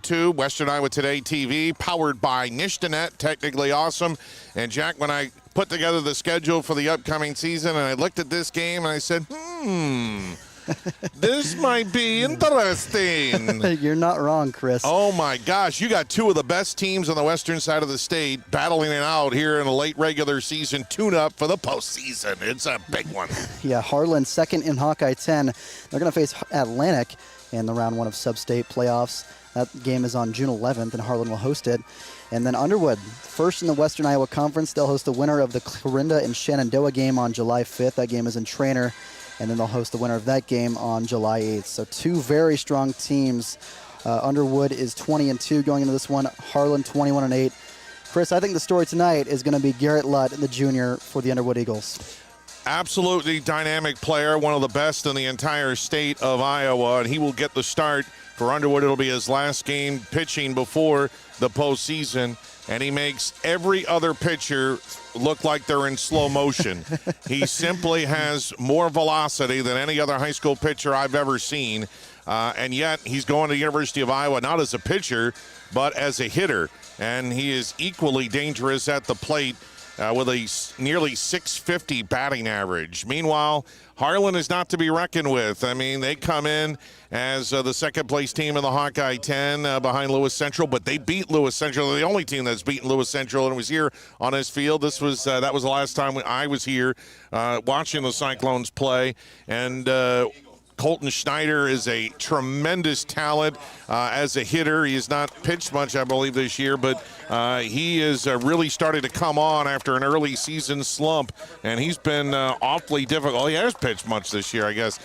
YouTube, Western Iowa Today TV, powered by Nishtanet, technically awesome. And Jack, when I put together the schedule for the upcoming season and I looked at this game and I said, this might be interesting. You're not wrong, Chris. Oh, my gosh. You got two of the best teams on the western side of the state battling it out here in a late regular season tune-up for the postseason. It's a big one. Yeah, Harlan second in Hawkeye 10. They're going to face Atlantic in the round one of sub-state playoffs. That game is on June 11th, and Harlan will host it. And then Underwood, first in the Western Iowa Conference. They'll host the winner of the Clarinda and Shenandoah game on July 5th. That game is in Trainer. And then they'll host the winner of that game on July 8th. So two very strong teams. Underwood is 20-2 going into this one. Harlan 21-8. Chris, I think the story tonight is going to be Garrett Lutt, the junior for the Underwood Eagles. Absolutely dynamic player, one of the best in the entire state of Iowa, and he will get the start for Underwood. It'll be his last game pitching before the postseason, and he makes every other pitcher look like they're in slow motion. He simply has more velocity than any other high school pitcher I've ever seen, and yet he's going to the University of Iowa not as a pitcher, but as a hitter, and he is equally dangerous at the plate with a nearly 650 batting average. Meanwhile, Harlan is not to be reckoned with. I mean, they come in as the second-place team in the Hawkeye 10 behind Lewis Central, but they beat Lewis Central. They're the only team that's beaten Lewis Central and was here on his field. This was that was the last time I was here watching the Cyclones play, and Colton Schneider is a tremendous talent as a hitter. He has not pitched much, I believe, this year, but he is really starting to come on after an early season slump, and he's been awfully difficult. He has pitched much this year, I guess.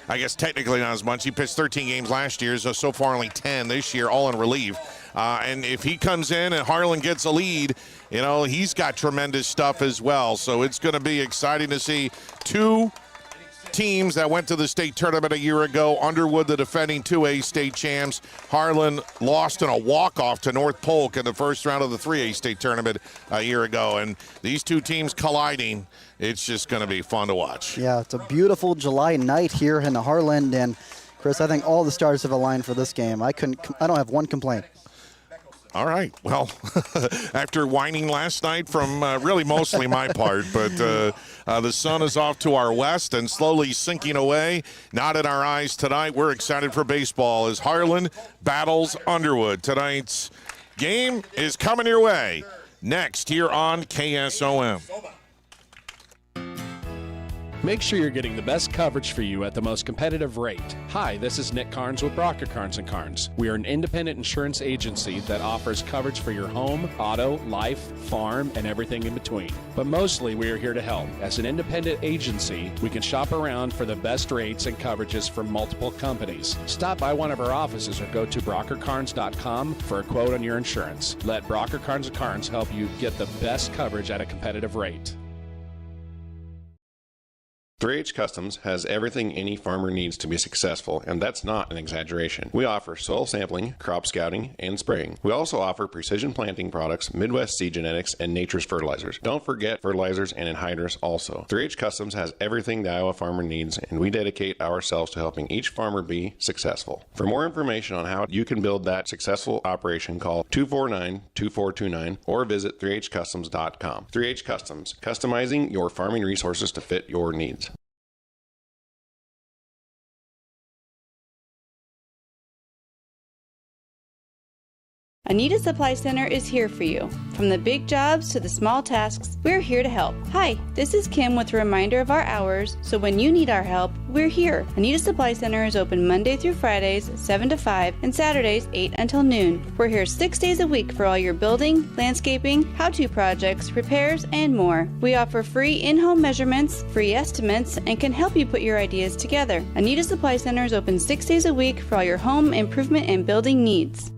I guess technically not as much. He pitched 13 games last year, so far only 10 this year, all in relief. And if he comes in and Harlan gets a lead, you know, he's got tremendous stuff as well. So it's going to be exciting to see two teams that went to the state tournament a year ago. Underwood, the defending 2A state champs. Harlan lost in a walk-off to North Polk in the first round of the 3A state tournament a year ago. And these two teams colliding, it's just going to be fun to watch. Yeah, it's a beautiful July night here in Harlan. And, Chris, I think all the stars have aligned for this game. I don't have one complaint. All right. Well, after whining last night from really mostly my part, but the sun is off to our west and slowly sinking away. Not in our eyes tonight. We're excited for baseball as Harlan battles Underwood. Tonight's game is coming your way next here on KSOM. Make sure you're getting the best coverage for you at the most competitive rate. Hi, this is Nick Carnes with Brocker Carnes & Carnes. We are an independent insurance agency that offers coverage for your home, auto, life, farm, and everything in between. But mostly we are here to help. As an independent agency, we can shop around for the best rates and coverages from multiple companies. Stop by one of our offices or go to brockercarnes.com for a quote on your insurance. Let Brocker Carnes & Carnes help you get the best coverage at a competitive rate. 3H Customs has everything any farmer needs to be successful, and that's not an exaggeration. We offer soil sampling, crop scouting, and spraying. We also offer precision planting products, Midwest seed genetics, and nature's fertilizers. Don't forget fertilizers and anhydrous also. 3H Customs has everything the Iowa farmer needs, and we dedicate ourselves to helping each farmer be successful. For more information on how you can build that successful operation, call 249-2429 or visit 3hcustoms.com. 3H Customs, customizing your farming resources to fit your needs. Anita Supply Center is here for you. From the big jobs to the small tasks, we're here to help. Hi, this is Kim with a reminder of our hours, so when you need our help, we're here. Anita Supply Center is open Monday through Fridays, 7 to 5, and Saturdays, 8 until noon. We're here 6 days a week for all your building, landscaping, how-to projects, repairs, and more. We offer free in-home measurements, free estimates, and can help you put your ideas together. Anita Supply Center is open 6 days a week for all your home improvement and building needs.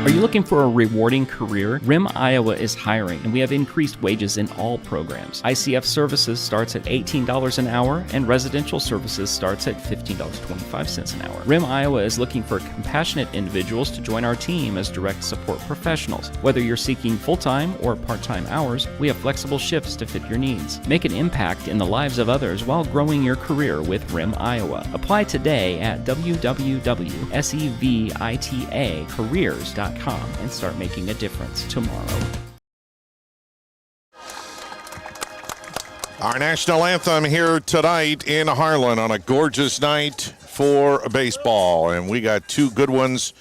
Are you looking for a rewarding career? RIM Iowa is hiring, and we have increased wages in all programs. ICF services starts at $18 an hour, and residential services starts at $15.25 an hour. RIM Iowa is looking for compassionate individuals to join our team as direct support professionals. Whether you're seeking full-time or part-time hours, we have flexible shifts to fit your needs. Make an impact in the lives of others while growing your career with RIM Iowa. Apply today at www.sevitacareers.com and start making a difference tomorrow. Our national anthem here tonight in Harlan on a gorgeous night for baseball. And we got two good ones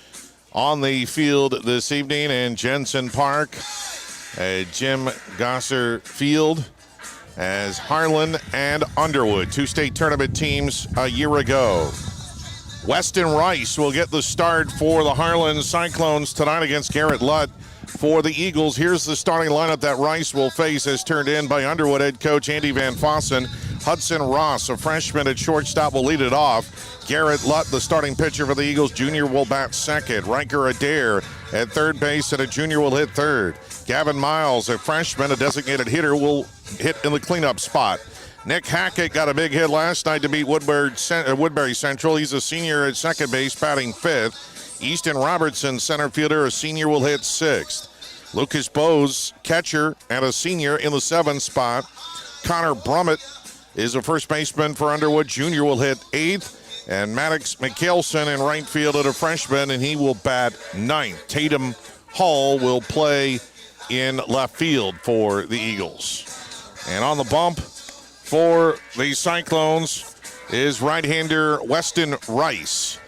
on the field this evening in Jensen Park at Jim Gosser Field as Harlan and Underwood, two state tournament teams a year ago. Weston Rice will get the start for the Harlan Cyclones tonight against Garrett Lutt for the Eagles. Here's the starting lineup that Rice will face as turned in by Underwood head coach Andy Van Fossen. Hudson Ross, a freshman at shortstop, will lead it off. Garrett Lutt, the starting pitcher for the Eagles, junior, will bat second. Riker Adair at third base, and a junior will hit third. Gavin Miles, a freshman, a designated hitter, will hit in the cleanup spot. Nick Hackett got a big hit last night to beat Woodbury Central. He's a senior at second base, batting fifth. Easton Robertson, center fielder, a senior, will hit sixth. Lucas Bose, catcher, and a senior in the seventh spot. Connor Brummett is a first baseman for Underwood. Junior will hit eighth. And Maddox McKelson in right field at a freshman, and he will bat ninth. Tatum Hall will play in left field for the Eagles. And on the bump for the Cyclones is right-hander Weston Rice.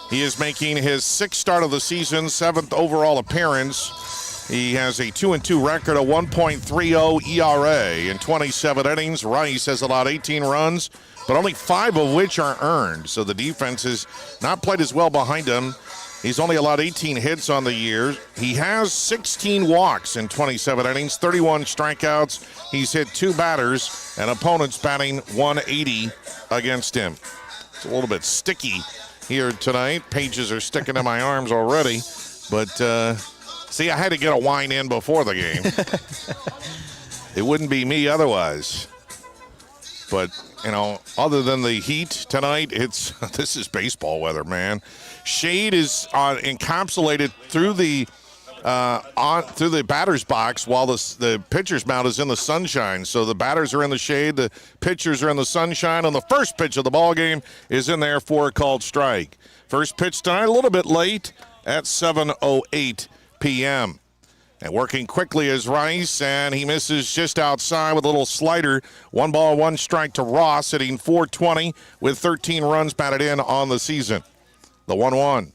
He is making his sixth start of the season, seventh overall appearance. He has a 2-2 record, a 1.30 ERA in 27 innings. Rice has allowed 18 runs, but only 5 of which are earned. So the defense has not played as well behind him. He's only allowed 18 hits on the year. He has 16 walks in 27 innings, 31 strikeouts. He's hit 2 batters, and opponents batting 180 against him. It's a little bit sticky here tonight. Pages are sticking in my arms already. But, see, I had to get a wine in before the game. It wouldn't be me otherwise. But, you know, other than the heat tonight, this is baseball weather, man. Shade is encapsulated through the batter's box while the pitcher's mound is in the sunshine. So the batters are in the shade, the pitchers are in the sunshine, and the first pitch of the ball game is in there for a called strike. First pitch tonight, a little bit late at 7:08 p.m. And working quickly is Rice, and he misses just outside with a little slider. 1 ball, 1 strike to Ross, hitting .420 with 13 runs batted in on the season. The 1-1.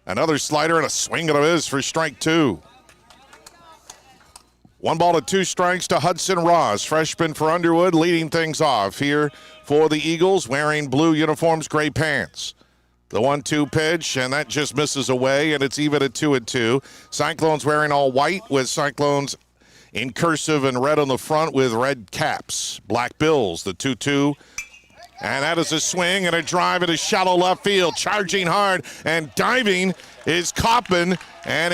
Another slider and a swing and a miss for strike 2. 1 ball to 2 strikes to Hudson Ross, freshman for Underwood, leading things off here for the Eagles, wearing blue uniforms, gray pants. The 1-2 pitch, and that just misses away, and it's even at 2-2. Cyclones wearing all white with Cyclones in cursive and red on the front with red caps. Black Bills, the 2-2. And that is a swing and a drive into shallow left field. Charging hard and diving is Coppin. And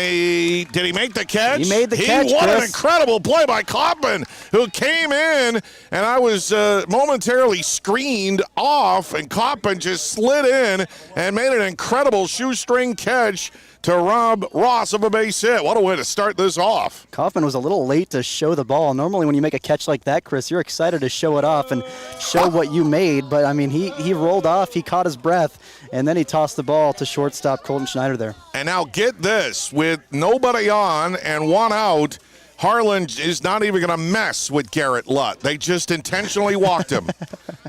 did he make the catch? He made the catch, What Chris. an incredible play by Coppin, who came in, and I was momentarily screened off, and Coppin just slid in and made an incredible shoestring catch to rob Ross of a base hit. What a way to start this off. Kaufman was a little late to show the ball. Normally when you make a catch like that, Chris, you're excited to show it off and show what you made. But, I mean, he rolled off, he caught his breath, and then he tossed the ball to shortstop Colton Schneider there. And now get this, with nobody on and 1 out, Harlan is not even going to mess with Garrett Lutt. They just intentionally walked him.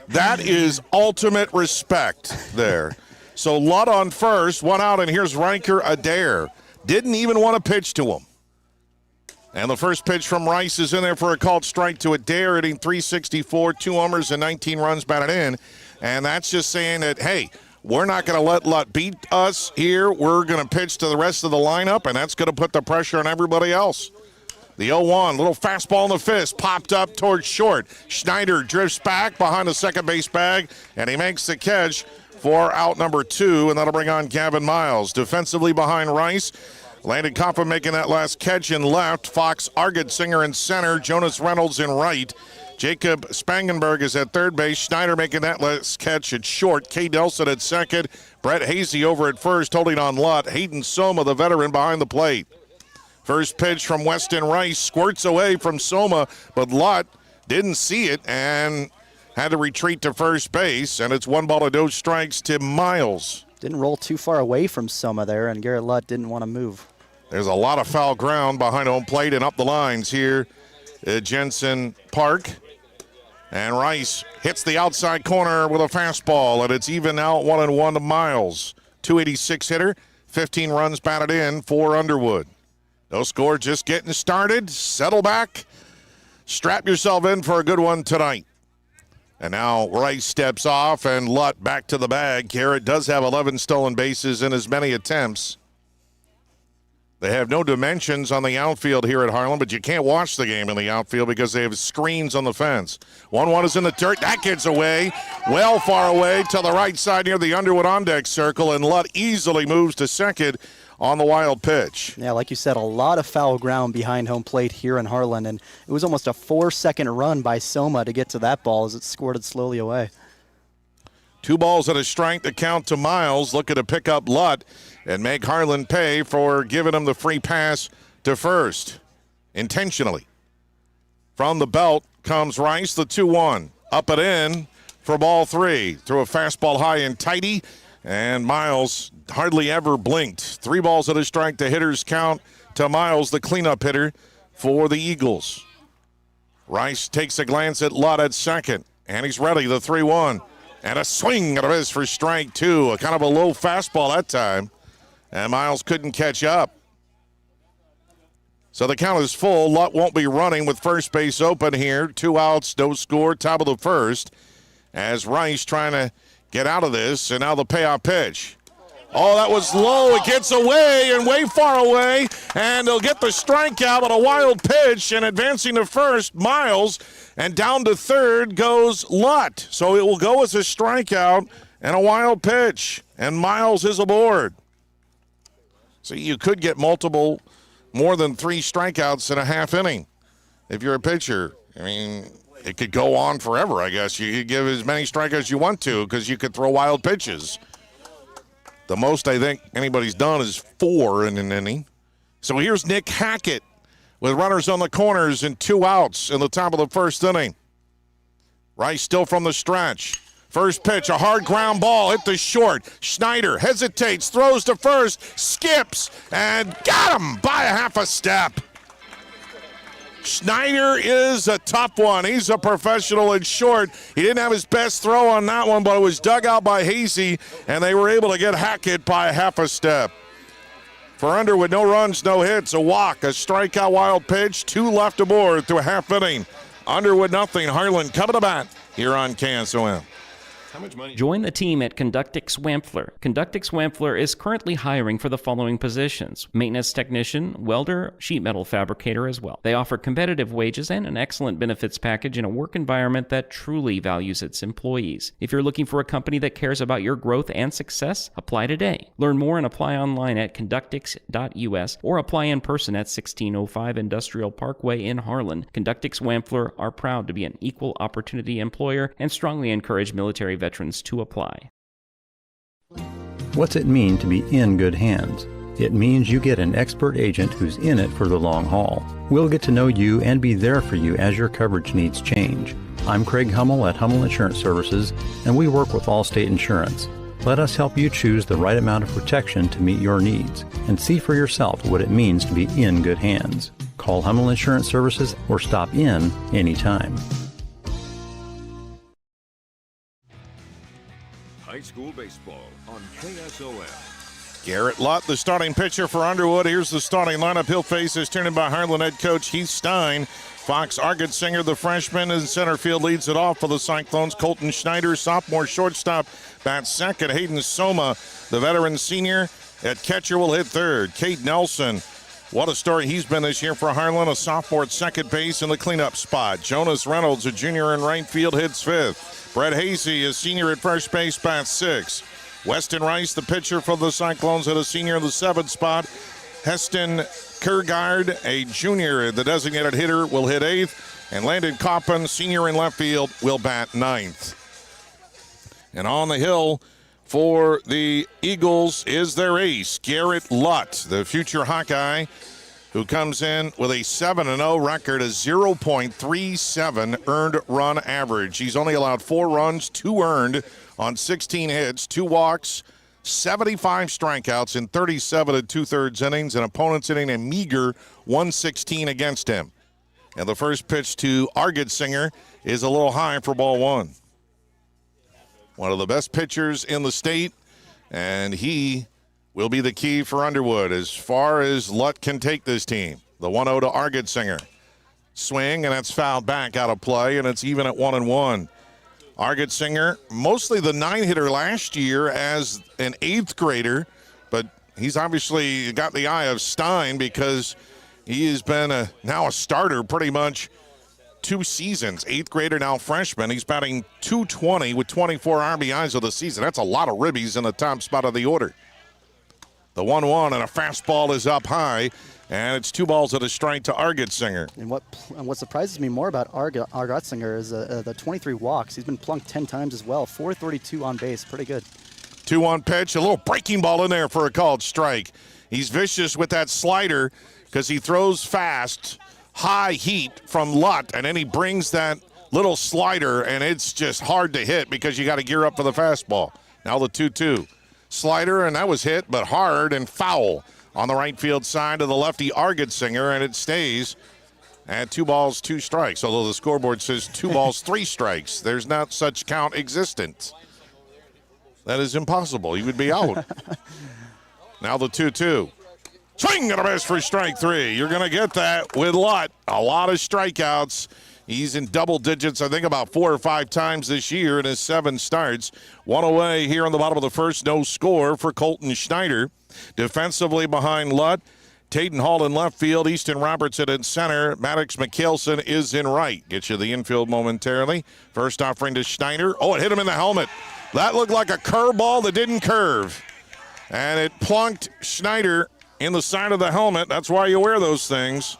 That is ultimate respect there. So Lutt on first, 1 out, and here's Riker Adair. Didn't even want to pitch to him. And the first pitch from Rice is in there for a called strike to Adair, hitting .364, 2 homers and 19 runs batted in. And that's just saying that, hey, we're not going to let Lutt beat us here. We're going to pitch to the rest of the lineup, and that's going to put the pressure on everybody else. The 0-1, little fastball in the fist, popped up towards short. Schneider drifts back behind the second base bag, and he makes the catch for out number 2, and that'll bring on Gavin Miles. Defensively behind Rice, Landon Coffin making that last catch in left. Fox Argetsinger in center, Jonas Reynolds in right. Jacob Spangenberg is at third base. Schneider making that last catch at short. K. Nelson at second. Brett Hazy over at first, holding on Lutt. Hayden Soma, the veteran, behind the plate. First pitch from Weston Rice squirts away from Soma, but Lutt didn't see it and had to retreat to first base, and it's 1 no strikes to Miles. Didn't roll too far away from Soma there, and Garrett Lutt didn't want to move. There's a lot of foul ground behind home plate and up the lines here at Jensen Park. And Rice hits the outside corner with a fastball, and it's even out 1-1 to Miles. 286 hitter, 15 runs batted in for Underwood. No score, just getting started. Settle back. Strap yourself in for a good one tonight. And now Rice steps off, and Lutt back to the bag. Garrett does have 11 stolen bases in as many attempts. They have no dimensions on the outfield here at Harlan, but you can't watch the game in the outfield because they have screens on the fence. 1-1 is in the dirt. That gets away, well far away to the right side near the Underwood on-deck circle, and Lutt easily moves to second on the wild pitch. Yeah, like you said, a lot of foul ground behind home plate here in Harlan, and it was almost a 4-second run by Soma to get to that ball as it squirted slowly away. 2 balls and a strike to count to Miles, looking to pick up Lutt and make Harlan pay for giving him the free pass to first, intentionally. From the belt comes Rice, the 2-1. Up and in for ball 3. Threw a fastball high and tighty, and Miles hardly ever blinked. 3 balls and a strike to hitters count to Miles, the cleanup hitter for the Eagles. Rice takes a glance at Lutt at second, and he's ready, the 3-1. And a swing and a miss for strike 2. A kind of a low fastball that time, and Miles couldn't catch up. So the count is full. Lutt won't be running with first base open here. 2 outs, no score, top of the first, as Rice trying to get out of this, and now the payoff pitch. Oh, that was low. It gets away and way far away, and they'll get the strikeout on a wild pitch, and advancing to first, Miles, and down to third goes Lutt. So it will go as a strikeout and a wild pitch, and Miles is aboard. So you could get more than 3 strikeouts in a half inning if you're a pitcher. I mean, it could go on forever, I guess. You could give as many strikeouts as you want to because you could throw wild pitches. The most I think anybody's done is 4 in an inning. So here's Nick Hackett with runners on the corners and 2 outs in the top of the first inning. Rice still from the stretch. First pitch, a hard ground ball, hit the short. Schneider hesitates, throws to first, skips, and got him by a half a step. Schneider is a tough one. He's a professional at short. He didn't have his best throw on that one, but it was dug out by Hazy, and they were able to get Hackett by a half a step. For Underwood, no runs, no hits, a walk, a strikeout, wild pitch, 2 left aboard through a half inning. Underwood nothing. Harlan coming to bat here on KSOM. How much money? Join the team at Conductix Wampler. Conductix Wampler is currently hiring for the following positions: maintenance technician, welder, sheet metal fabricator as well. They offer competitive wages and an excellent benefits package in a work environment that truly values its employees. If you're looking for a company that cares about your growth and success, apply today. Learn more and apply online at conductix.us or apply in person at 1605 Industrial Parkway in Harlan. Conductix Wampler are proud to be an equal opportunity employer and strongly encourage military veterans to apply. What's it mean to be in good hands? It means you get an expert agent who's in it for the long haul. We'll get to know you and be there for you as your coverage needs change. I'm Craig Hummel at Hummel Insurance Services, and we work with Allstate Insurance. Let us help you choose the right amount of protection to meet your needs and see for yourself what it means to be in good hands. Call Hummel Insurance Services or stop in anytime. High school baseball on KSOM. Garrett Lutt, the starting pitcher for Underwood. Here's the starting lineup. He'll face his turn in by Harlan head coach Heath Stein. Fox Argetsinger, the freshman, in center field, leads it off for the Cyclones. Colton Schneider, sophomore shortstop, bats second. Hayden Soma, the veteran senior, at catcher will hit third. Kate Nelson What a story he's been this year for Harlan, a sophomore at second base in the cleanup spot. Jonas Reynolds, a junior in right field, hits fifth. Brett Hasey, a senior at first base, bats sixth. Weston Rice, the pitcher for the Cyclones, at a senior in the seventh spot. Heston Kurgard, a junior, the designated hitter, will hit eighth. And Landon Coppin, senior in left field, will bat ninth. And on the hill for the Eagles is their ace, Garrett Lutt, the future Hawkeye, who comes in with a 7-0 record, a 0.37 earned run average. He's only allowed 4 runs, 2 earned on 16 hits, 2 walks, 75 strikeouts in 37 2/3 innings, and opponents hitting a meager 116 against him. And the first pitch to Argetsinger is a little high for ball 1. One of the best pitchers in the state, and he will be the key for Underwood as far as Lutt can take this team. The 1-0 to Argetsinger. Swing, and that's fouled back out of play, and it's even at 1-1. Argetsinger, mostly the 9-hitter last year as an 8th grader, but he's obviously got the eye of Stein because he has been now a starter pretty much 2 seasons. 8th grader, now freshman. He's batting .220 with 24 RBIs of the season. That's a lot of ribbies in the top spot of the order. The 1-1 and a fastball is up high, and it's 2 balls and a strike to Argetsinger. And what surprises me more about Argetsinger is the 23 walks. He's been plunked 10 times as well. 432 on base. Pretty good. 2-1 pitch, a little breaking ball in there for a called strike. He's vicious with that slider because he throws fast, high heat from Lutt, and then he brings that little slider, and it's just hard to hit because you got to gear up for the fastball. Now the 2-2. Slider, and that was hit, but hard and foul on the right field side of the lefty Argetsinger, and it stays at 2 balls, 2 strikes, although the scoreboard says 2 balls, 3 strikes. There's not such count existent. That is impossible. He would be out. Now the 2-2. Swing and a miss for strike 3. You're going to get that with Lutt. A lot of strikeouts. He's in double digits, I think, about 4 or 5 times this year in his 7 starts. 1 away here on the bottom of the first. No score for Colton Schneider. Defensively behind Lutt, Taden Hall in left field, Easton Robertson in center, Maddox McKelson is in right. Get you the infield momentarily. First offering to Schneider. Oh, it hit him in the helmet. That looked like a curveball that didn't curve. And it plunked Schneider in the side of the helmet. That's why you wear those things.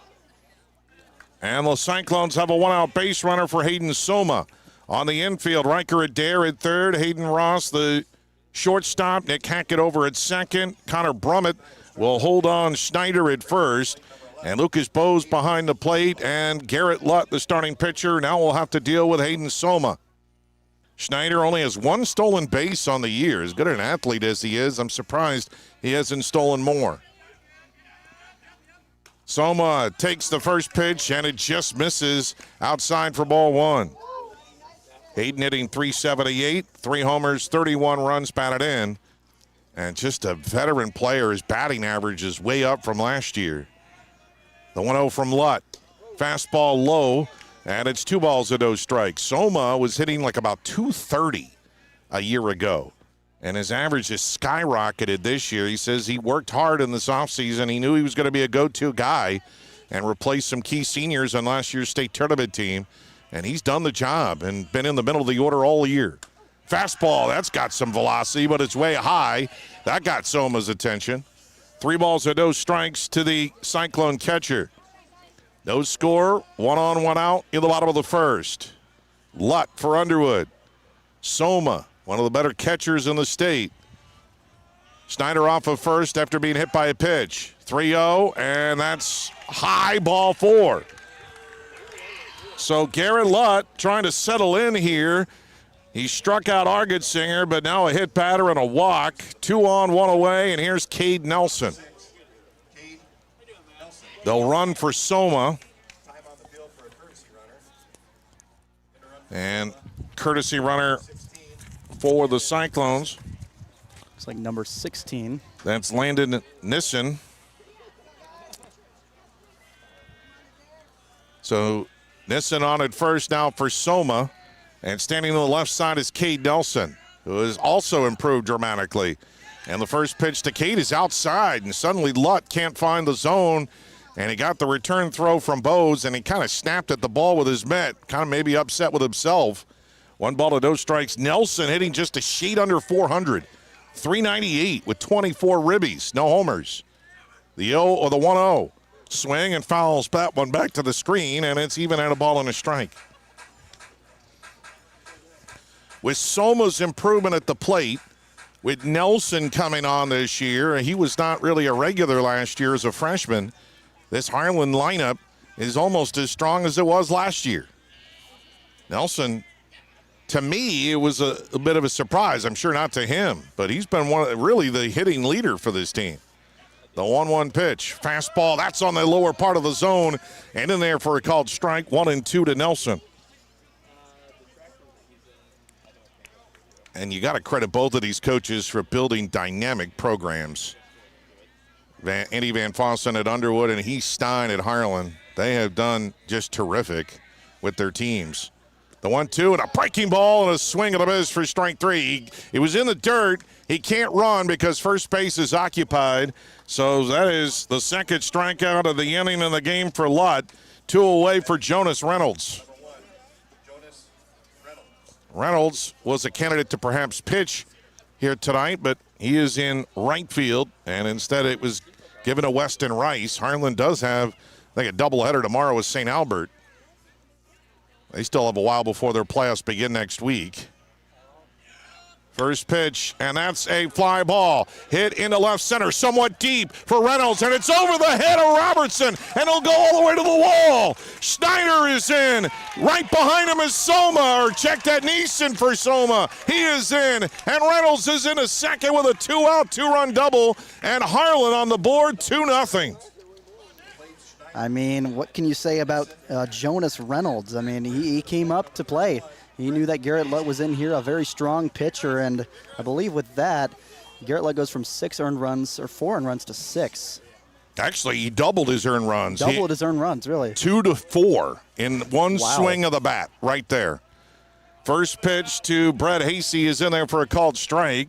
And the Cyclones have a 1-out base runner for Hayden Soma. On the infield, Riker Adair at third, Hayden Ross, the shortstop, Nick Hackett over at second. Connor Brummett will hold on Schneider at first. And Lucas Bose behind the plate, and Garrett Lutt, the starting pitcher. Now we'll have to deal with Hayden Soma. Schneider only has 1 stolen base on the year. As good an athlete as he is, I'm surprised he hasn't stolen more. Soma takes the first pitch, and it just misses outside for ball 1. Hayden hitting .378, 3 homers, 31 runs batted in. And just a veteran player. His batting average is way up from last year. The 1-0 from Lutt. Fastball low, and it's 2 balls and no strikes. Soma was hitting like about .230 a year ago. And his average has skyrocketed this year. He says he worked hard in this offseason. He knew he was going to be a go-to guy and replace some key seniors on last year's state tournament team. And he's done the job and been in the middle of the order all year. Fastball, that's got some velocity, but it's way high. That got Soma's attention. 3 balls and no strikes to the Cyclone catcher. No score, 1 on, 1 out in the bottom of the first. Lutt for Underwood. Soma, one of the better catchers in the state. Schneider off of first after being hit by a pitch. 3-0, and that's high, ball 4. So Garrett Lutt trying to settle in here. He struck out Argetsinger, but now a hit batter and a walk. 2 on, 1 away, and here's Cade Nelson. They'll run for Soma. And courtesy runner for the Cyclones. Looks like number 16. That's Landon Nissen. So Nissen on at first now for Soma. And standing on the left side is Cade Nelson, who has also improved dramatically. And the first pitch to Kate is outside, and suddenly Lutt can't find the zone, and he got the return throw from Bose, and he kind of snapped at the ball with his mitt, kind of maybe upset with himself. 1 no strikes. Nelson hitting just a shade under 400. 398 with 24 ribbies, no homers. The 0 or the 1-0. Swing and fouls that one back to the screen, and it's even at a ball and a strike. With Soma's improvement at the plate, with Nelson coming on this year, he was not really a regular last year as a freshman. This Harlan lineup is almost as strong as it was last year. Nelson, to me, it was a bit of a surprise. I'm sure not to him, but he's been really the hitting leader for this team. The 1-1 pitch, fastball, that's on the lower part of the zone, and in there for a called strike, 1-2 to Nelson. And you got to credit both of these coaches for building dynamic programs. Andy Van Fossen at Underwood and Heath Stein at Harlan. They have done just terrific with their teams. The 1-2 and a breaking ball and a swing of the miss for strike 3. He was in the dirt. He can't run because first base is occupied. So that is the second strikeout of the inning in the game for Lutt. 2 away for Jonas Reynolds. Reynolds was a candidate to perhaps pitch here tonight, but he is in right field, and instead it was given to Weston Rice. Harlan does have, I think, a doubleheader tomorrow with St. Albert. They still have a while before their playoffs begin next week. First pitch, and that's a fly ball. Hit into left center, somewhat deep for Reynolds, and it's over the head of Robertson, and it'll go all the way to the wall. Schneider is in. Right behind him is Soma, or check that Neeson for Soma. He is in, and Reynolds is in a second with a 2-out, 2-run double, and Harlan on the board, 2-0. I mean, what can you say about Jonas Reynolds? I mean, he came up to play. He knew that Garrett Lutt was in here, a very strong pitcher, and I believe with that, Garrett Lutt goes from 4 earned runs to 6. Actually, he doubled his earned runs. Doubled his earned runs, really. 2 to 4 in one swing of the bat right there. First pitch to Brett Hasey is in there for a called strike.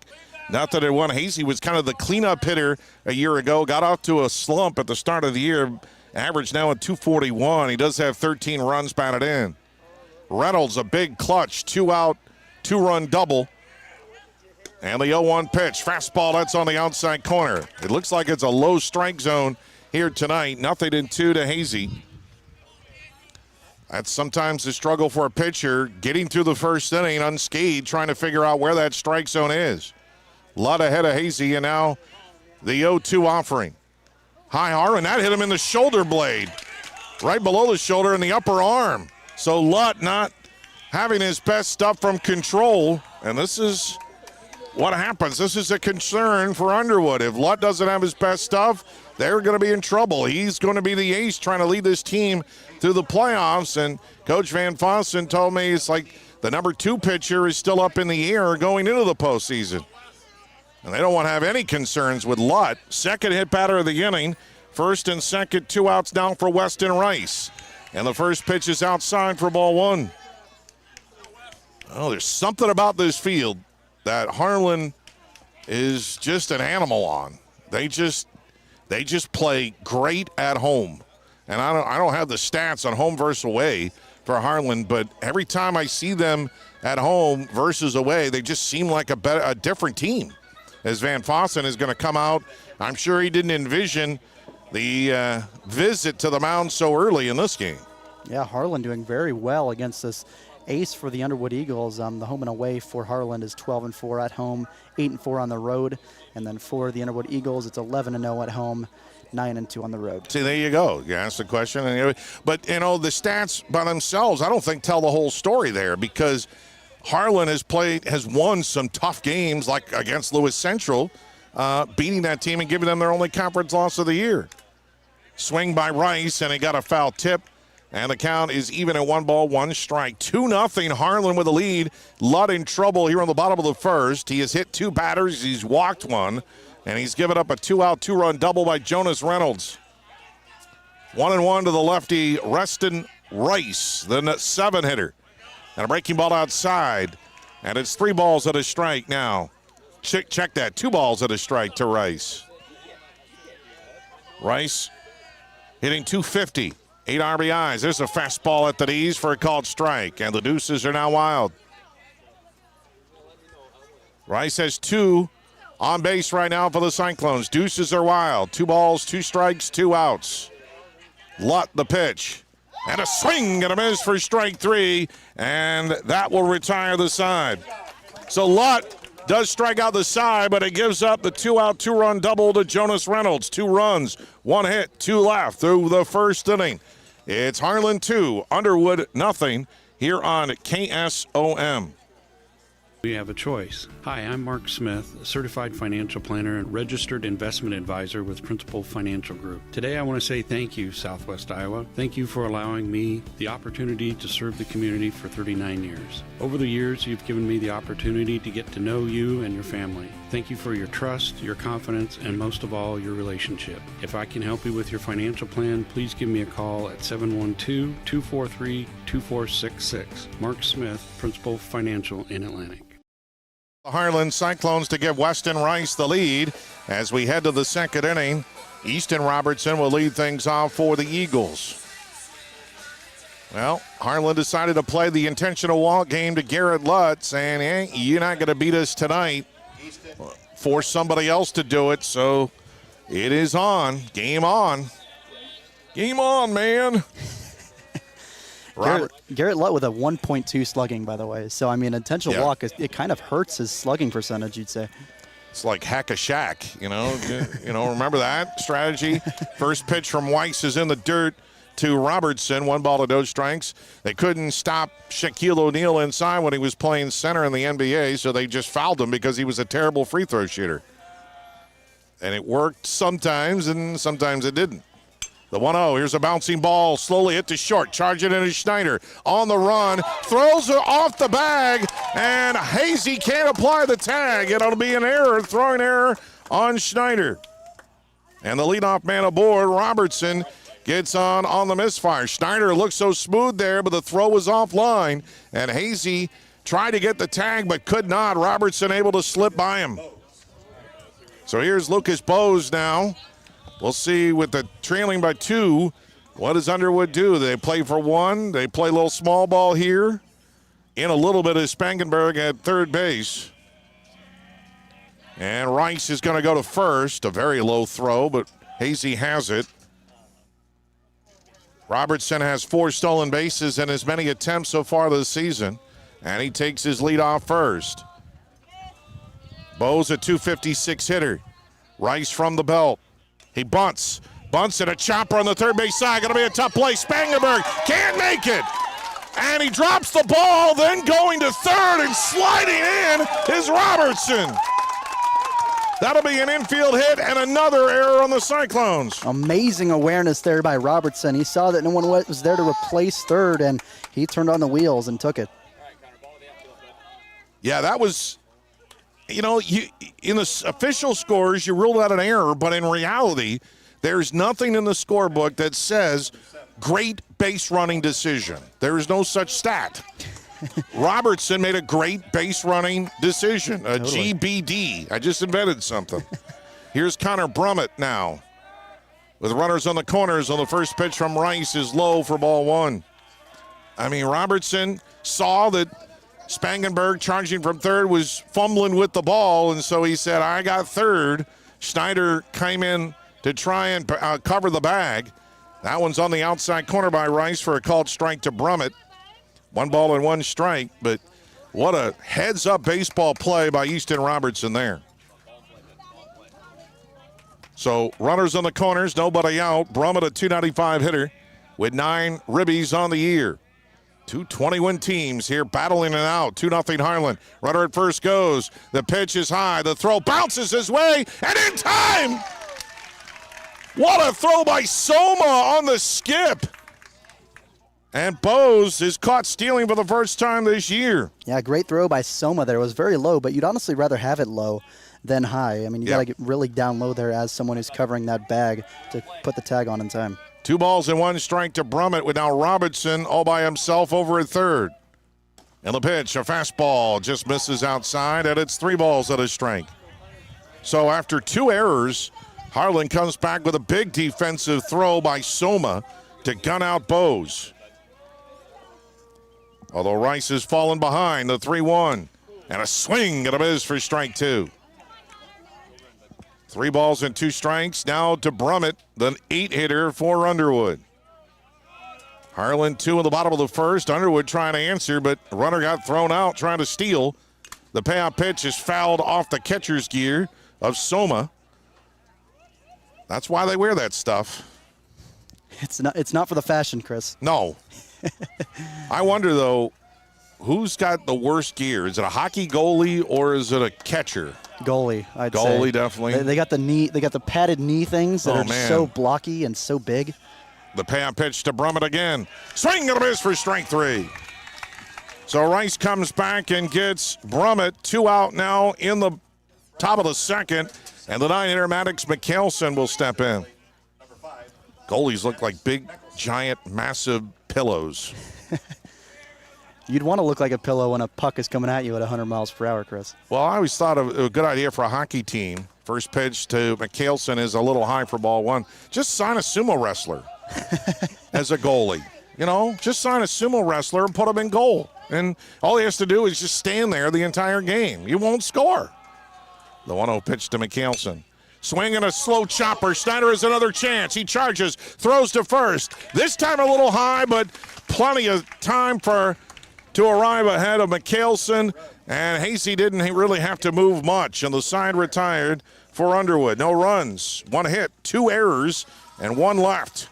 Not that it won. Hasey was kind of the cleanup hitter a year ago, got off to a slump at the start of the year, average now at 241. He does have 13 runs batted in. Reynolds, a big clutch, 2-out, 2-run double. And the 0-1 pitch, fastball, that's on the outside corner. It looks like it's a low strike zone here tonight. 0-2 to Hasey. That's sometimes the struggle for a pitcher, getting through the first inning unscathed, trying to figure out where that strike zone is. Lutt ahead of Hasey, and now the 0-2 offering. High Harlan, that hit him in the shoulder blade. Right below the shoulder in the upper arm. So Lutt not having his best stuff from control, and this is what happens. This is a concern for Underwood. If Lutt doesn't have his best stuff, they're going to be in trouble. He's going to be the ace trying to lead this team through the playoffs, and Coach Van Fossen told me it's like the number 2 pitcher is still up in the air going into the postseason. And they don't want to have any concerns with Lutt. Second hit batter of the inning. First and second, 2 outs down for Weston Rice. And the first pitch is outside for ball 1. Oh, there's something about this field that Harlan is just an animal on. They just play great at home. And I don't have the stats on home versus away for Harlan, but every time I see them at home versus away, they just seem like a different team. As Van Fossen is going to come out, I'm sure he didn't envision the visit to the mound so early in this game. Yeah, Harlan doing very well against this ace for the Underwood Eagles. The home and away for Harlan is 12-4 at home, 8-4 on the road. And then for the Underwood Eagles, it's 11-0 at home, 9-2 on the road. See, there you go. You asked the question. But, the stats by themselves, I don't think tell the whole story there, because Harlan has won some tough games, like against Lewis Central, beating that team and giving them their only conference loss of the year. Swing by Rice, and he got a foul tip. And the count is even at 1-1 strike. 2-0 Harlan with a lead. Lutt in trouble here on the bottom of the first. He has hit 2 batters. He's walked 1. And he's given up a 2-out, 2-run double by Jonas Reynolds. 1-1 to the lefty, Reston Rice, the 7-hitter. And a breaking ball outside. And it's 3 balls at a strike now check that. 2 balls and a strike to Rice. Rice hitting .250, 8 RBIs. There's a fastball at the knees for a called strike, and the deuces are now wild. Rice has 2 on base right now for the Cyclones. Deuces are wild. 2 balls, 2 strikes, 2 outs. Lutt the pitch. And a swing and a miss for strike 3, and that will retire the side. So Lutt does strike out the side, but it gives up the 2-out, 2-run double to Jonas Reynolds. 2 runs, 1 hit, 2 left through the first inning. It's Harlan 2, Underwood nothing here on KSOM. We have a choice. Hi, I'm Mark Smith, a certified financial planner and registered investment advisor with Principal Financial Group. Today I want to say thank you, Southwest Iowa. Thank you for allowing me the opportunity to serve the community for 39 years. Over the years, you've given me the opportunity to get to know you and your family. Thank you for your trust, your confidence, and most of all, your relationship. If I can help you with your financial plan, please give me a call at 712-243-2466. Mark Smith, Principal Financial in Atlantic. The Harlan Cyclones to give Weston Rice the lead as we head to the second inning. Easton Robertson will lead things off for the Eagles. Well, Harlan decided to play the intentional walk game to Garrett Lutz, and hey, you're not going to beat us tonight. Force somebody else to do it, so it is on. Game on. Game on, man. Garrett Lutt with a 1.2 slugging, by the way. So, I mean, intentional walk, it kind of hurts his slugging percentage, you'd say. It's like hack a shack, you know. Remember that strategy? First pitch from Weiss is in the dirt to Robertson. 1 ball to no strikes. They couldn't stop Shaquille O'Neal inside when he was playing center in the NBA, so they just fouled him because he was a terrible free throw shooter. And it worked sometimes, and sometimes it didn't. The 1-0, here's a bouncing ball, slowly hit to short, charging into Schneider. On the run, throws it off the bag, and Hazy can't apply the tag. It'll be an error, throwing error on Schneider. And the leadoff man aboard, Robertson, gets on the misfire. Schneider looks so smooth there, but the throw was offline, and Hazy tried to get the tag but could not. Robertson able to slip by him. So here's Lucas Bose now. We'll see with the trailing by 2, what does Underwood do? They play for 1. They play a little small ball here. In a little bit of Spangenberg at third base. And Rice is going to go to first. A very low throw, but Hazy has it. Robertson has 4 stolen bases in as many attempts so far this season. And he takes his lead off first. Bo's a .256 hitter. Rice from the belt. He bunts and a chopper on the third base side. Going to be a tough play. Spangenberg can't make it. And he drops the ball, then going to third and sliding in is Robertson. That'll be an infield hit and another error on the Cyclones. Amazing awareness there by Robertson. He saw that no one was there to replace third, and he turned on the wheels and took it. Yeah, that was... in the official scores, you ruled out an error, but in reality, there's nothing in the scorebook that says great base running decision. There is no such stat. Robertson made a great base running decision, a GBD. I just invented something. Here's Connor Brummett now. With runners on the corners on the first pitch from Rice is low for ball 1. I mean, Robertson saw that Spangenberg charging from third was fumbling with the ball, and so he said, I got third. Schneider came in to try and cover the bag. That one's on the outside corner by Rice for a called strike to Brummett. 1 ball and 1 strike, but what a heads-up baseball play by Easton Robertson there. So runners on the corners, nobody out. Brummett a .295 hitter with 9 ribbies on the year. 2-21 teams here battling it out. 2-0 Harlan. Runner at first goes. The pitch is high. The throw bounces his way, and in time! What a throw by Soma on the skip. And Bose is caught stealing for the first time this year. Yeah, great throw by Soma there. It was very low, but you'd honestly rather have it low than high. I mean, you got to get really down low there as someone who's covering that bag to put the tag on in time. 2 balls and 1 strike to Brummett with now Robertson all by himself over at third. And the pitch, a fastball, just misses outside, and it's 3 balls at a strike. So after 2 errors, Harlan comes back with a big defensive throw by Soma to gun out Bose. Although Rice has fallen behind, the 3-1. And a swing and a miss for strike 2. 3 balls and 2 strikes. Now to Brummett, the 8-hitter for Underwood. Harlan 2 in the bottom of the first. Underwood trying to answer, but runner got thrown out trying to steal. The payout pitch is fouled off the catcher's gear of Soma. That's why they wear that stuff. It's not for the fashion, Chris. No. I wonder, though, who's got the worst gear? Is it a hockey goalie or is it a catcher? Goalie, I'd say. Goalie, definitely. They got the knee. They got the padded knee things that are just so blocky and so big. The payout pitch to Brummett again. Swing and a miss for strike 3. So Rice comes back and gets Brummett 2 out now in the top of the second. And the 9-hitter Maddox Mickelson will step in. Goalies look like big, giant, massive pillows. You'd want to look like a pillow when a puck is coming at you at 100 miles per hour, Chris. Well, I always thought of a good idea for a hockey team. First pitch to Mickelson is a little high for ball 1. Just sign a sumo wrestler as a goalie. You know, just sign a sumo wrestler and put him in goal. And all he has to do is just stand there the entire game. You won't score. The 1-0 pitch to Mickelson. Swing and a slow chopper. Snyder has another chance. He charges, throws to first. This time a little high, but plenty of time to arrive ahead of Mickelson. And Hasey didn't really have to move much, and the side retired for Underwood. No runs, 1 hit, 2 errors, and 1 left.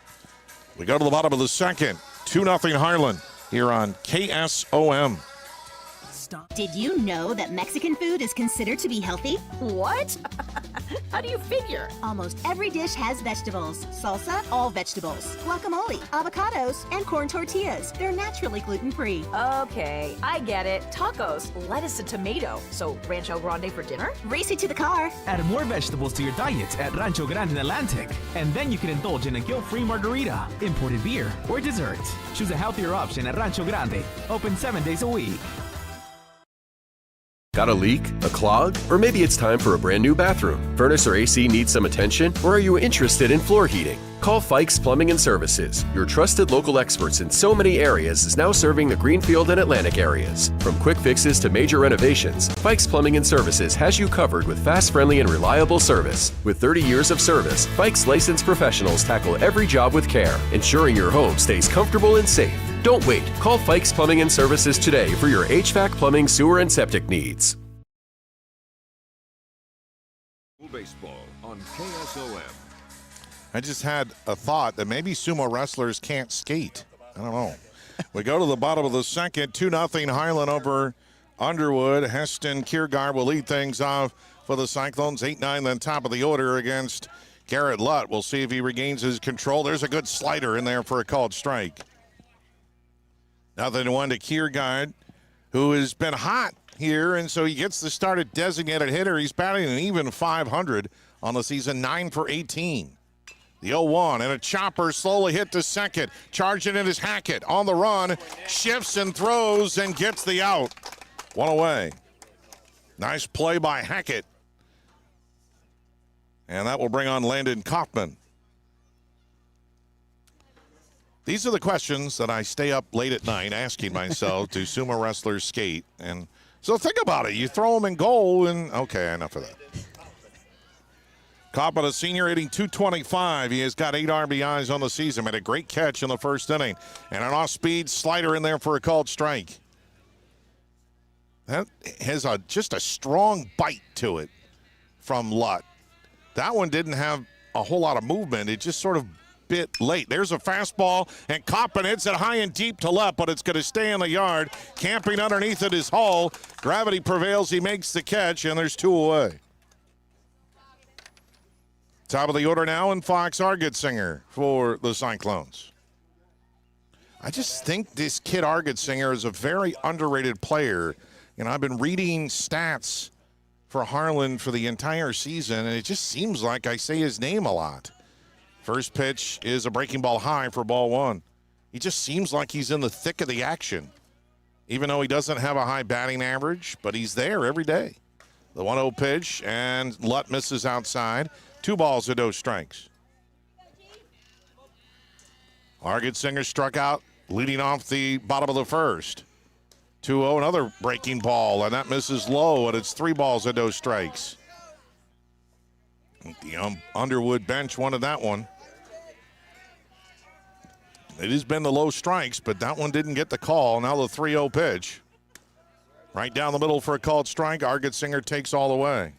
We go to the bottom of the second. 2-0 Harlan here on KSOM. Did you know that Mexican food is considered to be healthy? What? How do you figure? Almost every dish has vegetables. Salsa, all vegetables. Guacamole, avocados, and corn tortillas. They're naturally gluten-free. Okay, I get it. Tacos, lettuce and tomato. So Rancho Grande for dinner? Race it to the car. Add more vegetables to your diet at Rancho Grande in Atlantic. And then you can indulge in a guilt-free margarita, imported beer, or dessert. Choose a healthier option at Rancho Grande. Open 7 days a week. Got a leak? A clog? Or maybe it's time for a brand new bathroom. Furnace or AC needs some attention? Or are you interested in floor heating? Call Fikes Plumbing and Services. Your trusted local experts in so many areas is now serving the Greenfield and Atlantic areas. From quick fixes to major renovations, Fikes Plumbing and Services has you covered with fast, friendly, and reliable service. With 30 years of service, Fikes licensed professionals tackle every job with care, ensuring your home stays comfortable and safe. Don't wait. Call Fikes Plumbing and Services today for your HVAC, plumbing, sewer, and septic needs. Baseball on KSOM. I just had a thought that maybe sumo wrestlers can't skate. I don't know. We go to the bottom of the second. 2-0 Harlan over Underwood. Heston Kiergaard will lead things off for the Cyclones. 8-9 then top of the order against Garrett Lutt. We'll see if he regains his control. There's a good slider in there for a called strike. 0-1 to Kiergaard, who has been hot here, and so he gets the start at designated hitter. He's batting an even .500 on the season, 9 for 18. The 0-1 and a chopper slowly hit to second. Charging it is Hackett on the run, shifts and throws and gets the out. 1 away. Nice play by Hackett. And that will bring on Landon Kaufman. These are the questions that I stay up late at night asking myself, do sumo wrestlers skate? And so think about it. You throw them in goal, and okay, enough of that. Kaufman, a senior, hitting .225. He has got 8 RBIs on the season. Made a great catch in the first inning. And an off-speed slider in there for a called strike. That has just a strong bite to it from Lutt. That one didn't have a whole lot of movement. It just sort of bit late. There's a fastball, and Kaufman hits it high and deep to left, but it's going to stay in the yard. Camping underneath it is Hall. Gravity prevails. He makes the catch, and there's 2 away. Top of the order now, and Fox Argetsinger for the Cyclones. I just think this kid Argetsinger is a very underrated player. You know, I've been reading stats for Harlan for the entire season, and it just seems like I say his name a lot. First pitch is a breaking ball high for ball 1. He just seems like he's in the thick of the action even though he doesn't have a high batting average, but he's there every day. The 1-0 pitch, and Lutt misses outside. 2 balls and no strikes. Argetsinger struck out, leading off the bottom of the first. 2-0, another breaking ball, and that misses low, and it's 3 balls and no strikes. The Underwood bench wanted that one. It has been the low strikes, but that one didn't get the call. Now the 3-0 pitch. Right down the middle for a called strike. Argetsinger takes all the way.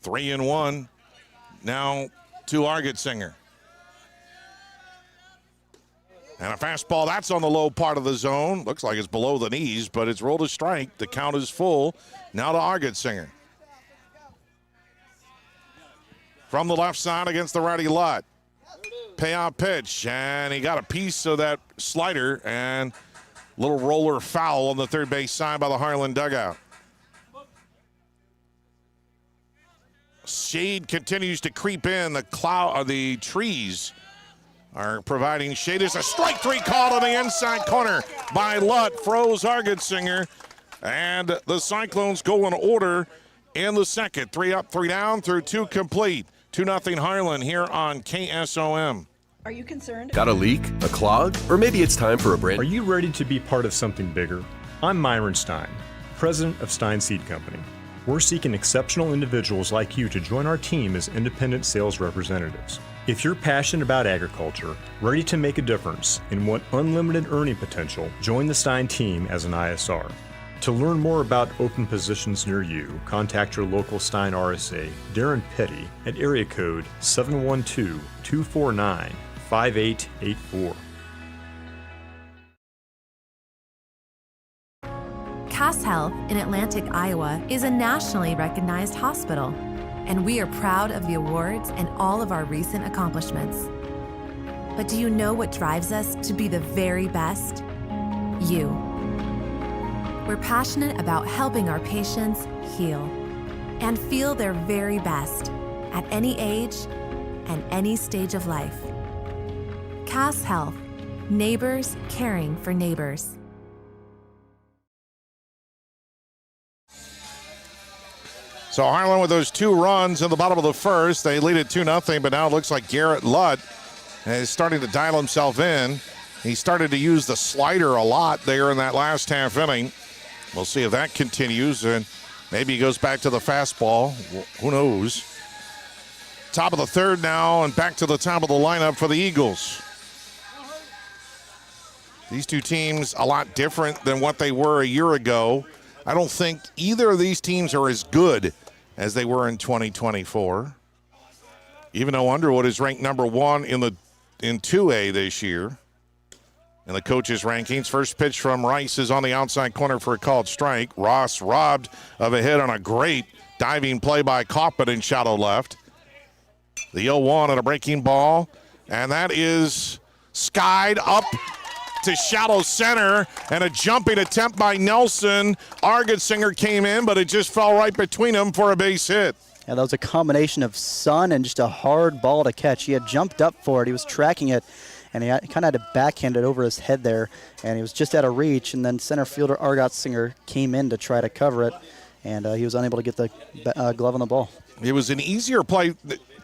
3-1 now to Argetsinger. And a fastball, that's on the low part of the zone. Looks like it's below the knees, but it's rolled a strike. The count is full. Now to Argetsinger. From the left side against the righty Lutt. Payoff pitch, and he got a piece of that slider, and little roller foul on the third base side by the Harlan dugout. Shade continues to creep in. The trees are providing shade. There's a strike 3 called on the inside corner by Lutt. Froze Argetsinger, and the Cyclones go in order in the second. 3 up, 3 down through 2 complete. 2-0 Harlan here on KSOM. Are you concerned? Got a leak? A clog? Or maybe it's time for a brand... Are you ready to be part of something bigger? I'm Myron Stein, president of Stein Seed Company. We're seeking exceptional individuals like you to join our team as independent sales representatives. If you're passionate about agriculture, ready to make a difference, and want unlimited earning potential, join the Stein team as an ISR. To learn more about open positions near you, contact your local Stein RSA, Darren Petty, at area code 712-249-5884. Cass Health in Atlantic, Iowa is a nationally recognized hospital, and we are proud of the awards and all of our recent accomplishments. But do you know what drives us to be the very best? You. We're passionate about helping our patients heal and feel their very best at any age and any stage of life. Cass Health, neighbors caring for neighbors. So Harlan with those 2 runs in the bottom of the first. They lead it 2-0, but now it looks like Garrett Lutt is starting to dial himself in. He started to use the slider a lot there in that last half inning. We'll see if that continues, and maybe he goes back to the fastball. Who knows? Top of the third now, and back to the top of the lineup for the Eagles. These 2 teams a lot different than what they were a year ago. I don't think either of these teams are as good as they were in 2024. Even though Underwood is ranked number 1 in 2A this year. In the coaches' rankings, first pitch from Rice is on the outside corner for a called strike. Ross robbed of a hit on a great diving play by Kaufman in shallow left. The 0-1 and a breaking ball, and that is skied up to shallow center, and a jumping attempt by Nelson. Argetsinger came in, but it just fell right between them for a base hit. Yeah, that was a combination of sun and just a hard ball to catch. He had jumped up for it. He was tracking it, and he kind of had to backhand it over his head there, and he was just out of reach, and then center fielder Argetsinger came in to try to cover it, and he was unable to get the glove on the ball. It was an easier play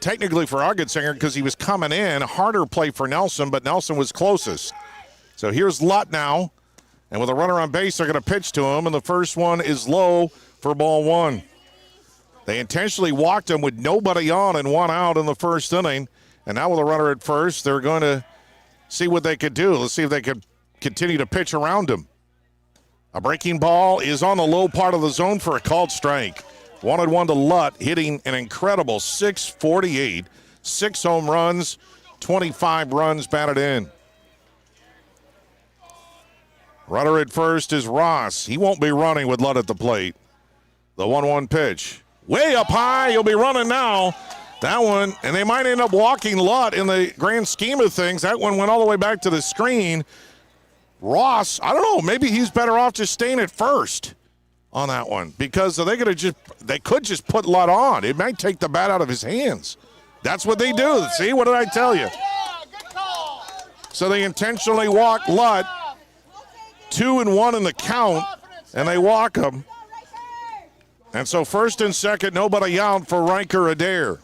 technically for Argetsinger because he was coming in. A harder play for Nelson, but Nelson was closest. So here's Lutt now, and with a runner on base, they're going to pitch to him, and the first one is low for ball 1. They intentionally walked him with nobody on and 1 out in the first inning, and now with a runner at first, they're going to see what they could do. Let's see if they could continue to pitch around him. A breaking ball is on the low part of the zone for a called strike. 1-1 to Lutt, hitting an incredible .648, 6 home runs, 25 runs batted in. Runner at first is Ross. He won't be running with Lutt at the plate. The 1-1 pitch. Way up high. He'll be running now. That one, and they might end up walking Lutt in the grand scheme of things. That one went all the way back to the screen. Ross, I don't know, maybe he's better off just staying at first on that one because they could just put Lutt on. It might take the bat out of his hands. That's what they do. See, what did I tell you? So they intentionally walk Lutt 2-1 in the count, and they walk him. And so first and second, nobody out for Riker Adair.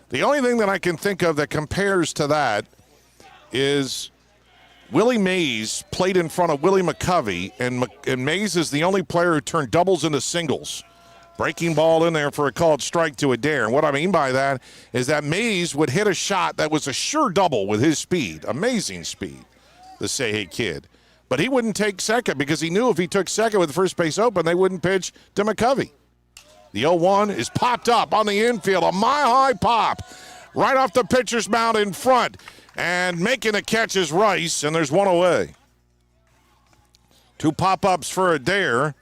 The only thing that I can think of that compares to that is Willie Mays played in front of Willie McCovey, and Mays is the only player who turned doubles into singles. Breaking ball in there for a called strike to Adair. And what I mean by that is that Mays would hit a shot that was a sure double with his speed. Amazing speed, the Say-Hey kid. But he wouldn't take second because he knew if he took second with first base open, they wouldn't pitch to McCovey. The 0-1 is popped up on the infield. A mile-high pop right off the pitcher's mound in front. And making the catch is Rice, and there's one away. 2 pop-ups for Adair,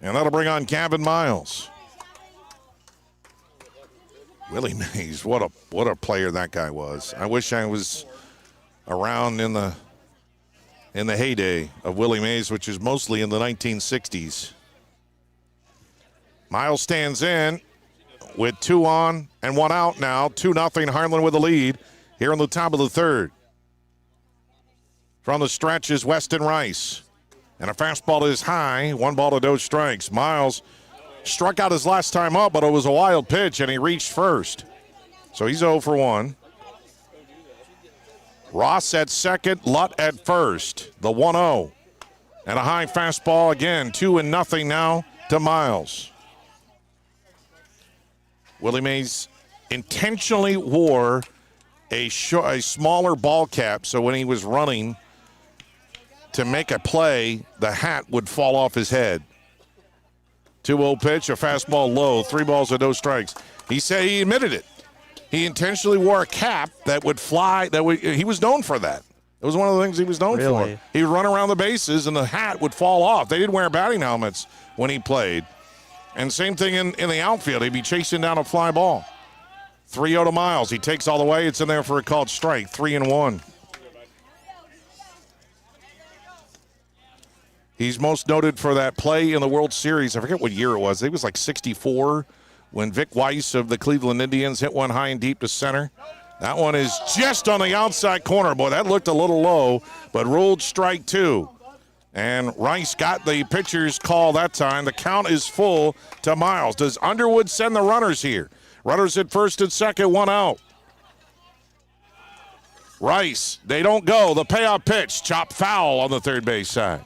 and that'll bring on Gavin Miles. Willie Mays, what a player that guy was. I wish I was around in the heyday of Willie Mays, which is mostly in the 1960s. Miles stands in with 2 on and 1 out now. 2-0 Harlan with the lead here in the top of the third. From the stretch is Weston Rice. And a fastball is high. 1 ball to no strikes. Miles struck out his last time up, but it was a wild pitch, and he reached first. So he's 0 for 1. Ross at second, Lutt at first. The 1-0. And a high fastball again. 2-0 now to Miles. Willie Mays intentionally wore a smaller ball cap, so when he was running to make a play, the hat would fall off his head. 2-0 pitch, a fastball low, 3 balls and no strikes. He said he admitted it. He intentionally wore a cap that would fly. He was known for that. It was one of the things he was known for. He would run around the bases, and the hat would fall off. They didn't wear batting helmets when he played. And same thing in the outfield. He'd be chasing down a fly ball. 3-0 to Miles. He takes all the way. It's in there for a called strike. 3-1. He's most noted for that play in the World Series. I forget what year it was. I think it was like 64 when Vic Weiss of the Cleveland Indians hit one high and deep to center. That one is just on the outside corner. Boy, that looked a little low, but ruled strike 2. And Rice got the pitcher's call that time. The count is full to Miles. Does Underwood send the runners here? Runners at first and second, 1 out. Rice, they don't go. The payoff pitch, chop foul on the third base side.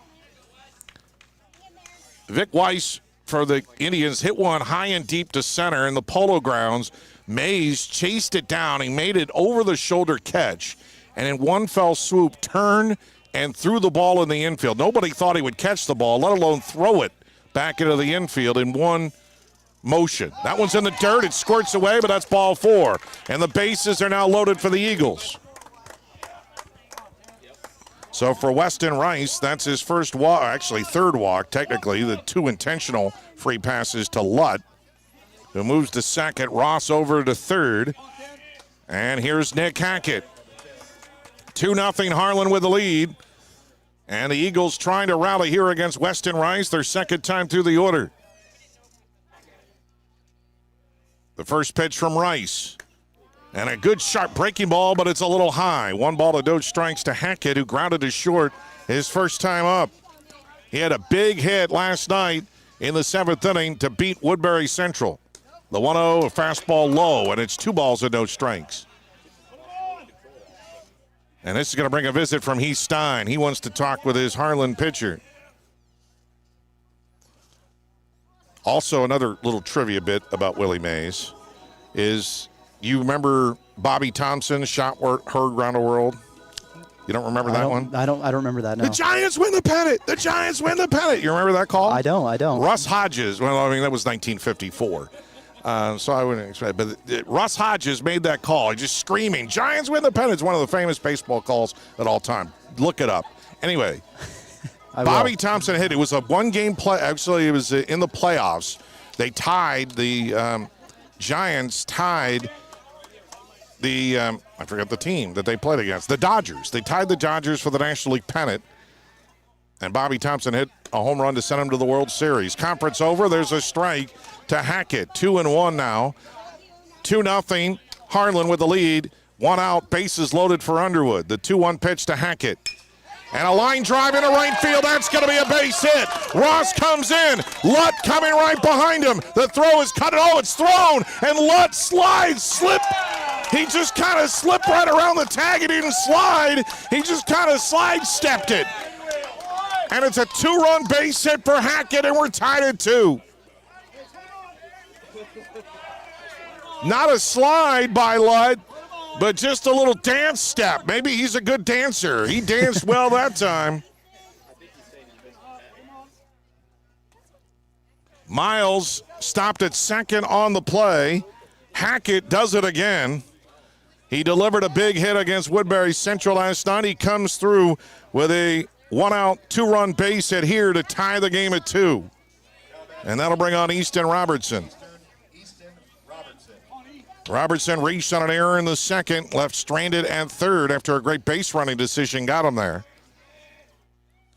Vic Weiss for the Indians hit one high and deep to center in the Polo Grounds. Mays chased it down. He made it over the shoulder catch, and in one fell swoop, turned and threw the ball in the infield. Nobody thought he would catch the ball, let alone throw it back into the infield in one motion. That one's in the dirt. It squirts away, but that's ball 4. And the bases are now loaded for the Eagles. So for Weston Rice, that's his first walk, actually third walk, technically, the 2 intentional free passes to Lutt, who moves to second. Ross over to third. And here's Nick Hackett. 2-0 Harlan with the lead. And the Eagles trying to rally here against Weston Rice, their second time through the order. The first pitch from Rice. And a good sharp breaking ball, but it's a little high. 1 ball to no strikes to Hackett, who grounded to short his first time up. He had a big hit last night in the 7th inning to beat Woodbury Central. The 1-0, a fastball low, and it's 2 balls and no strikes. And this is going to bring a visit from Heath Stein. He wants to talk with his Harlan pitcher. Also, another little trivia bit about Willie Mays is, you remember Bobby Thompson shot heard around the world? You don't remember that one? I don't remember that, no. The Giants win the pennant! The Giants win the pennant! You remember that call? I don't. Russ Hodges, well, I mean, that was 1954. So I wouldn't expect, but Russ Hodges made that call. He's just screaming, Giants win the pennant. It's one of the famous baseball calls at all time. Look it up. Anyway, Bobby Thompson hit. It was a 1-game play. Actually, it was in the playoffs. They tied the Giants tied the I forgot the team that they played against, the Dodgers. They tied the Dodgers for the National League pennant, and Bobby Thompson hit a home run to send him to the World Series. Conference over. There's a strike to Hackett. 2-1 now. 2-0 Harlan with the lead. 1 out. Bases loaded for Underwood. The 2-1 pitch to Hackett. And a line drive into right field. That's going to be a base hit. Ross comes in. Lutt coming right behind him. The throw is cut. Oh, it's thrown. And Lutt slip. He just kind of slipped right around the tag. He didn't slide. He just kind of sidestepped it. And it's a 2-run base hit for Hackett, and we're tied at 2. Not a slide by Lutt, but just a little dance step. Maybe he's a good dancer. He danced well that time. Miles stopped at second on the play. Hackett does it again. He delivered a big hit against Woodbury Central last night. He comes through with a 1-out, 2-run base hit here to tie the game at 2. And that'll bring on Easton Robertson. Robertson reached on an error in the second, left stranded at third after a great base running decision got him there.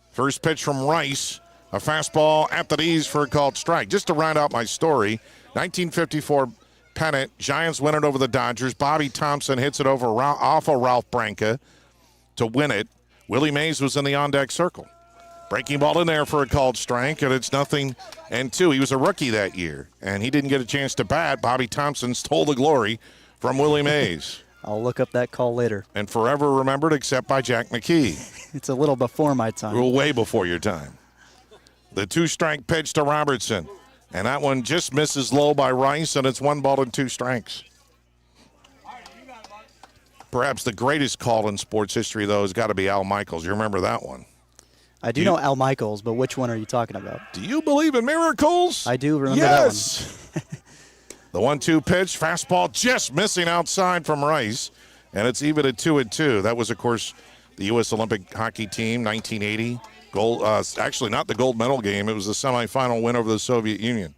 First pitch from Rice, a fastball at the knees for a called strike. Just to round out my story, 1954 pennant, Giants win it over the Dodgers. Bobby Thompson hits it over off of Ralph Branca to win it. Willie Mays was in the on-deck circle. Breaking ball in there for a called strike, and it's 0-2. He was a rookie that year, and he didn't get a chance to bat. Bobby Thompson stole the glory from Willie Mays. I'll look up that call later. And forever remembered except by Jack McKee. It's a little before my time. Well, way before your time. The 2-strike pitch to Robertson, and that one just misses low by Rice, and it's 1-2 strikes. Perhaps the greatest call in sports history, though, has got to be Al Michaels. You remember that one? I do know Al Michaels, but which one are you talking about? Do you believe in miracles? I do remember that one. The 1-2 pitch, fastball just missing outside from Rice, and it's even at 2-2. That was, of course, the U.S. Olympic hockey team, 1980. Gold, actually, not the gold medal game. It was the semifinal win over the Soviet Union.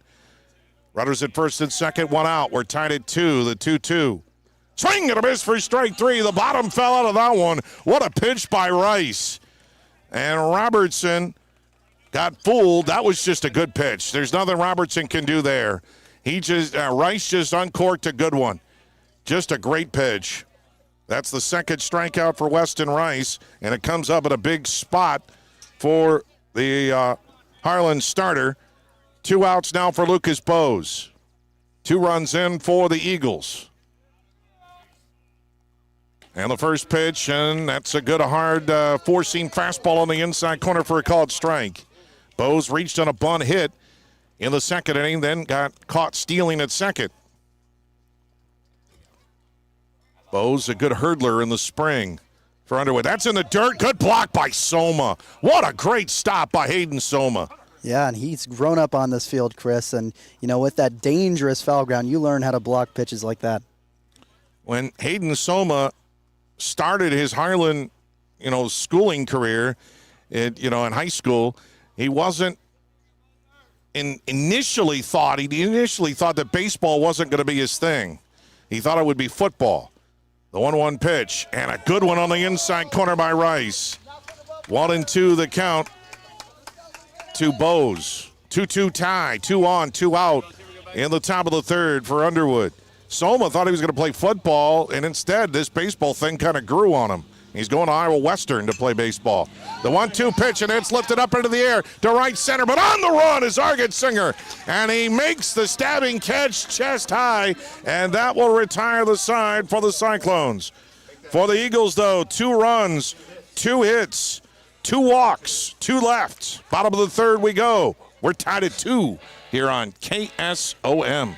Runners at first and second, 1 out. We're tied at 2, the 2-2. Swing and a miss for strike 3. The bottom fell out of that one. What a pitch by Rice. And Robertson got fooled. That was just a good pitch. There's nothing Robertson can do there. Rice just uncorked a good one. Just a great pitch. That's the second strikeout for Weston Rice, and it comes up at a big spot for the Harlan starter. 2 outs now for Lucas Bose. 2 runs in for the Eagles. And the first pitch, and that's a good, hard, four-seam fastball on the inside corner for a called strike. Bose reached on a bunt hit in the second inning, then got caught stealing at second. Bose, a good hurdler in the spring for Underwood. That's in the dirt. Good block by Soma. What a great stop by Hayden Soma. Yeah, and he's grown up on this field, Chris. And, you know, with that dangerous foul ground, you learn how to block pitches like that. When Hayden Soma started his Harlan, schooling career, in high school, he wasn't initially thought that baseball wasn't going to be his thing. He thought it would be football. The 1-1 pitch, and a good one on the inside corner by Rice. 1-2 the count to Bose. 2-2 tie, 2 on, 2 out in the top of the third for Underwood. Soma thought he was going to play football, and instead this baseball thing kind of grew on him. He's going to Iowa Western to play baseball. The 1-2 pitch, and it's lifted up into the air to right center, but on the run is Argent Singer, and he makes the stabbing catch chest high, and that will retire the side for the Cyclones. For the Eagles, though, 2 runs, 2 hits, 2 walks, 2 left. Bottom of the third we go. We're tied at 2 here on KSOM.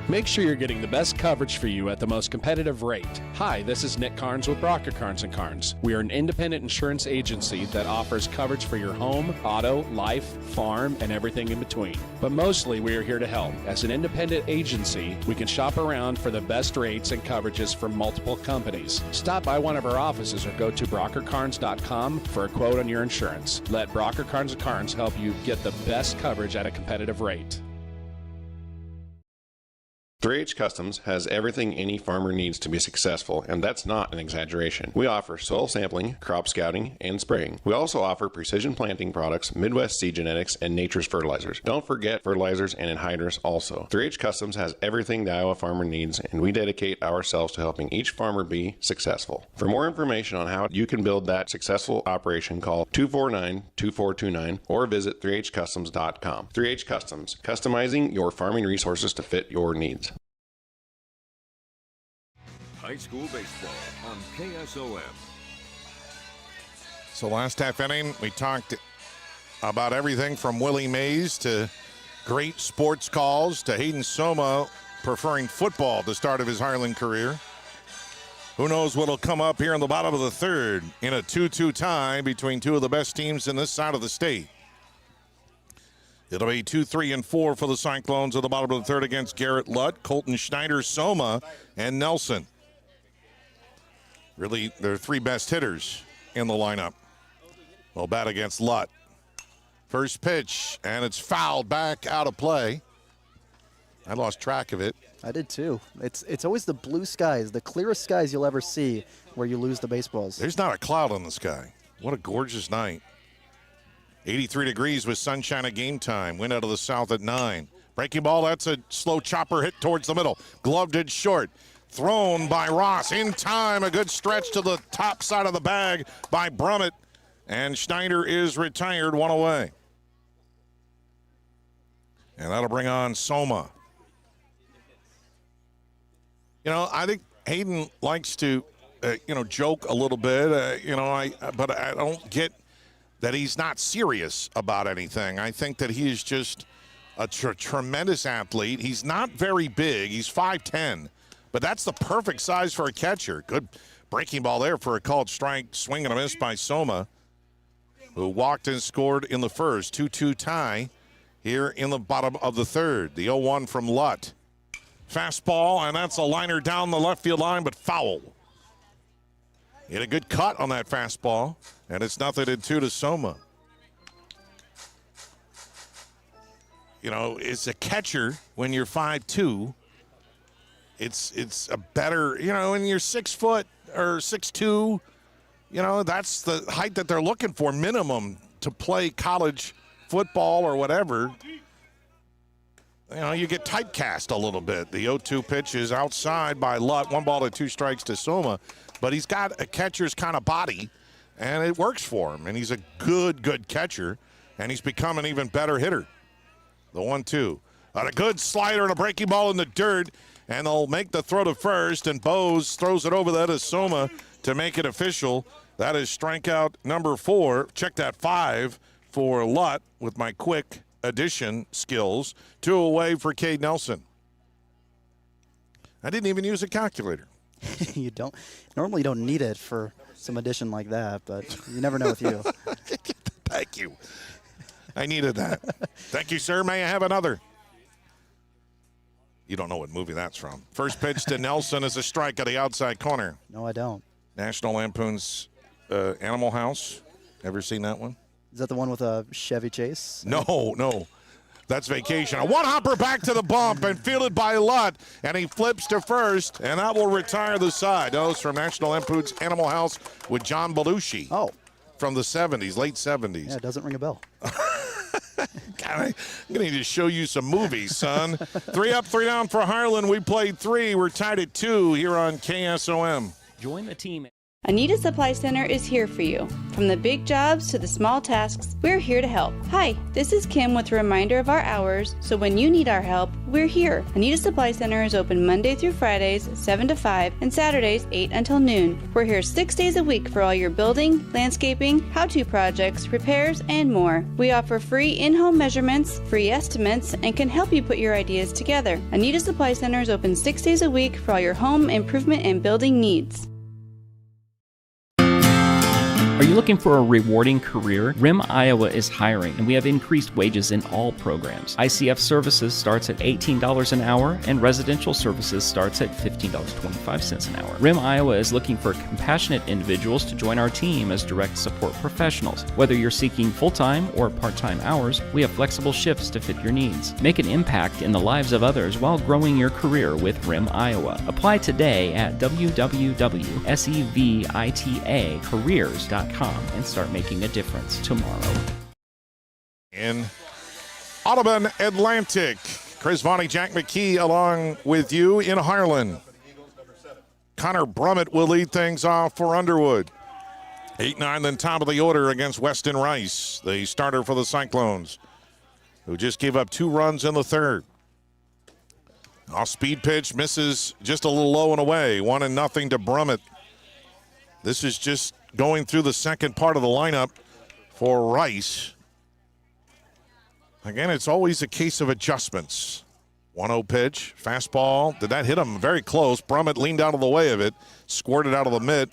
Make sure you're getting the best coverage for you at the most competitive rate. Hi, this is Nick Carnes with Brocker Carnes & Carnes. We are an independent insurance agency that offers coverage for your home, auto, life, farm, and everything in between. But mostly we are here to help. As an independent agency, we can shop around for the best rates and coverages from multiple companies. Stop by one of our offices or go to brockercarnes.com for a quote on your insurance. Let Brocker Carnes & Carnes help you get the best coverage at a competitive rate. 3H Customs has everything any farmer needs to be successful, and that's not an exaggeration. We offer soil sampling, crop scouting, and spraying. We also offer precision planting products, Midwest seed genetics, and nature's fertilizers. Don't forget fertilizers and anhydrous also. 3H Customs has everything the Iowa farmer needs, and we dedicate ourselves to helping each farmer be successful. For more information on how you can build that successful operation, call 249-2429 or visit 3hcustoms.com. 3H Customs, customizing your farming resources to fit your needs. High school baseball on KSOM. So last half inning, we talked about everything from Willie Mays to great sports calls to Hayden Soma preferring football at the start of his Harlan career. Who knows what'll come up here in the bottom of the third in a 2-2 tie between two of the best teams in this side of the state. It'll be 2, 3, and 4 for the Cyclones at the bottom of the third against Garrett Lutt, Colton Schneider, Soma, and Nelson. Really, they're three best hitters in the lineup. Well, bat against Lutt. First pitch, and it's fouled back out of play. I lost track of it. I did too. It's always the blue skies, the clearest skies you'll ever see where you lose the baseballs. There's not a cloud in the sky. What a gorgeous night. 83 degrees with sunshine at game time. Wind out of the south at 9. Breaking ball, that's a slow chopper hit towards the middle. Gloved it short. Thrown by Ross. In time, a good stretch to the top side of the bag by Brummett. And Schneider is retired, one away. And that'll bring on Soma. You know, I think Hayden likes to, joke a little bit. But I don't get that he's not serious about anything. I think that he is just a tremendous athlete. He's not very big. He's 5'10", but that's the perfect size for a catcher. Good breaking ball there for a called strike. Swing and a miss by Soma, who walked and scored in the first. 2-2 tie here in the bottom of the third. The 0-1 from Lutt. Fastball, and that's a liner down the left field line, but foul. He had a good cut on that fastball, and it's 0-2 to Soma. You know, as a catcher, when you're 5'2", it's a better, when you're 6 foot or 6'2", that's the height that they're looking for, minimum, to play college football or whatever. You get typecast a little bit. The 0-2 pitch is outside by Lutt. 1 ball to 2 strikes to Soma. But he's got a catcher's kind of body, and it works for him. And he's a good catcher, and he's become an even better hitter. The 1-2. A good slider and a breaking ball in the dirt, and they'll make the throw to first, and Bose throws it over that to Soma to make it official. That is strikeout number 4. Check that 5 for Lutt with my quick addition skills. 2 away for Cade Nelson. I didn't even use a calculator. You don't. Normally you don't need it for some addition like that, but you never know with you. Thank you. I needed that. Thank you, sir. May I have another? You don't know what movie that's from. First pitch to Nelson is a strike at the outside corner. No, I don't. National Lampoon's Animal House. Ever seen that one? Is that the one with a Chevy Chase? No. That's Vacation. A one-hopper back to the bump and fielded by Lutt, and he flips to first, and that will retire the side. That was from National Lampoon's Animal House with John Belushi. Oh. From the 70s, late 70s. Yeah, it doesn't ring a bell. God, I'm going to need to show you some movies, son. 3 up, 3 down for Harlan. We played 3. We're tied at 2 here on KSOM. Join the team. Anita Supply Center is here for you. From the big jobs to the small tasks, we're here to help. Hi, this is Kim with a reminder of our hours, so when you need our help, we're here. Anita Supply Center is open Monday through Fridays, 7 to 5, and Saturdays, 8 until noon. We're here 6 days a week for all your building, landscaping, how-to projects, repairs, and more. We offer free in-home measurements, free estimates, and can help you put your ideas together. Anita Supply Center is open 6 days a week for all your home improvement and building needs. Are you looking for a rewarding career? RIM Iowa is hiring, and we have increased wages in all programs. ICF services starts at $18 an hour, and residential services starts at $15.25 an hour. RIM Iowa is looking for compassionate individuals to join our team as direct support professionals. Whether you're seeking full-time or part-time hours, we have flexible shifts to fit your needs. Make an impact in the lives of others while growing your career with RIM Iowa. Apply today at www.sevitacareers.com and start making a difference tomorrow. In Audubon Atlantic, Chris Varney, Jack McKee along with you in Harlan. Connor Brummett will lead things off for Underwood. 8-9, then top of the order against Weston Rice, the starter for the Cyclones, who just gave up 2 runs in the third. Off-speed pitch misses just a little low and away. 1-0 to Brummett. This is just going through the second part of the lineup for Rice. Again, it's always a case of adjustments. 1-0 pitch, fastball. Did that hit him? Very close. Brummett leaned out of the way of it, squirted out of the mitt.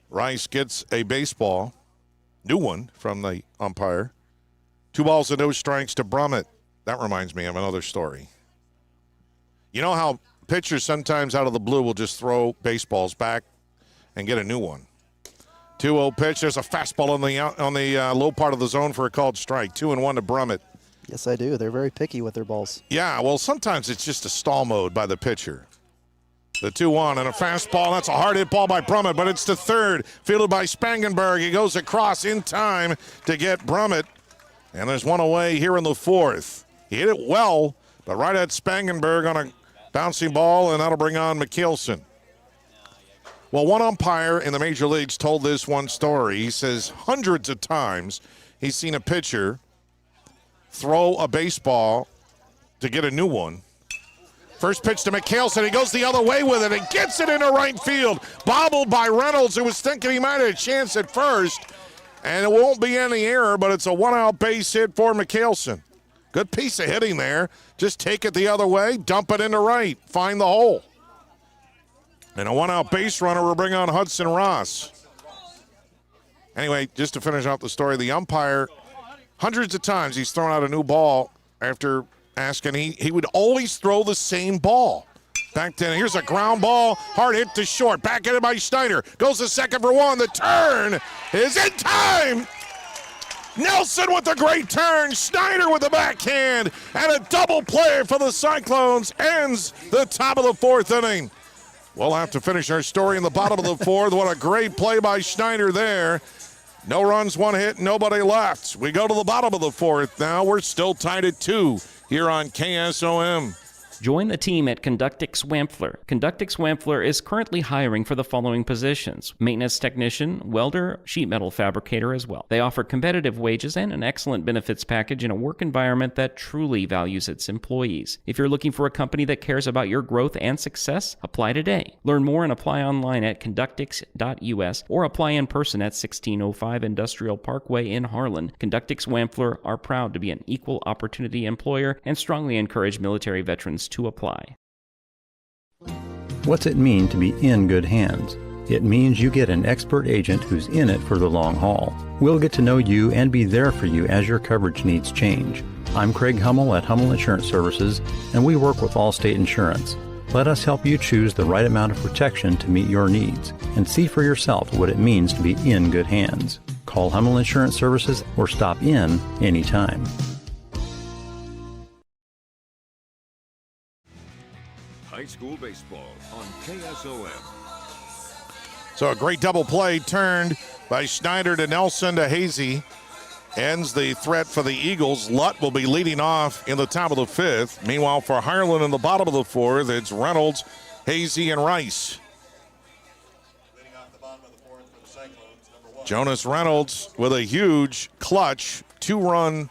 Rice gets a baseball. New one from the umpire. 2 balls and no strikes to Brummett. That reminds me of another story. You know how pitchers sometimes out of the blue will just throw baseballs back and get a new one. 2-0 pitch. There's a fastball on the low part of the zone for a called strike. 2-1 to Brummett. Yes, I do. They're very picky with their balls. Yeah, well, sometimes it's just a stall mode by the pitcher. The 2-1 and a fastball. That's a hard hit ball by Brummett, but it's to third. Fielded by Spangenberg. He goes across in time to get Brummett. And there's one away here in the fourth. He hit it well, but right at Spangenberg on a bouncing ball, and that'll bring on Mikkelsen. Well, one umpire in the major leagues told this one story. He says hundreds of times he's seen a pitcher throw a baseball to get a new one. First pitch to Mikkelsen. He goes the other way with it and gets it into right field. Bobbled by Reynolds, who was thinking he might have a chance at first. And it won't be any error, but it's a 1-out base hit for Mikkelsen. Good piece of hitting there. Just take it the other way, dump it into right, find the hole. And a 1-out base runner will bring on Hudson Ross. Anyway, just to finish out the story, the umpire, hundreds of times he's thrown out a new ball after asking. He would always throw the same ball. Back then, here's a ground ball, hard hit to short. Back in it by Schneider. Goes to second for one. The turn is in time. Nelson with a great turn. Schneider with the backhand. And a double play for the Cyclones ends the top of the fourth inning. We'll have to finish our story in the bottom of the fourth. What a great play by Schneider there. No runs, 1 hit, nobody left. We go to the bottom of the fourth now. We're still tied at 2 here on KSOM. Join the team at Conductix Wampler. Conductix Wampler is currently hiring for the following positions: maintenance technician, welder, sheet metal fabricator as well. They offer competitive wages and an excellent benefits package in a work environment that truly values its employees. If you're looking for a company that cares about your growth and success, apply today. Learn more and apply online at conductix.us or apply in person at 1605 Industrial Parkway in Harlan. Conductix Wampler are proud to be an equal opportunity employer and strongly encourage military veterans to apply. What's it mean to be in good hands? It means you get an expert agent who's in it for the long haul. We'll get to know you and be there for you as your coverage needs change. I'm Craig Hummel at Hummel Insurance Services, and we work with Allstate Insurance. Let us help you choose the right amount of protection to meet your needs and see for yourself what it means to be in good hands. Call Hummel Insurance Services or stop in anytime. High school baseball on KSOM. So a great double play turned by Schneider to Nelson to Hazy. Ends the threat for the Eagles. Lutt will be leading off in the top of the fifth. Meanwhile, for Harlan in the bottom of the fourth, it's Reynolds, Hazy, and Rice. Jonas Reynolds with a huge clutch 2-run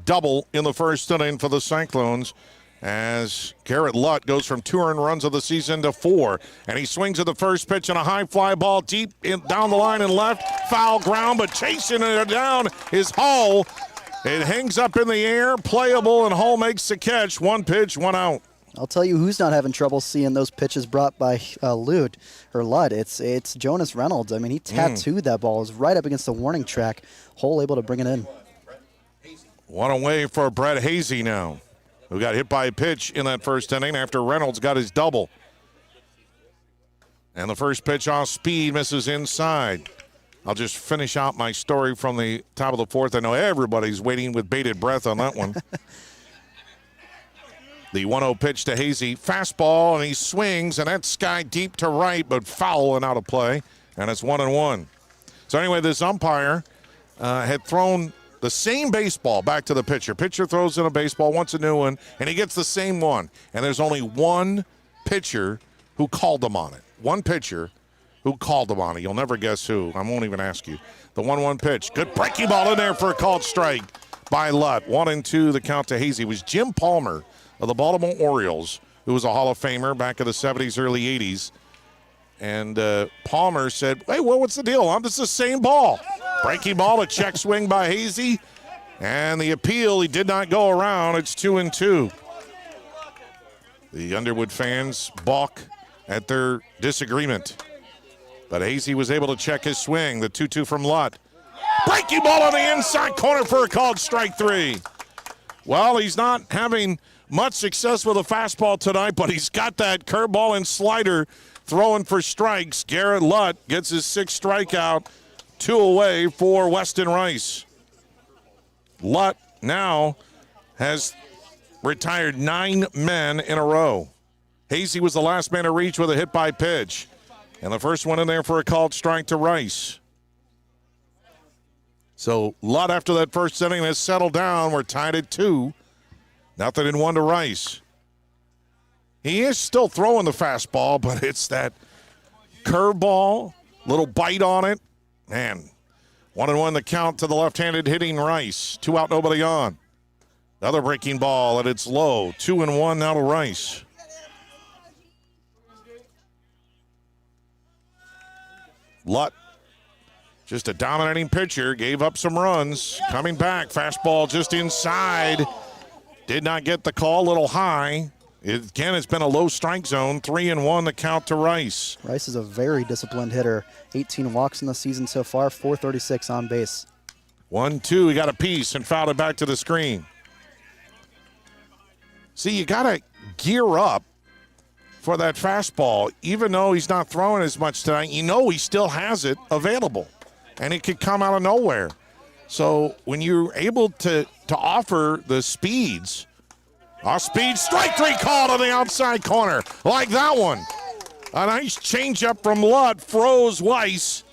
double in the first inning for the Cyclones, as Garrett Lutt goes from 2 earned runs of the season to 4. And he swings at the first pitch on a high fly ball deep down the line and left. Foul ground, but chasing it down is Hull. It hangs up in the air, playable, and Hull makes the catch. 1 pitch, 1 out. I'll tell you who's not having trouble seeing those pitches brought by Ludd. It's Jonas Reynolds. I mean, he tattooed that ball. It was right up against the warning track. Hole able to bring it in. One away for Brett Hazy now, who got hit by a pitch in that first inning after Reynolds got his double. And the first pitch off speed misses inside. I'll just finish out my story from the top of the fourth. I know everybody's waiting with bated breath on that one. The 1-0 pitch to Hazy. Fastball, and he swings, and that's sky deep to right, but foul and out of play. And it's 1-1. So anyway, this umpire had thrown the same baseball back to the pitcher. Pitcher throws in a baseball, wants a new one, and he gets the same one. And there's only one pitcher who called him on it. One pitcher who called him on it. You'll never guess who. I won't even ask you. The 1-1 pitch. Good breaking ball in there for a called strike by Lutt. 1-2 the count to Hazy. It was Jim Palmer of the Baltimore Orioles, who was a Hall of Famer back in the 70s, early 80s. And Palmer said, hey, well, what's the deal? This is the same ball. Breaking ball, a check swing by Hazy. And the appeal, he did not go around. It's 2-2. The Underwood fans balk at their disagreement. But Hazy was able to check his swing. The 2-2 from Lutt. Breaking ball on the inside corner for a called strike 3. Well, he's not having much success with a fastball tonight, but he's got that curveball and slider throwing for strikes. Garrett Lutt gets his 6th strikeout, 2 away for Weston Rice. Lutt now has retired 9 men in a row. Hazy was the last man to reach with a hit by pitch. And the first one in there for a called strike to Rice. So Lutt, after that first inning, has settled down. We're tied at 2. 0-1 to Rice. He is still throwing the fastball, but it's that curveball, little bite on it. Man, 1-1 the count to the left-handed hitting Rice. 2 out, nobody on. Another breaking ball, and it's low. 2-1 now to Rice. Lutt, just a dominating pitcher, gave up some runs. Coming back, fastball just inside. Did not get the call, a little high. Again, it's been a low strike zone. 3-1 the count to Rice. Rice is a very disciplined hitter. 18 walks in the season so far, 436 on base. 1-2, he got a piece and fouled it back to the screen. See, you got to gear up for that fastball. Even though he's not throwing as much tonight, you know he still has it available, and it could come out of nowhere. So when you're able to offer the speeds, off-speed, strike 3 called on the outside corner, like that one. A nice changeup from Lutt, froze Rice,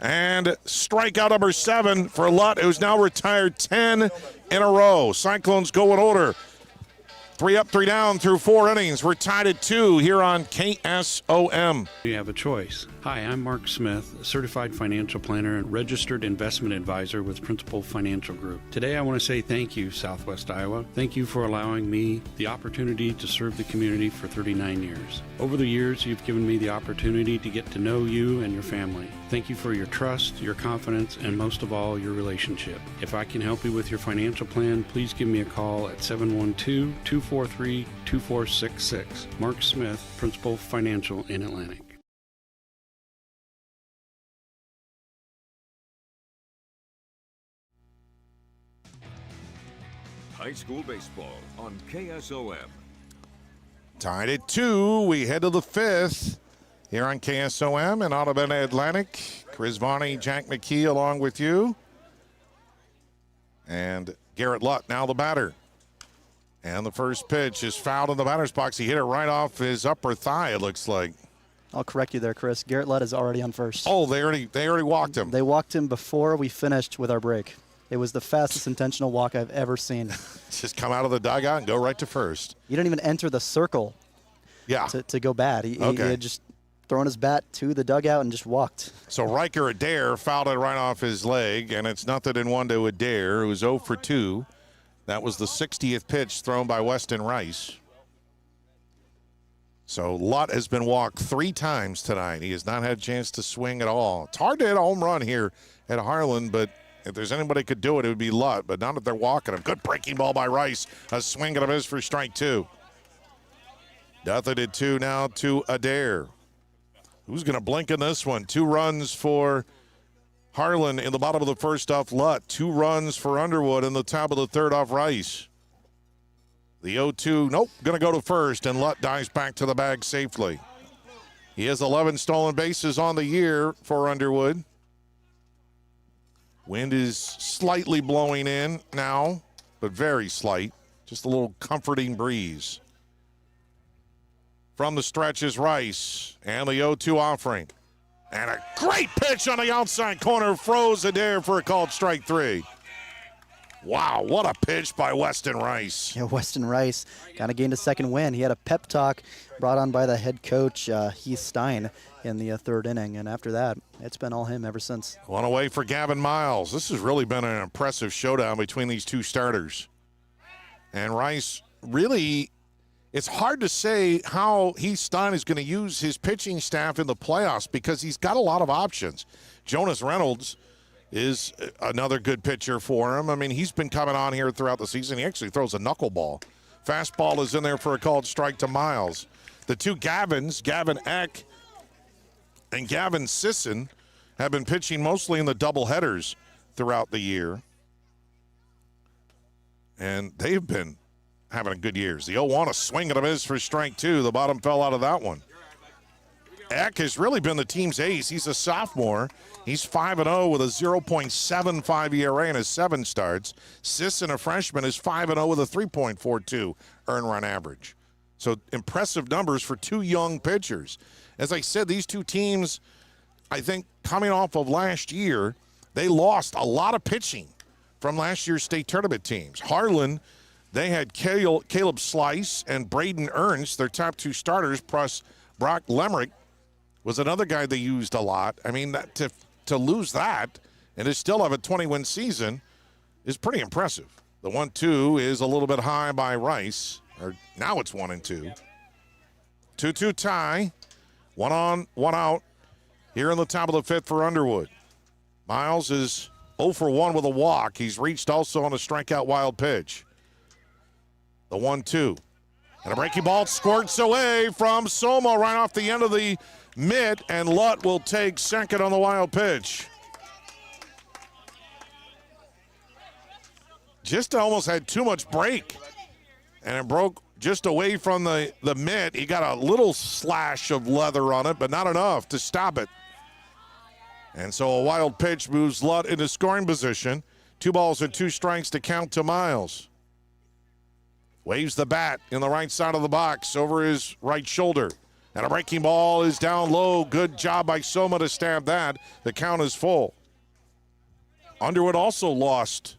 and strikeout number 7 for Lutt, who's now retired 10 in a row. Cyclones go in order. 3 up, 3 down through 4 innings. We're tied at 2 here on KSOM. You have a choice. Hi, I'm Mark Smith, certified financial planner and registered investment advisor with Principal Financial Group. Today I want to say thank you, Southwest Iowa. Thank you for allowing me the opportunity to serve the community for 39 years. Over the years, you've given me the opportunity to get to know you and your family. Thank you for your trust, your confidence, and most of all, your relationship. If I can help you with your financial plan, please give me a call at 712-243-2466. Mark Smith, Principal Financial in Atlantic. High school baseball on KSOM. Tied at 2. We head to the 5th here on KSOM and Audubon Atlantic. Chris Varney, Jack McKee along with you. And Garrett Lutt now the batter. And the first pitch is fouled in the batter's box. He hit it right off his upper thigh, it looks like. I'll correct you there, Chris. Garrett Lutt is already on first. Oh, they already walked him. They walked him before we finished with our break. It was the fastest intentional walk I've ever seen. Just come out of the dugout and go right to first. He didn't even enter the circle to go bat. He had just thrown his bat to the dugout and just walked. So Riker Adair fouled it right off his leg, and it's 0-1 to Adair, who's 0 for 2. That was the 60th pitch thrown by Weston Rice. So Lutt has been walked 3 times tonight. He has not had a chance to swing at all. It's hard to hit a home run here at Harlan, but if there's anybody who could do it, it would be Lutt, but not if they're walking him. Good breaking ball by Rice. A swing of his for strike 2. Nothing at 2 now to Adair. Who's going to blink in this one? 2 runs for Harlan in the bottom of the first off Lutt. 2 runs for Underwood in the top of the third off Rice. The 0-2, nope, going to go to first, and Lutt dives back to the bag safely. He has 11 stolen bases on the year for Underwood. Wind is slightly blowing in now, but very slight. Just a little comforting breeze. From the stretch is Rice, and the 0-2 offering. And a great pitch on the outside corner, froze Adair for a called strike 3. Wow, what a pitch by Weston Rice. Yeah, Weston Rice kind of gained a second win. He had a pep talk brought on by the head coach, Heath Stein, in the third inning. And after that, it's been all him ever since. One away for Gavin Miles. This has really been an impressive showdown between these two starters. And Rice really, it's hard to say how Heath Stein is going to use his pitching staff in the playoffs because he's got a lot of options. Jonas Reynolds is another good pitcher for him. I mean, he's been coming on here throughout the season. He actually throws a knuckleball. Fastball is in there for a called strike to Miles. The two Gavins, Gavin Eck and Gavin Sisson, have been pitching mostly in the doubleheaders throughout the year. And they've been having good years. The 0-1, a swing and a miss for strike 2. The bottom fell out of that one. Eck has really been the team's ace. He's a sophomore. He's 5-0 with a 0.75 ERA in his 7 starts. Sisson, a freshman, is 5-0 with a 3.42 earned run average. So impressive numbers for 2 young pitchers. As I said, these 2 teams, I think coming off of last year, they lost a lot of pitching from last year's state tournament teams. Harlan, they had Caleb Slice and Braden Ernst, their top 2 starters, plus Brock Lemrick was another guy they used a lot. I mean, to lose that and to still have a 20-win season is pretty impressive. The 1-2 is a little bit high by Rice. Or now it's 1-2. 2-2 tie. 1 on, 1 out here in the top of the 5th for Underwood. Miles is 0 for 1 with a walk. He's reached also on a strikeout wild pitch. The 1-2. And a breaking ball squirts away from Soma right off the end of the mitt, and Lutt will take second on the wild pitch. Just almost had too much break, and it broke just away from the mitt. He got a little slash of leather on it, but not enough to stop it. And so a wild pitch moves Lutt into scoring position. 2 balls and 2 strikes to count to Miles. Waves the bat in the right side of the box over his right shoulder. And a breaking ball is down low. Good job by Soma to stab that. The count is full. Underwood also lost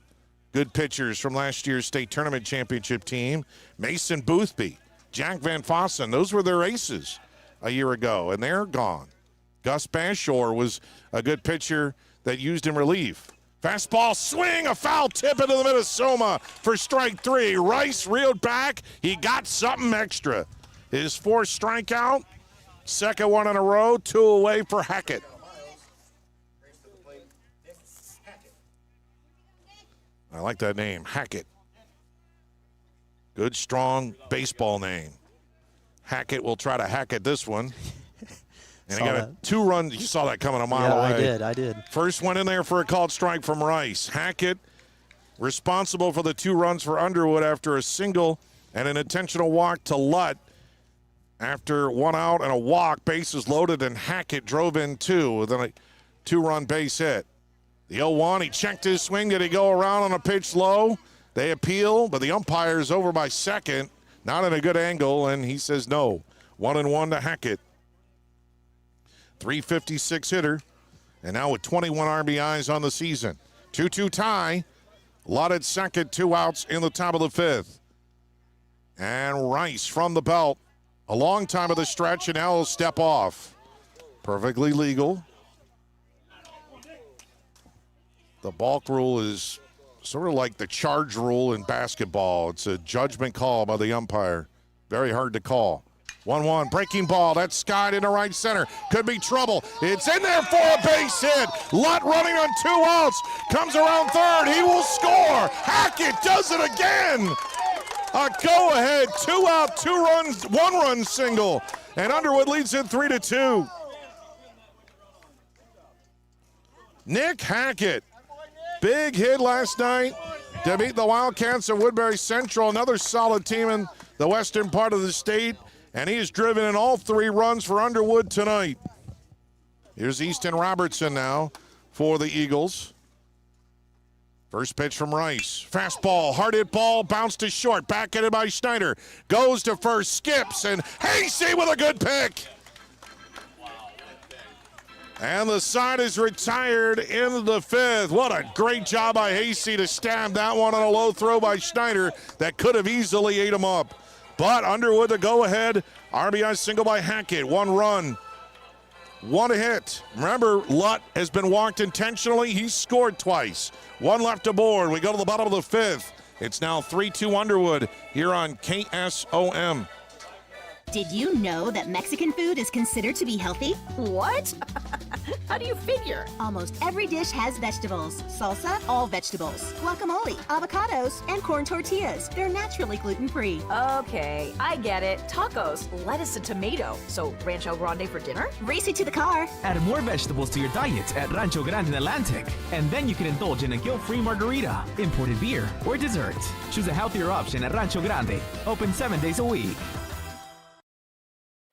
good pitchers from last year's state tournament championship team. Mason Boothby, Jack Van Fossen, those were their aces a year ago, and they're gone. Gus Bashore was a good pitcher that used in relief. Fastball swing, a foul tip into the middle of Soma for strike 3. Rice reeled back. He got something extra. His 4th strikeout, second one in a row, 2 away for Hackett. I like that name, Hackett. Good, strong baseball name. Hackett will try to hack at this one. And he got a 2 run. You saw that coming a mile away. I did. First one in there for a called strike from Rice. Hackett responsible for the 2 runs for Underwood after a single and an intentional walk to Lutt. After 1 out and a walk, bases loaded, and Hackett drove in 2 with a 2-run base hit. The 0-1, he checked his swing. Did he go around on a pitch low? They appeal, but the umpire's over by second. Not in a good angle, and he says no. 1-1 to Hackett. 356 hitter, and now with 21 RBIs on the season. 2-2 tie. Lutt at second, 2 outs in the top of the 5th. And Rice from the belt. A long time of the stretch, and now he'll step off. Perfectly legal. The balk rule is sort of like the charge rule in basketball. It's a judgment call by the umpire. Very hard to call. 1-1, breaking ball. That's skied into right center. Could be trouble. It's in there for a base hit. Lutt running on 2 outs. Comes around third. He will score. Hackett does it again. A go-ahead, 2 out, 2 runs, 1-run single. And Underwood leads it 3-2. Nick Hackett, big hit last night to beat the Wildcats of Woodbury Central, another solid team in the western part of the state, and he has driven in all 3 runs for Underwood tonight. Here's Easton Robertson now for the Eagles. First pitch from Rice. Fastball, hard hit ball, bounced to short, backhanded by Schneider. Goes to first, skips, and Hasty with a good pick. And the side is retired into the 5th. What a great job by Hasty to stab that one on a low throw by Schneider that could have easily ate him up. But Underwood the go-ahead RBI single by Hackett. 1 run, 1 hit. Remember, Lutt has been walked intentionally. He's scored twice. 1 left aboard. We go to the bottom of the 5th. It's now 3-2 Underwood here on KSOM. Did you know that Mexican food is considered to be healthy? What? How do you figure? Almost every dish has vegetables. Salsa, all vegetables. Guacamole, avocados, and corn tortillas. They're naturally gluten-free. Okay, I get it. Tacos, lettuce and tomato. So Rancho Grande for dinner? Race you to the car. Add more vegetables to your diet at Rancho Grande in Atlantic, and then you can indulge in a guilt-free margarita, imported beer, or dessert. Choose a healthier option at Rancho Grande. Open 7 days a week.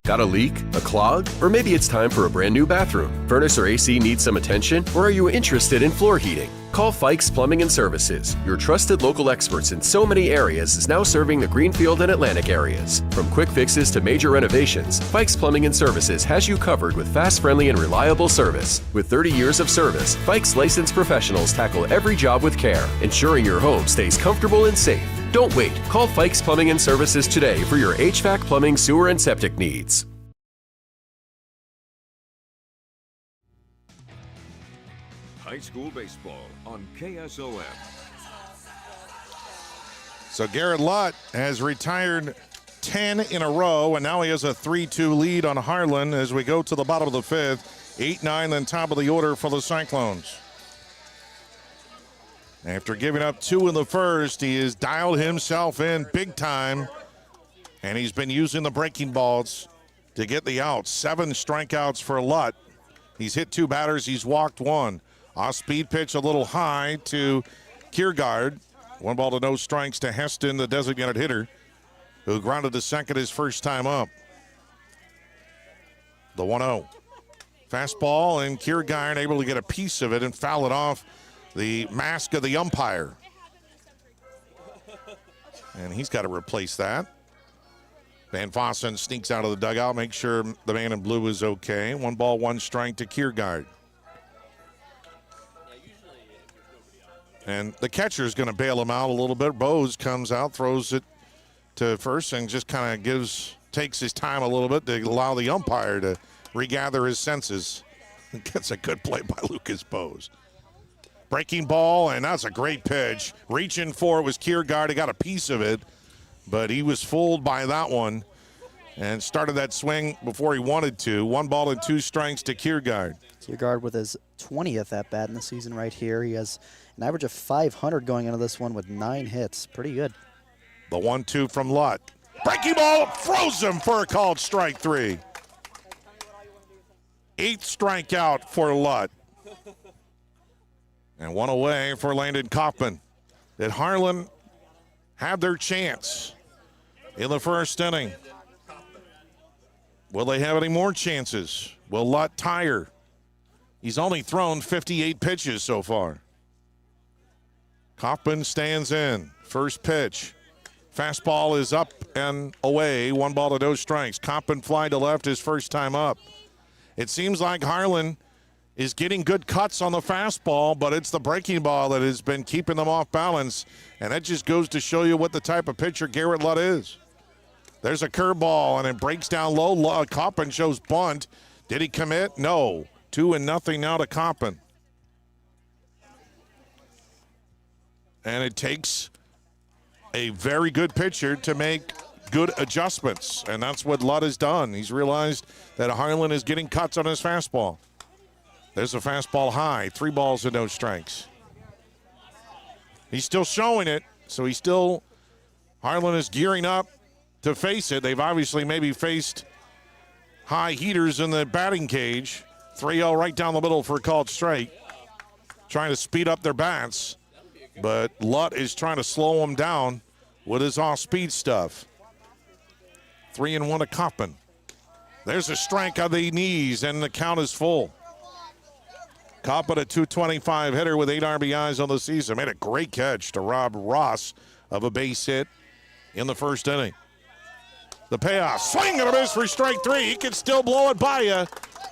Got a leak? A clog? Or maybe it's time for a brand new bathroom. Furnace or AC needs some attention? Or are you interested in floor heating? Call Fikes Plumbing and Services. Your trusted local experts in so many areas is now serving the Greenfield and Atlantic areas. From quick fixes to major renovations, Fikes Plumbing and Services has you covered with fast, friendly, and reliable service. With 30 years of service, Fikes licensed professionals tackle every job with care, ensuring your home stays comfortable and safe. Don't wait. Call Fikes Plumbing and Services today for your HVAC, plumbing, sewer, and septic needs. High school baseball on KSOM. So Garrett Lutt has retired 10 in a row, and now he has a 3-2 lead on Harlan as we go to the bottom of the 5th. 8-9, then top of the order for the Cyclones. After giving up 2 in the first, he has dialed himself in big time, and he's been using the breaking balls to get the outs. 7 strikeouts for Lutt. He's hit 2 batters. He's walked 1. Off-speed pitch a little high to Kiergaard. 1 ball to no strikes to Heston, the designated hitter, who grounded to second his first time up. The 1-0. Fastball, and Kiergaard able to get a piece of it and foul it off the mask of the umpire. And he's got to replace that. Van Vossen sneaks out of the dugout, make sure the man in blue is okay. 1 ball, 1 strike to Kiergaard. And the catcher is going to bail him out a little bit. Bose comes out, throws it to first, and just kind of takes his time a little bit to allow the umpire to regather his senses. Gets a good play by Lucas Bose. Breaking ball, and that's a great pitch. Reaching for it was Kiergaard. He got a piece of it, but he was fooled by that one and started that swing before he wanted to. 1 ball and 2 strikes to Kiergaard. Kiergaard with his 20th at-bat in the season right here. He has an average of 500 going into this one with 9 hits. Pretty good. The 1-2 from Lutt. Breaking ball, throws him for a called strike 3. 8th strikeout for Lutt. And 1 away for Landon Kaufman. Did Harlan have their chance in the first inning? Will they have any more chances? Will Lutt tire? He's only thrown 58 pitches so far. Kaufman stands in. First pitch. Fastball is up and away. 1 ball to no strikes. Kaufman fly to left his first time up. It seems like Harlan is getting good cuts on the fastball, but it's the breaking ball that has been keeping them off balance, and that just goes to show you what the type of pitcher Garrett Lutt is. There's a curveball, and it breaks down low. Kaufman shows bunt. Did he commit? No. 2-0 now to Kaufman. And it takes a very good pitcher to make good adjustments, and that's what Lutt has done. He's realized that Harlan is getting cuts on his fastball. There's a fastball high, 3 balls and no strikes. He's still showing it, so he's still Harlan is gearing up to face it. They've obviously maybe faced high heaters in the batting cage. 3-0 right down the middle for a called strike. Trying to speed up their bats, but Lutt is trying to slow them down with his off-speed stuff. 3-1 to Kaufman. There's a strike on the knees, and the count is full. Kaufman, a 225 hitter with 8 RBIs on the season. Made a great catch to rob Ross of a base hit in the first inning. The payoff, swing and a miss for strike 3. He can still blow it by you,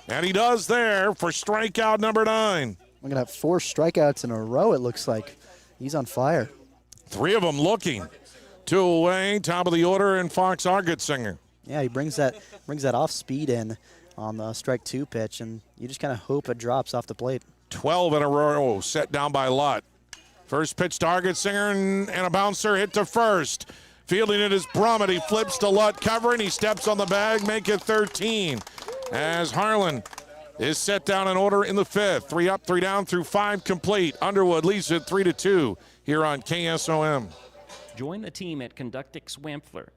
and he does there for strikeout number 9. We're going to have 4 strikeouts in a row, it looks like. He's on fire. 3 of them looking. 2 away, top of the order, and Fox Argetsinger. Yeah, he brings that off speed in on the strike 2 pitch, and you just kind of hope it drops off the plate. 12 in a row set down by Lutt. First pitch to Argetsinger, and a bouncer hit to first. Fielding it is Brummett. He flips to Lutt covering. He steps on the bag, make it 13. As Harlan is set down in order in the 5th. 3 up, 3 down through 5 complete. Underwood leads it 3-2 here on KSOM. Join the team at Conductix Wampler.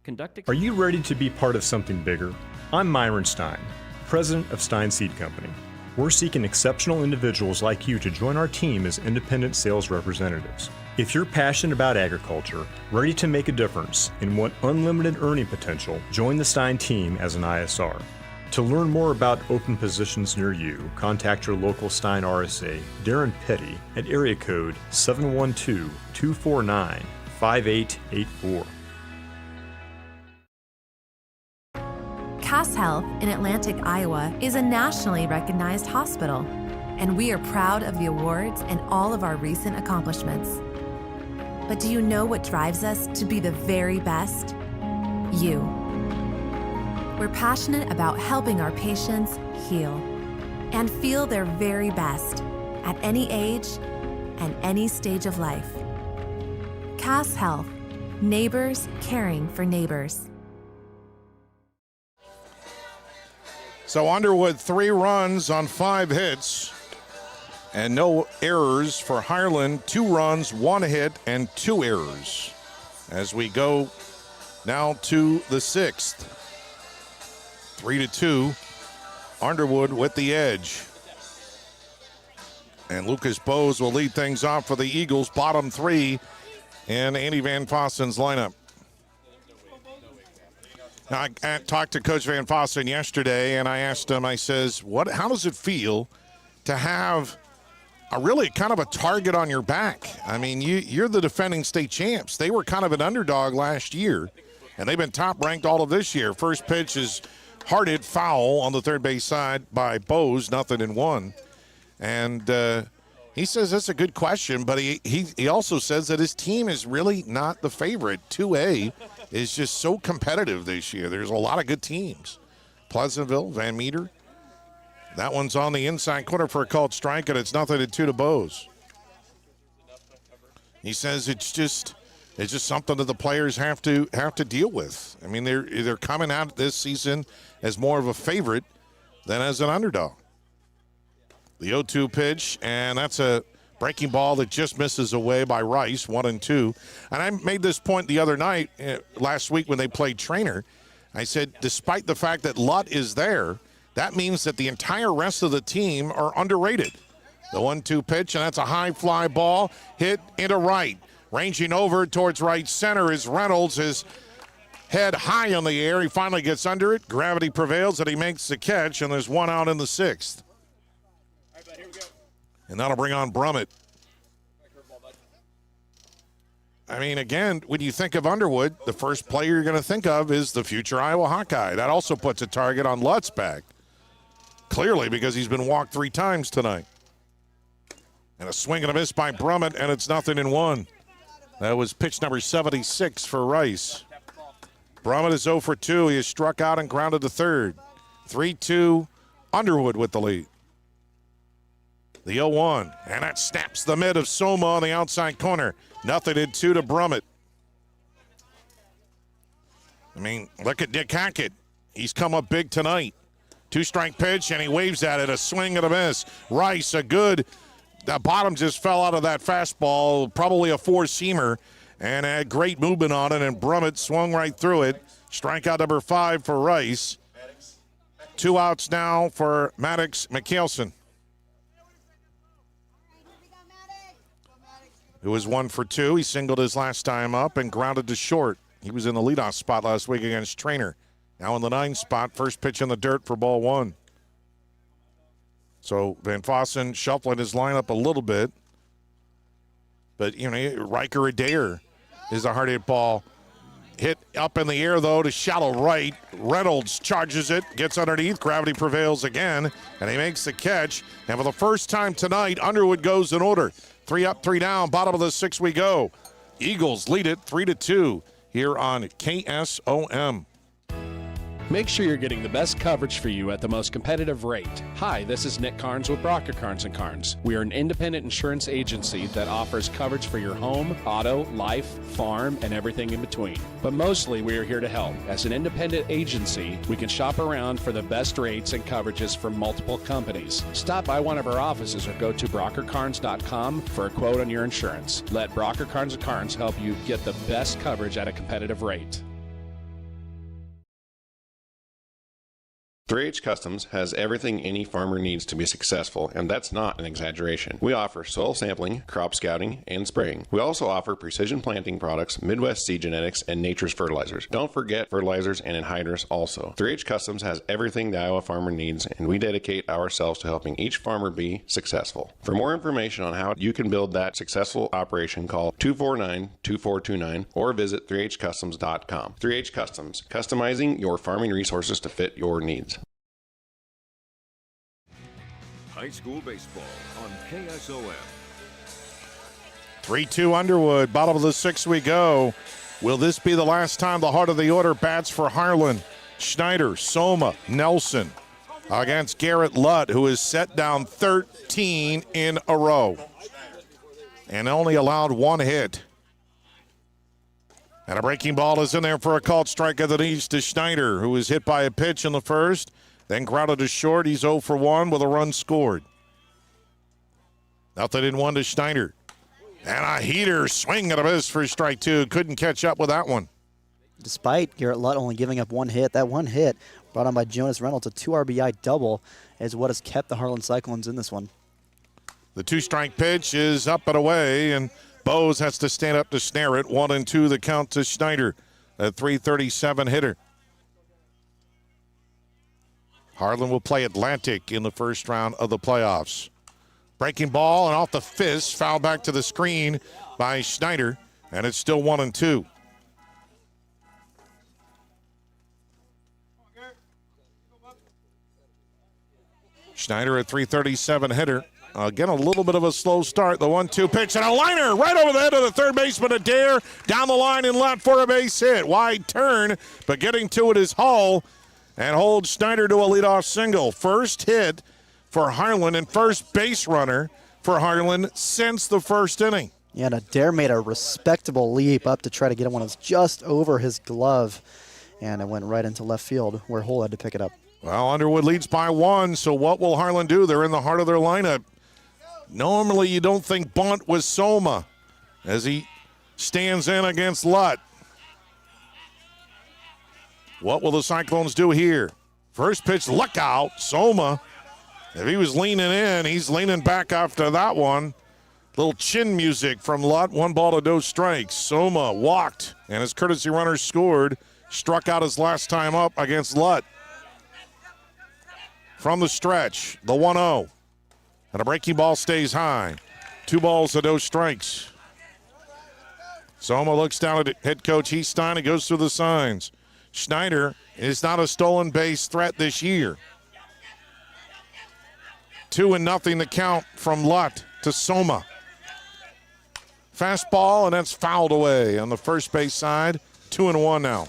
Are you ready to be part of something bigger? I'm Myron Stein, president of Stein Seed Company. We're seeking exceptional individuals like you to join our team as independent sales representatives. If you're passionate about agriculture, ready to make a difference, and want unlimited earning potential, join the Stein team as an ISR. To learn more about open positions near you, contact your local Stein RSA, Darren Petty, at area code 712-249-5884. Cass Health in Atlantic, Iowa is a nationally recognized hospital, and we are proud of the awards and all of our recent accomplishments. But do you know what drives us to be the very best? You. We're passionate about helping our patients heal and feel their very best at any age and any stage of life. Cass Health, neighbors caring for neighbors. So Underwood, 3 runs on 5 hits. And no errors for Harlan. 2 runs, 1 hit, and 2 errors. As we go now to the 6th. 3-2. Underwood with the edge. And Lucas Bose will lead things off for the Eagles. Bottom 3 in Andy Van Fossen's lineup. Now, I talked to Coach Van Fossen yesterday, and I asked him, I says, how does it feel to have really kind of a target on your back? I mean, you're the defending state champs. They were kind of an underdog last year, and they've been top ranked all of this year. First pitch is hearted foul on the third base side by Bose, 0-1. And he says that's a good question, but he also says that his team is really not the favorite. 2A is just so competitive this year. There's a lot of good teams. Pleasantville, Van Meter. That one's on the inside corner for a called strike, and it's 0-2 to Bose. He says it's just something that the players have to deal with. I mean, they're coming out this season as more of a favorite than as an underdog. The 0-2 pitch, and that's a breaking ball that just misses away by Rice, 1-2. And I made this point the other night, last week when they played Trainer. I said, despite the fact that Lutt is there, that means that the entire rest of the team are underrated. The 1-2 pitch, and that's a high fly ball hit into right. Ranging over towards right center is Reynolds. His head high on the air. He finally gets under it. Gravity prevails, and he makes the catch, and there's 1 out in the 6th. And that'll bring on Brummett. I mean, again, when you think of Underwood, the first player you're going to think of is the future Iowa Hawkeye. That also puts a target on Lutt's back. Clearly, because he's been walked 3 times tonight. And a swing and a miss by Brummett, and it's 0-1. That was pitch number 76 for Rice. Brummett is 0 for 2. He is struck out and grounded to third. 3-2, Underwood with the lead. The 0-1, and that snaps the mid of Soma on the outside corner. 0-2 to Brummett. I mean, look at Nick Hackett. He's come up big tonight. 2-strike pitch, and he waves at it. A swing and a miss. Rice, the bottom just fell out of that fastball, probably a 4-seamer, and had great movement on it, and Brummett swung right through it. Strikeout number 5 for Rice. 2 outs now for Maddox Mikhailson, who was 1 for 2. He singled his last time up and grounded to short. He was in the leadoff spot last week against Trainer. Now in the 9 spot, first pitch in the dirt for ball 1. So Van Fossen shuffling his lineup a little bit. But, Riker Adair is a hard hit ball. Hit up in the air, though, to shallow right. Reynolds charges it, gets underneath. Gravity prevails again, and he makes the catch. And for the first time tonight, Underwood goes in order. 3 up, 3 down. Bottom of the 6 we go. Eagles lead it 3-2 here on KSOM. Make sure you're getting the best coverage for you at the most competitive rate. Hi, this is Nick Carnes with Brocker Carnes & Carnes. We are an independent insurance agency that offers coverage for your home, auto, life, farm, and everything in between. But mostly we are here to help. As an independent agency, we can shop around for the best rates and coverages from multiple companies. Stop by one of our offices or go to brockercarnes.com for a quote on your insurance. Let Brocker Carnes & Carnes help you get the best coverage at a competitive rate. 3H Customs has everything any farmer needs to be successful, and that's not an exaggeration. We offer soil sampling, crop scouting, and spraying. We also offer precision planting products, Midwest seed genetics, and nature's fertilizers. Don't forget fertilizers and anhydrous also. 3H Customs has everything the Iowa farmer needs, and we dedicate ourselves to helping each farmer be successful. For more information on how you can build that successful operation, call 249-2429 or visit 3hcustoms.com. 3H Customs, customizing your farming resources to fit your needs. High school baseball on KSOM. 3-2 Underwood. Bottom of the 6 we go. Will this be the last time the heart of the order bats for Harlan? Schneider, Soma, Nelson against Garrett Lutt, who has set down 13 in a row and only allowed 1 hit. And a breaking ball is in there for a called strike at the knees to Schneider, who was hit by a pitch in the first, then grounded to short. He's 0 for 1 with a run scored. Nothing in 1 to Schneider. And a heater swing and a miss for strike 2. Couldn't catch up with that one. Despite Garrett Lutt only giving up 1 hit, that 1 hit brought on by Jonas Reynolds, a 2 RBI double, is what has kept the Harlan Cyclones in this one. The 2-strike pitch is up and away, and Bose has to stand up to snare it. 1-2 the count to Schneider, a .337 hitter. Harlan will play Atlantic in the first round of the playoffs. Breaking ball and off the fist, foul back to the screen by Schneider, and it's still 1-2. Schneider, a .337 hitter. Again, a little bit of a slow start. The 1-2 pitch and a liner right over the head of the third baseman, Adair, down the line and left for a base hit. Wide turn, but getting to it is Hull, and holds Schneider to a leadoff single. First hit for Harlan and first base runner for Harlan since the first inning. Yeah, and Adair made a respectable leap up to try to get one that's just over his glove, and it went right into left field where Hull had to pick it up. Well, Underwood leads by 1, so what will Harlan do? They're in the heart of their lineup. Normally you don't think bunt with Soma as he stands in against Lutt. What will the Cyclones do here? First pitch, look out. Soma, if he was leaning in, he's leaning back after that one. Little chin music from Lutt. 1 ball to no strikes. Soma walked, and his courtesy runner scored. Struck out his last time up against Lutt. From the stretch, the 1-0. And a breaking ball stays high. 2 balls to no strikes. Soma looks down at head coach Heathstein and goes through the signs. Schneider is not a stolen base threat this year. 2-0 the count from Lutt to Soma. Fastball, and that's fouled away on the first base side. 2-1 now.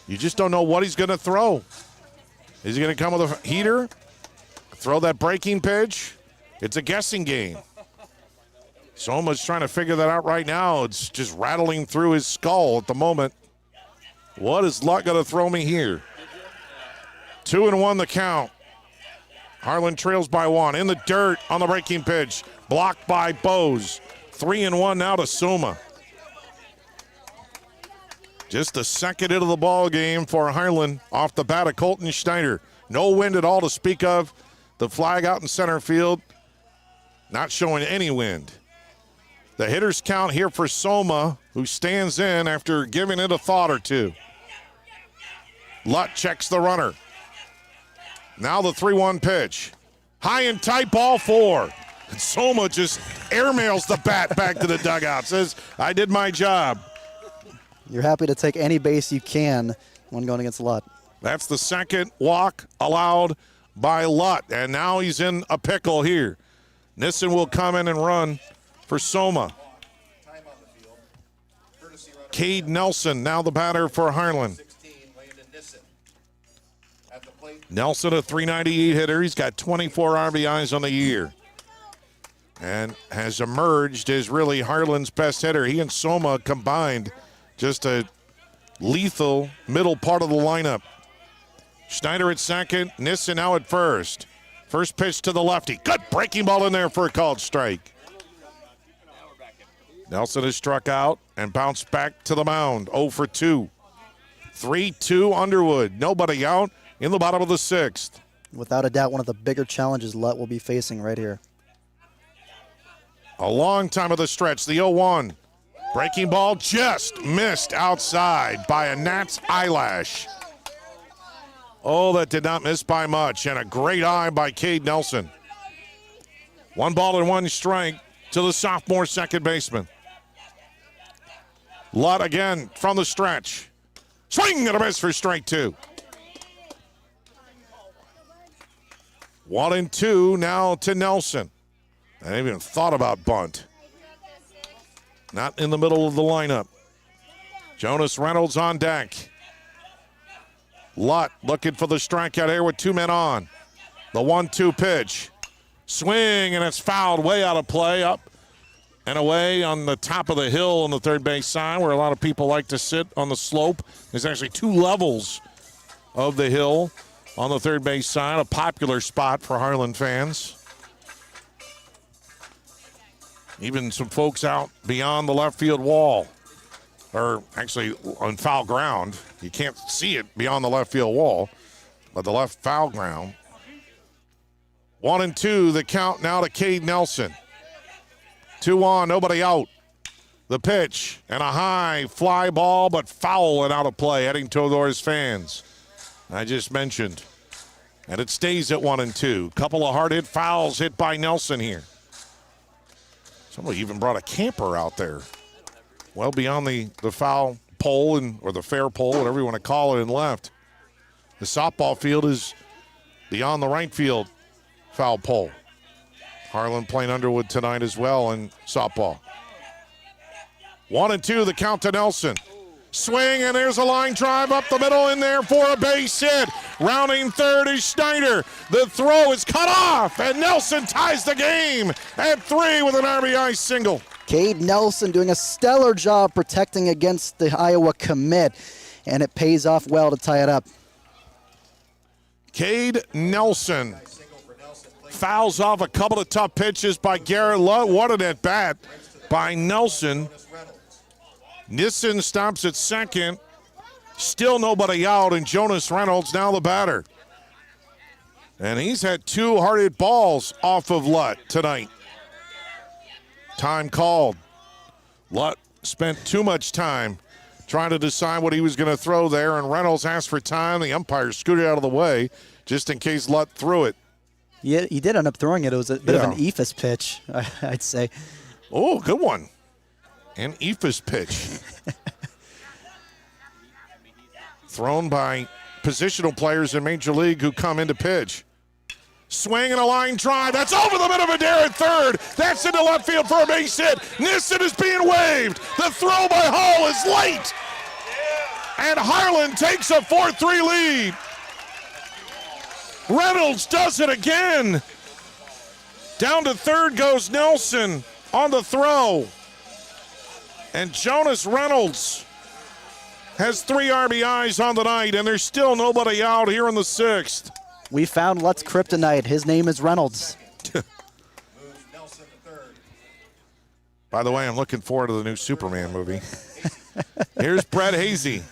You just don't know what he's going to throw. Is he going to come with a heater? Throw that breaking pitch? It's a guessing game. Soma's trying to figure that out right now. It's just rattling through his skull at the moment. What is Lutt going to throw me here? 2-1 the count. Harlan trails by 1. In the dirt on the breaking pitch. Blocked by Bose. 3-1 now to Soma. Just the second into the ball game for Harlan off the bat of Colton Schneider. No wind at all to speak of. The flag out in center field, not showing any wind. The hitters count here for Soma, who stands in after giving it a thought or two. Lutt checks the runner. Now the 3-1 pitch. High and tight, ball 4. And Soma just airmails the bat back to the dugout. Says, I did my job. You're happy to take any base you can when going against Lutt. That's the second walk allowed by Lutt. And now he's in a pickle here. Nissen will come in and run for Soma. Cade Nelson, now the batter for Harlan. Nelson, a .398 hitter. He's got 24 RBIs on the year and has emerged as really Harlan's best hitter. He and Soma combined just a lethal middle part of the lineup. Schneider at second, Nissen now at first. First pitch to the lefty. Good breaking ball in there for a called strike. Nelson has struck out and bounced back to the mound. 0 for 2. 3-2 Underwood. Nobody out in the bottom of the 6th. Without a doubt, one of the bigger challenges Lutt will be facing right here. A long time of the stretch, the 0-1. Breaking ball just missed outside by a gnat's eyelash. Oh, that did not miss by much, and a great eye by Cade Nelson. 1 ball and 1 strike to the sophomore second baseman. Lutt again from the stretch. Swing and a miss for strike 2. 1-2 now to Nelson. I haven't even thought about bunt. Not in the middle of the lineup. Jonas Reynolds on deck. Lutt looking for the strikeout here with 2 men on. The 1-2 pitch. Swing, and it's fouled way out of play, up and away on the top of the hill on the third base side where a lot of people like to sit on the slope. There's actually 2 levels of the hill on the third base side, a popular spot for Harlan fans. Even some folks out beyond the left field wall, or actually on foul ground. You can't see it beyond the left field wall, but the left foul ground. 1-2, the count now to Cade Nelson. 2 on, nobody out. The pitch and a high fly ball, but foul and out of play, heading towards fans. I just mentioned. And it stays at 1-2. Couple of hard hit fouls hit by Nelson here. Somebody even brought a camper out there. Well beyond the foul pole or the fair pole, whatever you want to call it, and left. The softball field is beyond the right field foul pole. Harlan playing Underwood tonight as well in softball. 1-2, the count to Nelson. Swing, and there's a line drive up the middle in there for a base hit. Rounding third is Schneider. The throw is cut off, and Nelson ties the game at 3 with an RBI single. Cade Nelson doing a stellar job protecting against the Iowa commit, and it pays off well to tie it up. Cade Nelson fouls off a couple of tough pitches by Garrett Lutt. What an at-bat by Nelson. Nissen stops at second. Still nobody out, and Jonas Reynolds now the batter. And he's had 2 hard hit balls off of Lutt tonight. Time called. Lutt spent too much time trying to decide what he was going to throw there, and Reynolds asked for time. The umpire scooted out of the way just in case Lutt threw it. Yeah, he did end up throwing it. It was a bit of an eephus pitch, I'd say. Oh, good one. An eephus pitch. Thrown by positional players in Major League who come into pitch. Swing and a line drive. That's over the middle of Adair at third. That's into left field for a base hit. Nissen is being waved. The throw by Hall is late. And Harlan takes a 4-3 lead. Reynolds does it again. Down to third goes Nelson on the throw. And Jonas Reynolds has 3 RBIs on the night, and there's still nobody out here in the 6th. We found Lutt's kryptonite. His name is Reynolds. By the way, I'm looking forward to the new Superman movie. Here's Brett Hazy.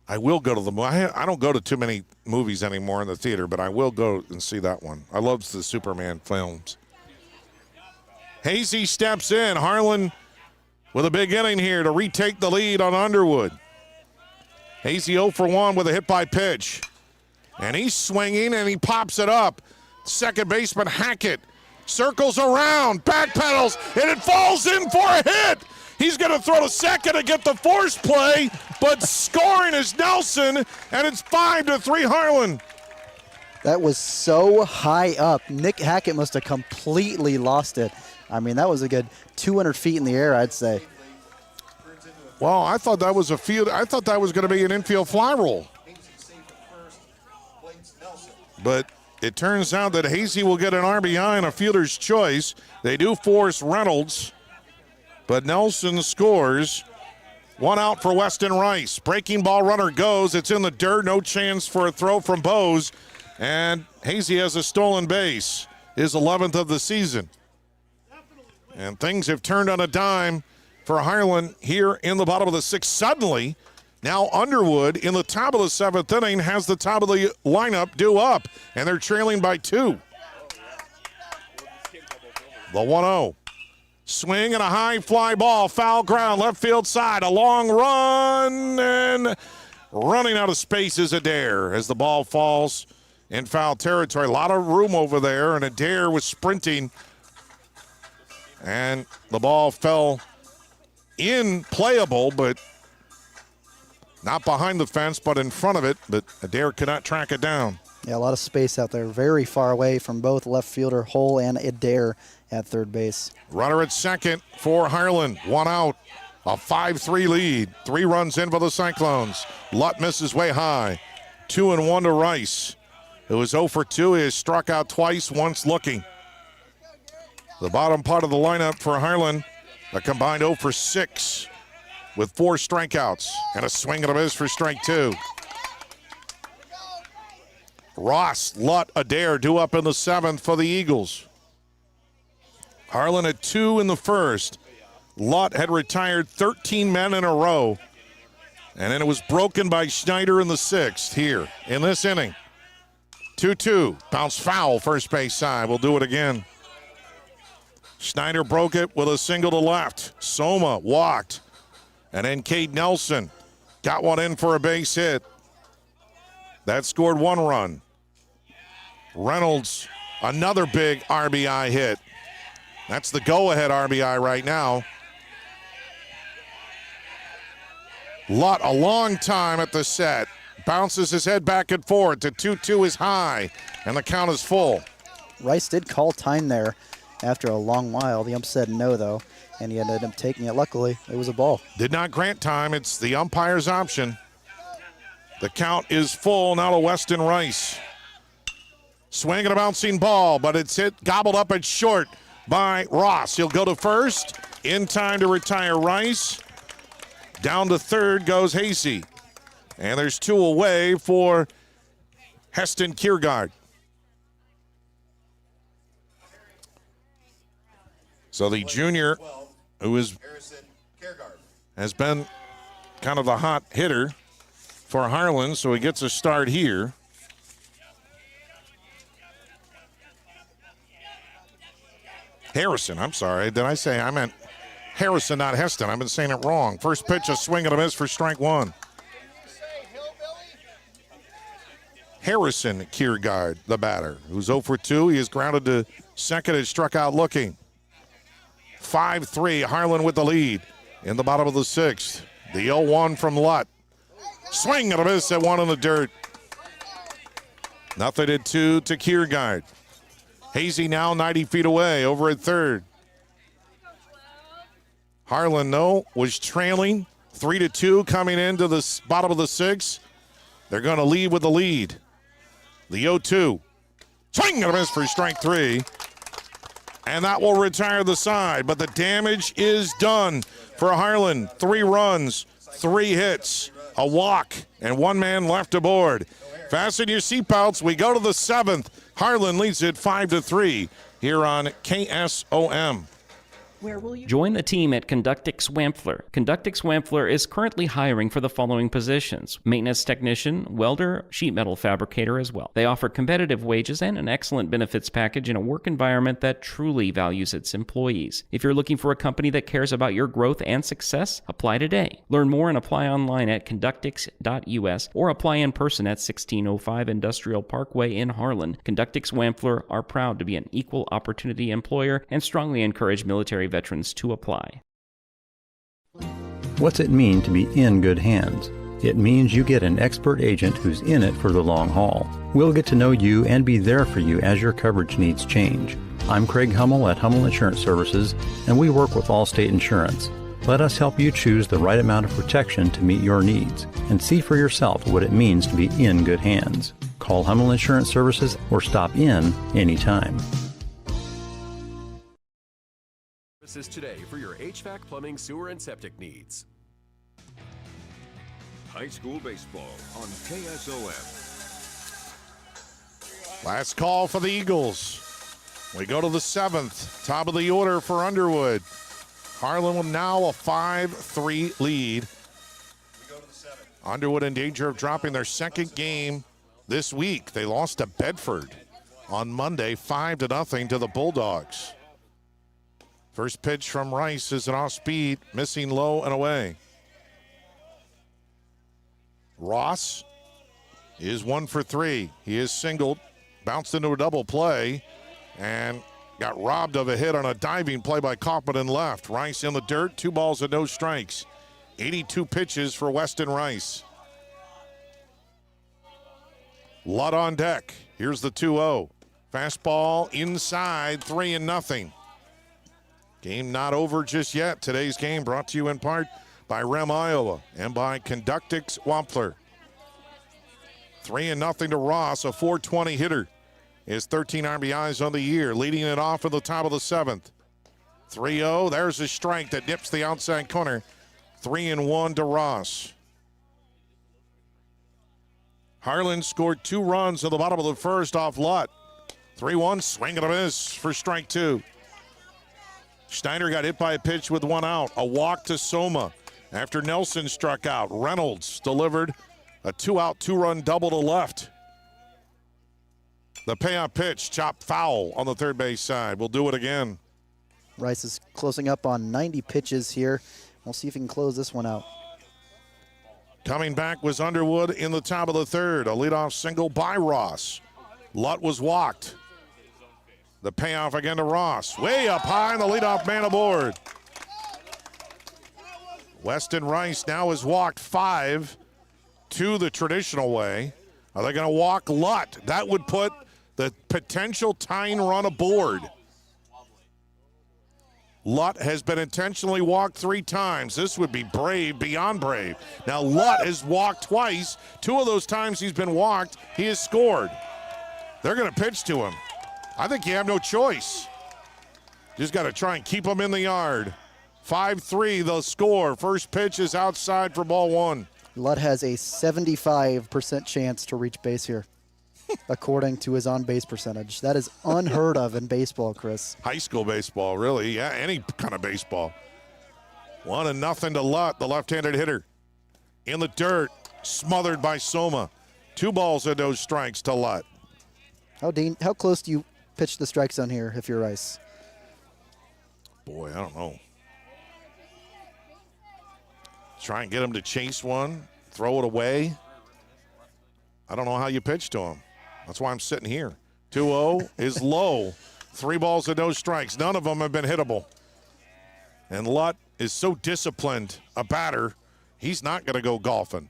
I will go to the movie. I don't go to too many movies anymore in the theater, but I will go and see that one. I love the Superman films. Hazy steps in. Harlan with a big inning here to retake the lead on Underwood. Hazy 0 for 1 with a hit by pitch. And he's swinging and he pops it up. Second baseman Hackett circles around, backpedals, and it falls in for a hit. He's going to throw to second and get the force play, but scoring is Nelson, and it's 5-3 Harlan. That was so high up. Nick Hackett must have completely lost it. I mean, that was a good 200 feet in the air, I'd say. Well, I thought that was I thought that was going to be an infield fly roll. But it turns out that Hazy will get an RBI and a fielder's choice. They do force Reynolds, but Nelson scores. 1 out for Weston Rice. Breaking ball runner goes. It's in the dirt. No chance for a throw from Bose. And Hazy has a stolen base. His 11th of the season. And things have turned on a dime for Harlan here in the bottom of the 6th. Suddenly, now Underwood in the top of the 7th inning has the top of the lineup due up. And they're trailing by 2. The 1-0. Swing and a high fly ball, foul ground, left field side, a long run, and running out of space is Adair as the ball falls in foul territory. A lot of room over there, and Adair was sprinting, and the ball fell in playable, but not behind the fence, but in front of it, but Adair could not track it down. Yeah, a lot of space out there, very far away from both left fielder Hull and Adair at third base. Runner at second for Harlan. 1 out. A 5-3 lead. 3 runs in for the Cyclones. Lutt misses way high. 2-1 to Rice. It was 0 for 2. He has struck out twice, once looking. The bottom part of the lineup for Harlan, a combined 0 for 6 with 4 strikeouts and a swing and a miss for strike 2. Ross, Lutt, Adair due up in the 7th for the Eagles. Harlan at 2 in the first. Lutt had retired 13 men in a row. And then it was broken by Schneider in the 6th here in this inning. 2-2. Bounce foul first base side. We'll do it again. Schneider broke it with a single to left. Soma walked. And then Cade Nelson got one in for a base hit. That scored 1 run. Reynolds, another big RBI hit. That's the go-ahead RBI right now. Lutt, a long time at the set. Bounces his head back and forth. The 2-2 is high, and the count is full. Rice did call time there after a long while. The ump said no, though, and he ended up taking it. Luckily, it was a ball. Did not grant time. It's the umpire's option. The count is full now to Weston Rice. Swing and a bouncing ball, but it's hit, gobbled up at short by Ross. He'll go to first. In time to retire Rice. Down to third goes Hazy. And there's 2 away for Heston Kiergaard. So the junior, who has been kind of the hot hitter for Harlan, so he gets a start here. Harrison, I'm sorry. Did I say I meant Harrison, not Heston? I've been saying it wrong. First pitch, a swing and a miss for strike 1. Harrison Kiergaard, the batter, who's 0 for 2. He is grounded to second and struck out looking. 5-3, Harlan with the lead in the bottom of the 6th. The 0-1 from Lutt. Swing and a miss at 1 in the dirt. Nothing at 2 to Kiergaard. Hazy now 90 feet away over at third. Harlan, though, was trailing 3-2 coming into the bottom of the 6th. They're going to lead with the lead. The 0-2. Swing and a miss for strike 3. And that will retire the side. But the damage is done for Harlan. 3 runs, 3 hits, a walk, and 1 man left aboard. Fasten your seatbelts. We go to the 7th. Harlan leads it 5-3 here on KSOM. Where will you Join the team at Conductix Wampler. Conductix Wampler is currently hiring for the following positions: maintenance technician, welder, sheet metal fabricator as well. They offer competitive wages and an excellent benefits package in a work environment that truly values its employees. If you're looking for a company that cares about your growth and success, apply today. Learn more and apply online at conductix.us or apply in person at 1605 Industrial Parkway in Harlan. Conductix Wampler are proud to be an equal opportunity employer and strongly encourage military veterans to apply. What's it mean to be in good hands? It means you get an expert agent who's in it for the long haul. We'll get to know you and be there for you as your coverage needs change. I'm Craig Hummel at Hummel Insurance Services, and we work with Allstate Insurance. Let us help you choose the right amount of protection to meet your needs and see for yourself what it means to be in good hands. Call Hummel Insurance Services or stop in anytime. Today for your HVAC, plumbing, sewer, and septic needs. High school baseball on KSOM. Last call for the Eagles. We go to the 7th, top of the order for Underwood. Harlan with now a 5-3 lead. Underwood in danger of dropping their second game this week. They lost to Bedford on Monday, 5-0 to the Bulldogs. First pitch from Rice is an off-speed, missing low and away. Ross is 1 for 3. He is singled, bounced into a double play, and got robbed of a hit on a diving play by Kaufman in left. Rice in the dirt, 2 balls and no strikes. 82 pitches for Weston Rice. Lutt on deck. Here's the 2-0. Fastball inside, 3-0. Game not over just yet. Today's game brought to you in part by Rem Iowa and by Conductix Wampler. 3-0 to Ross, a 420 hitter. His 13 RBIs on the year, leading it off at the top of the 7th. 3-0, there's a strike that nips the outside corner. 3-1 to Ross. Harlan scored 2 runs at the bottom of the first off Lutt. 3-1, swing and a miss for strike 2. Schneider got hit by a pitch with 1 out. A walk to Soma after Nelson struck out. Reynolds delivered a 2-out, 2-run double to left. The payoff pitch, chopped foul on the third base side. We'll do it again. Rice is closing up on 90 pitches here. We'll see if he can close this one out. Coming back was Underwood in the top of the 3rd. A leadoff single by Ross. Lutt was walked. The payoff again to Ross. Way up high, and the leadoff man aboard. Weston Rice now has walked 5 to the traditional way. Are they going to walk Lutt? That would put the potential tying run aboard. Lutt has been intentionally walked 3 times. This would be brave, beyond brave. Now Lutt has walked twice. 2 of those times he's been walked, he has scored. They're going to pitch to him. I think you have no choice. Just got to try and keep him in the yard. 5-3 the score. First pitch is outside for ball 1. Lutt has a 75% chance to reach base here, according to his on-base percentage. That is unheard of in baseball, Chris. High school baseball, really. Yeah, any kind of baseball. 1-0 to Lutt, the left-handed hitter. In the dirt, smothered by Soma. 2 balls and no strikes to Lutt. How close do you pitch the strike zone here if you're Rice? Boy, I don't know. Try and get him to chase one, throw it away. I don't know how you pitch to him. That's why I'm sitting here. 2-0 is low. 3 balls and no strikes. None of them have been hittable. And Lutt is so disciplined a batter, he's not going to go golfing.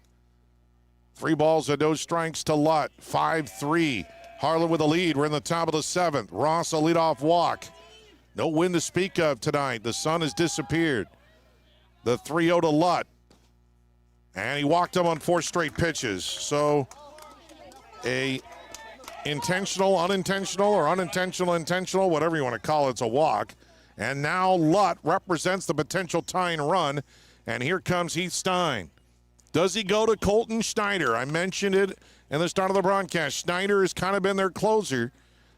3 balls and no strikes to Lutt. 5-3. Harlan with a lead. We're in the top of the 7th. Ross a leadoff walk. No wind to speak of tonight. The sun has disappeared. The 3-0 to Lutt. And he walked him on 4 straight pitches. So a intentional, unintentional, or unintentional, intentional, whatever you want to call it, it's a walk. And now Lutt represents the potential tying run. And here comes Heath Stein. Does he go to Colton Schneider? I mentioned it in the start of the broadcast. Schneider has kind of been their closer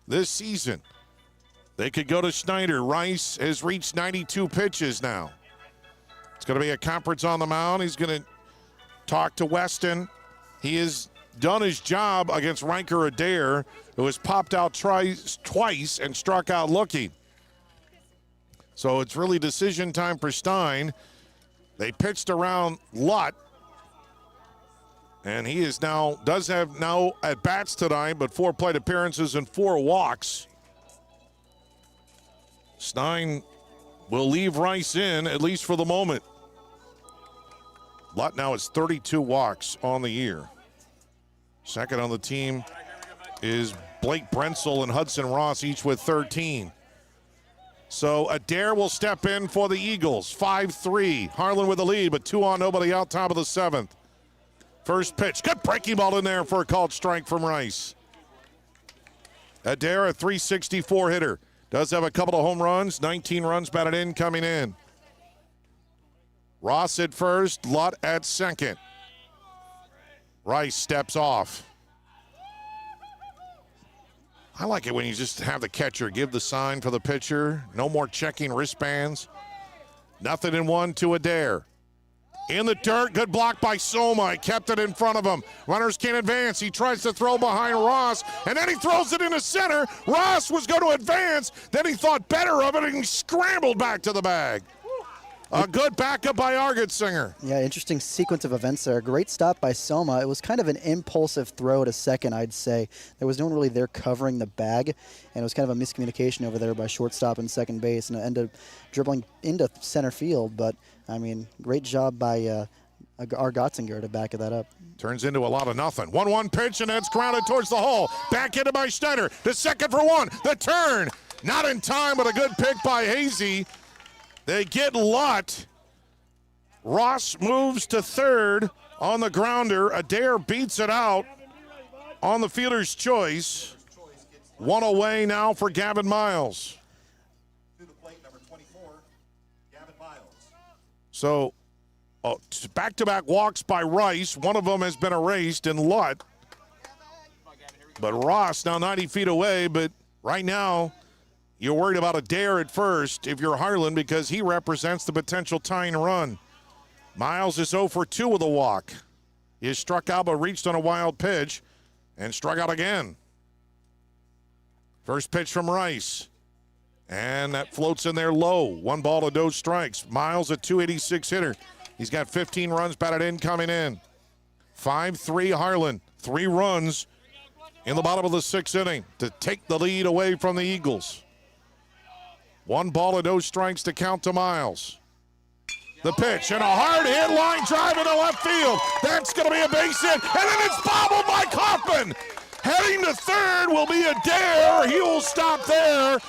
this season. They could go to Schneider. Rice has reached 92 pitches now. It's going to be a conference on the mound. He's going to talk to Weston. He has done his job against Riker Adair, who has popped out twice and struck out looking. So it's really decision time for Stein. They pitched around Lutt, and he does have now at bats tonight, but 4 plate appearances and 4 walks. Stein will leave Rice in, at least for the moment. Lutt now has 32 walks on the year. Second on the team is Blake Brensel and Hudson Ross, each with 13. So Adair will step in for the Eagles. 5-3. Harlan with the lead, but 2 on, nobody out, top of the 7th. First pitch. Good breaking ball in there for a called strike from Rice. Adair, a .364 hitter. Does have a couple of home runs. 19 runs batted in, coming in. Ross at first, Lutt at second. Rice steps off. I like it when you just have the catcher give the sign for the pitcher. No more checking wristbands. 0-1 to Adair. In the dirt, good block by Soma. He kept it in front of him. Runners can't advance. He tries to throw behind Ross, and then he throws it into center. Ross was going to advance. Then he thought better of it, and he scrambled back to the bag. A good backup by Argetsinger. Yeah, interesting sequence of events there. Great stop by Soma. It was kind of an impulsive throw to second, I'd say. There was no one really there covering the bag, and it was kind of a miscommunication over there by shortstop and second base, and it ended up dribbling into center field. But, I mean, great job by Argetsinger to back that up. Turns into a lot of nothing. 1-1 pitch, and it's grounded towards the hole. Back into by Schneider. The second for one. The turn. Not in time, but a good pick by Hazy. They get Lutt. Ross moves to third on the grounder. Adair beats it out on the fielder's choice. 1 away now for Gavin Miles. To the plate, number 24, Gavin Miles. So, back-to-back walks by Rice. One of them has been erased in Lutt. But Ross now 90 feet away, but right now, you're worried about Adair at first if you're Harlan because he represents the potential tying run. Miles is 0 for 2 with a walk. He has struck out but reached on a wild pitch and struck out again. First pitch from Rice. And that floats in there low. 1 ball to no strikes. Miles, a .286 hitter. He's got 15 runs batted in coming in. 5-3 Harlan. 3 runs in the bottom of the 6th inning to take the lead away from the Eagles. 1 ball and no strikes to count to Miles. The pitch and a hard hit line drive into left field. That's going to be a base hit, and then it's bobbled by Kaufman. Heading to third will be Adair. He will stop there.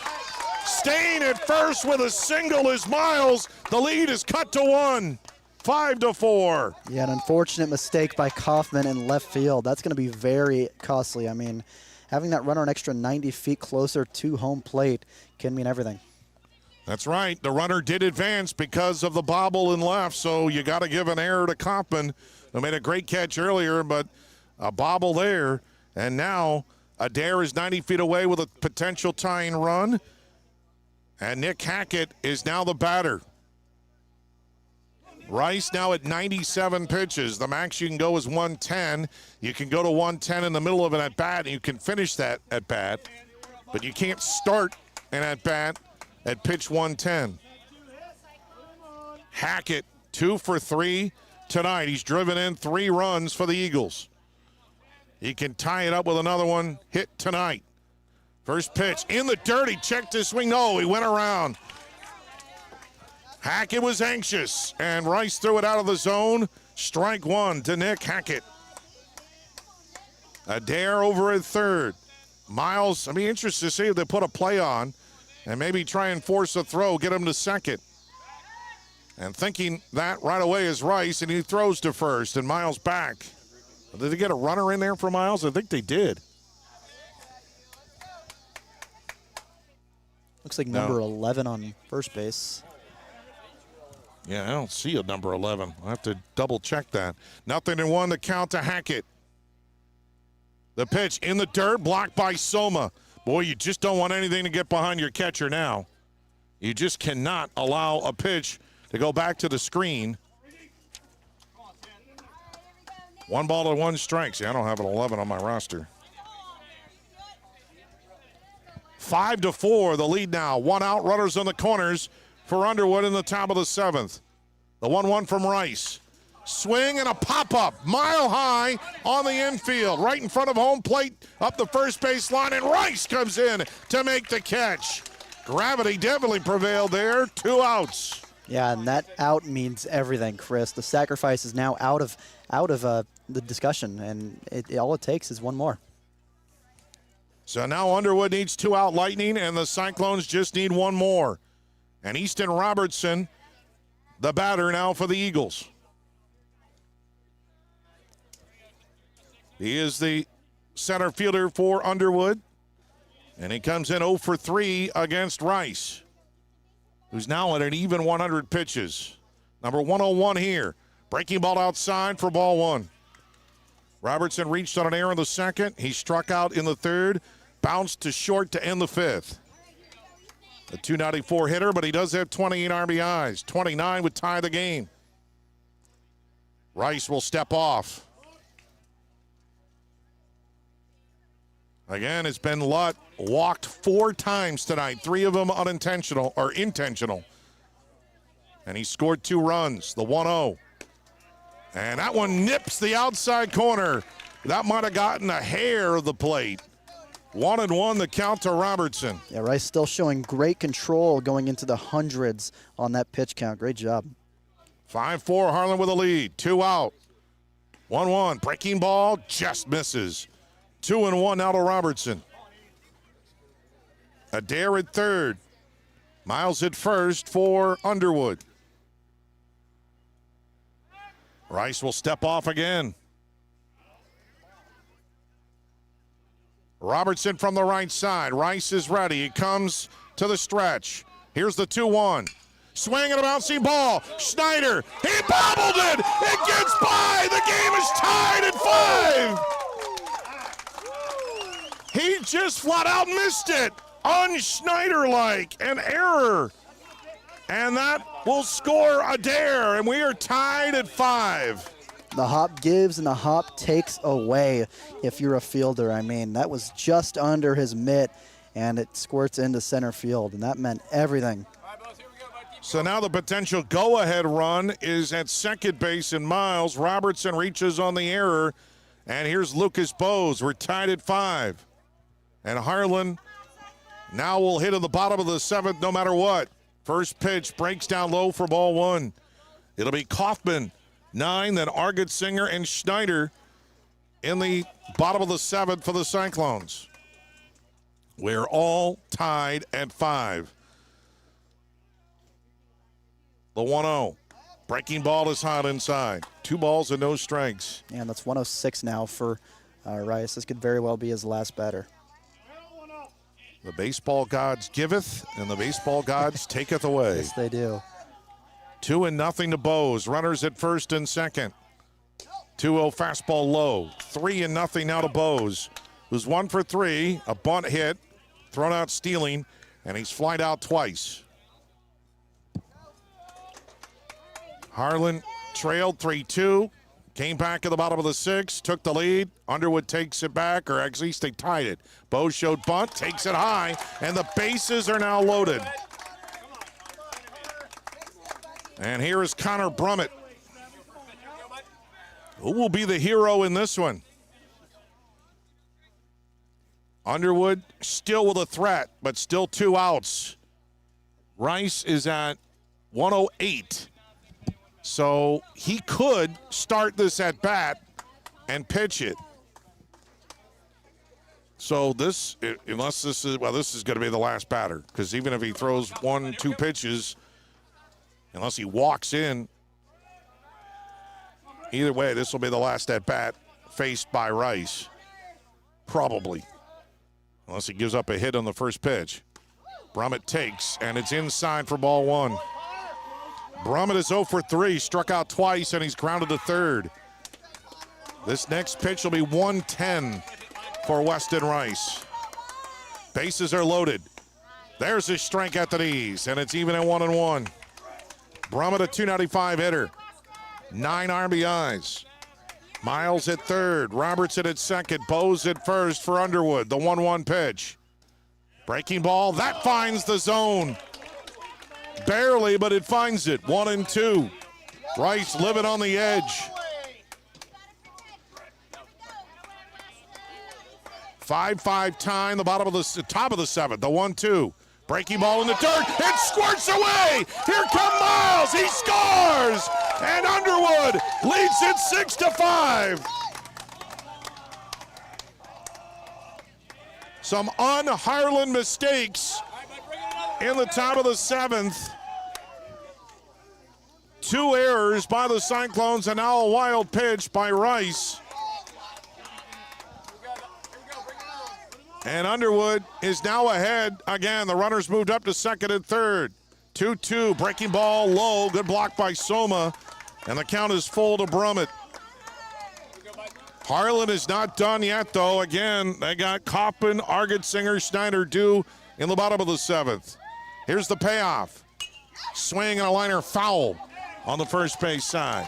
Staying at first with a single is Miles. The lead is cut to 1. 5-4. Yeah, an unfortunate mistake by Kaufman in left field. That's going to be very costly. I mean, having that runner an extra 90 feet closer to home plate can mean everything. That's right. The runner did advance because of the bobble in left, so you got to give an error to Kaufman, who made a great catch earlier, but a bobble there. And now Adair is 90 feet away with a potential tying run, and Nick Hackett is now the batter. Rice now at 97 pitches. The max you can go is 110. You can go to 110 in the middle of an at-bat, and you can finish that at-bat, but you can't start an at-bat at pitch 110. Hackett, 2 for 3 tonight. He's driven in 3 runs for the Eagles. He can tie it up with another one hit tonight. First pitch in the dirt. He checked his swing. No, he went around. Hackett was anxious, and Rice threw it out of the zone. Strike 1 to Nick Hackett. Adair over at third. Miles, I'd be interested to see if they put a play on and maybe try and force a throw, get him to second. And thinking that right away is Rice, and he throws to first, and Miles back. Did they get a runner in there for Miles? I think they did. Looks like number 11 on first base. Yeah, I don't see a number 11. I'll have to double check that. 0-1 to count to Hackett. The pitch in the dirt, blocked by Soma. Boy, you just don't want anything to get behind your catcher now. You just cannot allow a pitch to go back to the screen. 1 ball to 1 strike. See, I don't have an 11 on my roster. 5-4, the lead now. 1 out, runners on the corners for Underwood in the top of the 7th. The 1-1 from Rice. Swing and a pop-up, mile high on the infield, right in front of home plate, up the first base line, and Rice comes in to make the catch. Gravity definitely prevailed there. 2 outs. Yeah, and that out means everything, Chris. The sacrifice is now out of the discussion, and all it takes is 1 more. So now Underwood needs 2 out Lightning, and the Cyclones just need 1 more. And Easton Robertson, the batter now for the Eagles. He is the center fielder for Underwood, and he comes in 0 for 3 against Rice, who's now at an even 100 pitches. Number 101 here. Breaking ball outside for ball 1. Robertson reached on an error in the 2nd. He struck out in the 3rd, bounced to short to end the 5th. A 294 hitter, but he does have 28 RBIs. 29 would tie the game. Rice will step off. Again, it's been Lutt walked 4 times tonight, 3 of them unintentional or intentional. And he scored 2 runs, the 1-0. And that one nips the outside corner. That might have gotten a hair of the plate. 1-1 the count to Robertson. Yeah, Rice still showing great control going into the hundreds on that pitch count. Great job. 5-4, Harlan with a lead. 2 out. 1-1, breaking ball, just misses. 2-1 now to Robertson. Adair at 3rd. Miles at 1st for Underwood. Rice will step off again. Robertson from the right side. Rice is ready. He comes to the stretch. Here's the 2-1. Swing and a bouncing ball. Schneider, he bobbled it. It gets by. The game is tied at 5. He just flat out missed it. Un-Schneider-like, an error. And that will score Adair, and we are tied at 5. The hop gives and the hop takes away if you're a fielder. I mean, that was just under his mitt, and it squirts into center field, and that meant everything. So now the potential go-ahead run is at second base, and Miles Robertson reaches on the error, and here's Lucas Bose. We're tied at 5. And Harlan now will hit at the bottom of the 7th no matter what. First pitch breaks down low for ball 1. It'll be Kaufman, 9, then Argetsinger and Schneider in the bottom of the 7th for the Cyclones. We're all tied at 5. The 1-0. Breaking ball is hot inside. 2 balls and no strikes. And that's 106 now for Rice. This could very well be his last batter. The baseball gods giveth, and the baseball gods taketh away. Yes, they do. 2-0 to Bose. Runners at 1st and 2nd. 2-0 fastball low. 3-0 now to Bose, who's 1 for 3. A bunt hit, thrown out stealing, and he's flied out twice. Harlan trailed 3-2. Came back at the bottom of the 6th, took the lead. Underwood takes it back, or at least they tied it. Bose showed bunt, takes it high, and the bases are now loaded. And here is Connor Brummett. Who will be the hero in this one? Underwood still with a threat, but still 2 outs. Rice is at 108. So he could start this at bat and pitch it. So this, unless this is, well, this is going to be the last batter, because even if he throws 1-2 pitches, unless he walks in, either way, this will be the last at bat faced by Rice. Probably. Unless he gives up a hit on the first pitch. Brummett takes, and it's inside for ball 1. Brummett is 0 for 3, struck out twice, and he's grounded to 3rd. This next pitch will be 110 for Weston Rice. Bases are loaded. There's his strike at the knees, and it's even at 1-1. Brummett, a 295 hitter. 9 RBIs. Miles at third. Robertson at second. Bose at first for Underwood. The 1-1 pitch. Breaking ball. That finds the zone. Barely, but it finds it. 1-2. Rice living on the edge. 5-5 time. The top of the seventh. The 1-2. Breaking ball in the dirt. It squirts away. Here comes Miles. He scores. And Underwood leads it 6-5. Some un-Harlan mistakes in the top of the seventh. 2 errors by the Cyclones and now a wild pitch by Rice. And Underwood is now ahead again. The runners moved up to second and third. 2-2, breaking ball low. Good block by Soma. And the count is full to Brummett. Harlan is not done yet, though. Again, they got Coppin, Argetsinger, Schneider due in the bottom of the seventh. Here's the payoff. Swing and a liner foul on the first base side.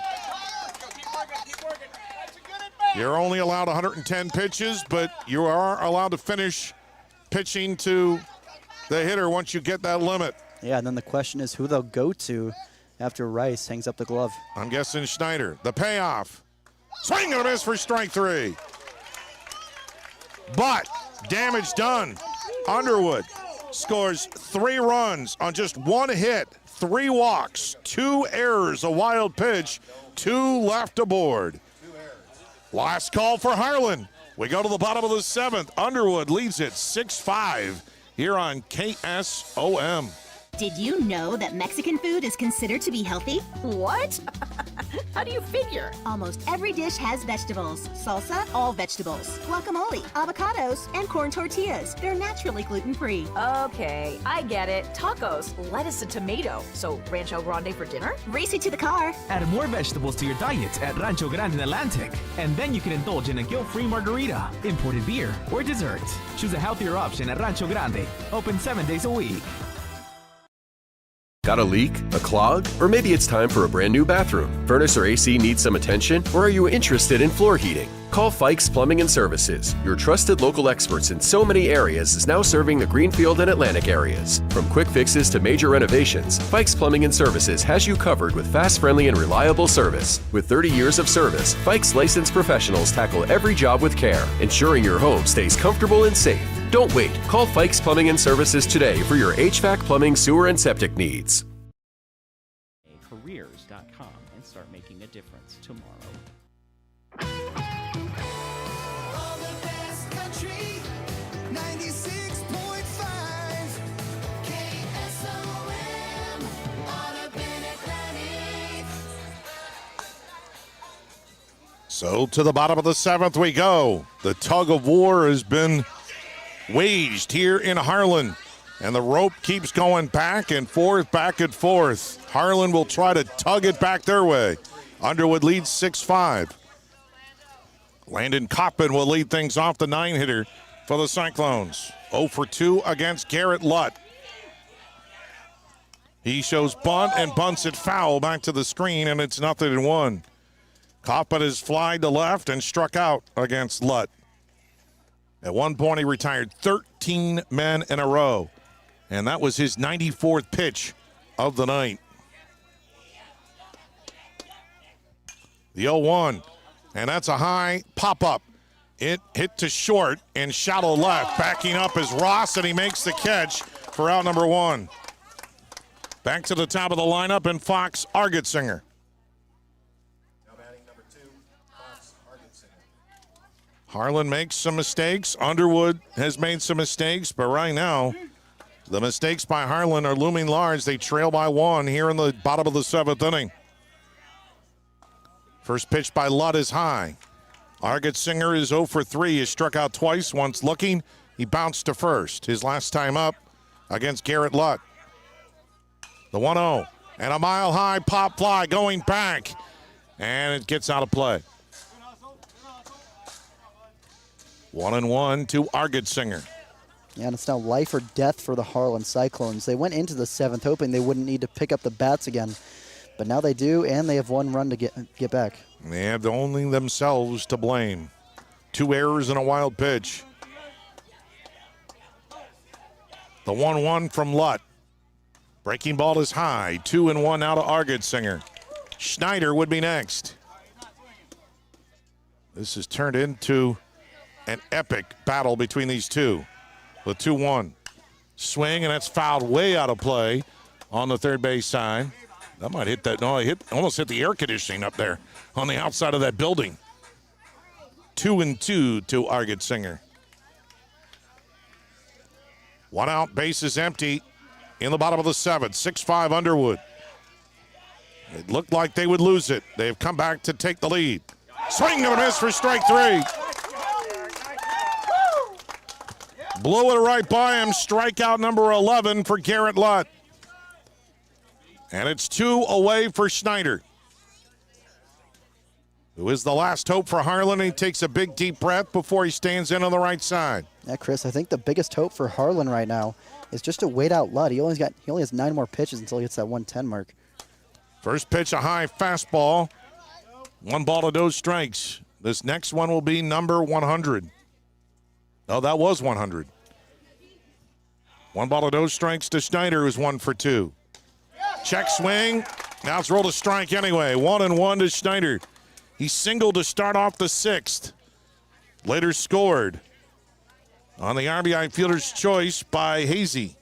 You're only allowed 110 pitches, but you are allowed to finish pitching to the hitter once you get that limit. Yeah, and then the question is who they'll go to after Rice hangs up the glove. I'm guessing Schneider. The payoff. Swing and a miss for strike 3. But damage done. Underwood scores 3 runs on just 1 hit, 3 walks, 2 errors, a wild pitch, 2 left aboard. Last call for Harlan. We go to the bottom of the seventh. Underwood leads it 6-5 here on KSOM. Did you know that Mexican food is considered to be healthy? What? How do you figure? Almost every dish has vegetables. Salsa, all vegetables. Guacamole, avocados, and corn tortillas. They're naturally gluten-free. Okay, I get it. Tacos, lettuce and tomato. So Rancho Grande for dinner? Race it to the car. Add more vegetables to your diet at Rancho Grande in Atlantic, and then you can indulge in a guilt-free margarita, imported beer, or dessert. Choose a healthier option at Rancho Grande. Open 7 days a week. Got a leak? A clog? Or maybe it's time for a brand new bathroom. Furnace or AC needs some attention? Or are you interested in floor heating? Call Fikes Plumbing and Services. Your trusted local experts in so many areas is now serving the Greenfield and Atlantic areas. From quick fixes to major renovations, Fikes Plumbing and Services has you covered with fast, friendly, and reliable service. With 30 years of service, Fikes licensed professionals tackle every job with care, ensuring your home stays comfortable and safe. Don't wait. Call Fikes Plumbing and Services today for your HVAC, plumbing, sewer, and septic needs. Careers.com and start making a difference tomorrow. All the best country, 96.5 KSOM, Atlantic. So to the bottom of the seventh we go. The tug of war has been waged here in Harlan, and the rope keeps going back and forth, back and forth. Harlan will try to tug it back their way. Underwood leads 6-5. Landon Coppin will lead things off, the 9-hitter for the Cyclones. 0 for 2 against Garrett Lutt. He shows bunt and bunts it foul back to the screen, and it's 0-1. Coppin has flied to left and struck out against Lutt. At one point, he retired 13 men in a row, and that was his 94th pitch of the night. The 0-1, and that's a high pop-up. It hit to short and shallow left. Backing up is Ross, and he makes the catch for out number 1. Back to the top of the lineup, and Fox Argetsinger. Harlan makes some mistakes. Underwood has made some mistakes, but right now, the mistakes by Harlan are looming large. They trail by 1 here in the bottom of the 7th inning. First pitch by Lutt is high. Argetsinger is 0 for 3. He struck out twice, once looking. He bounced to first. His last time up against Garrett Lutt. The 1-0, and a mile-high pop fly going back, and it gets out of play. 1-1 to Argetsinger. Yeah, and it's now life or death for the Harlan Cyclones. They went into the 7th hoping they wouldn't need to pick up the bats again, but now they do, and they have one run to get back. They have only themselves to blame. 2 errors and a wild pitch. The 1-1 from Lutt. Breaking ball is high. 2-1 now to Argetsinger. Schneider would be next. This has turned into an epic battle between these two. The 2-1 swing, and that's fouled way out of play on the third base side. That might hit that. No, it almost hit the air conditioning up there on the outside of that building. 2-2 to Argetsinger. 1 out, base is empty in the bottom of the 7th. 6-5 Underwood. It looked like they would lose it. They've come back to take the lead. Swing and a miss for strike 3. Blew it right by him. Strikeout number 11 for Garrett Lutt. And it's 2 away for Schneider, who is the last hope for Harlan. He takes a big, deep breath before he stands in on the right side. Yeah, Chris, I think the biggest hope for Harlan right now is just to wait out Lutt. He only has 9 more pitches until he hits that 110 mark. First pitch, a high fastball. 1 ball to no strikes. This next one will be number 100. Oh, that was 100. 1 ball to no strikes to Schneider, who's 1 for 2. Check swing. Now it's rolled a strike anyway. 1-1 to Schneider. He singled to start off the 6th. Later scored on the RBI fielder's choice by Hazy.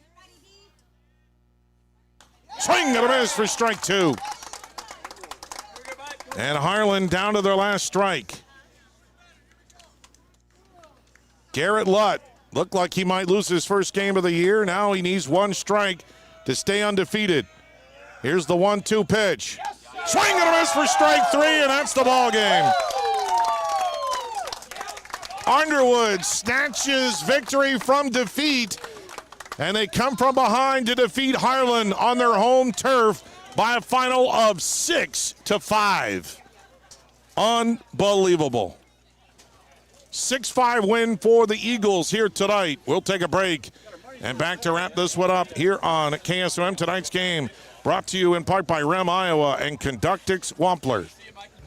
Swing and a miss for strike 2. And Harlan down to their last strike. Garrett Lutt looked like he might lose his first game of the year. Now he needs 1 strike to stay undefeated. Here's the 1-2 pitch. Swing and a miss for strike 3, and that's the ball game. Underwood snatches victory from defeat, and they come from behind to defeat Harlan on their home turf by a final of 6-5. Unbelievable. 6-5 win for the Eagles here tonight. We'll take a break and back to wrap this one up here on KSOM. Tonight's game brought to you in part by REM Iowa and Conductix Wampler.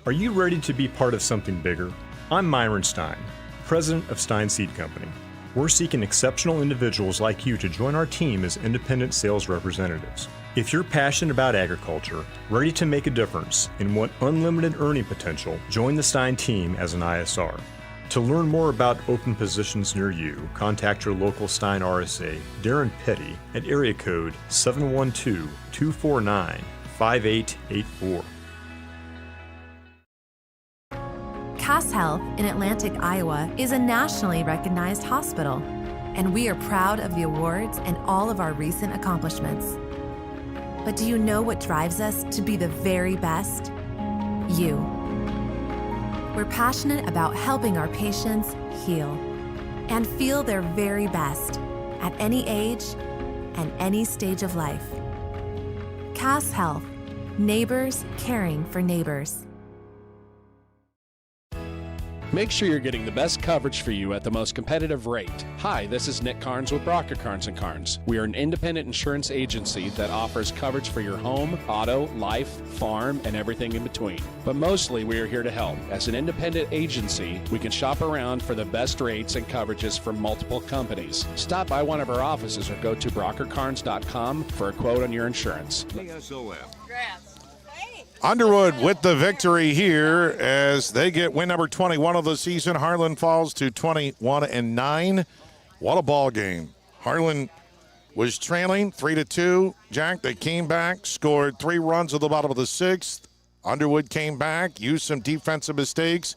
Are you ready to be part of something bigger? I'm Myron Stein, president of Stein Seed Company. We're seeking exceptional individuals like you to join our team as independent sales representatives. If you're passionate about agriculture, ready to make a difference, and want unlimited earning potential, join the Stein team as an ISR. To learn more about open positions near you, contact your local Stein RSA, Darren Petty, at area code 712-249-5884. Cass Health in Atlantic, Iowa is a nationally recognized hospital, and we are proud of the awards and all of our recent accomplishments. But do you know what drives us to be the very best? You. We're passionate about helping our patients heal and feel their very best at any age and any stage of life. Cass Health, neighbors caring for neighbors. Make sure you're getting the best coverage for you at the most competitive rate. Hi, this is Nick Carnes with Brocker Carnes & Carnes. We are an independent insurance agency that offers coverage for your home, auto, life, farm, and everything in between. But mostly we are here to help. As an independent agency, we can shop around for the best rates and coverages from multiple companies. Stop by one of our offices or go to brockercarnes.com for a quote on your insurance. KSOM. Underwood with the victory here as they get win number 21 of the season. Harlan falls to 21-9. What a ball game. Harlan was trailing 3-2. Jack, they came back, scored 3 runs at the bottom of the 6th. Underwood came back, used some defensive mistakes,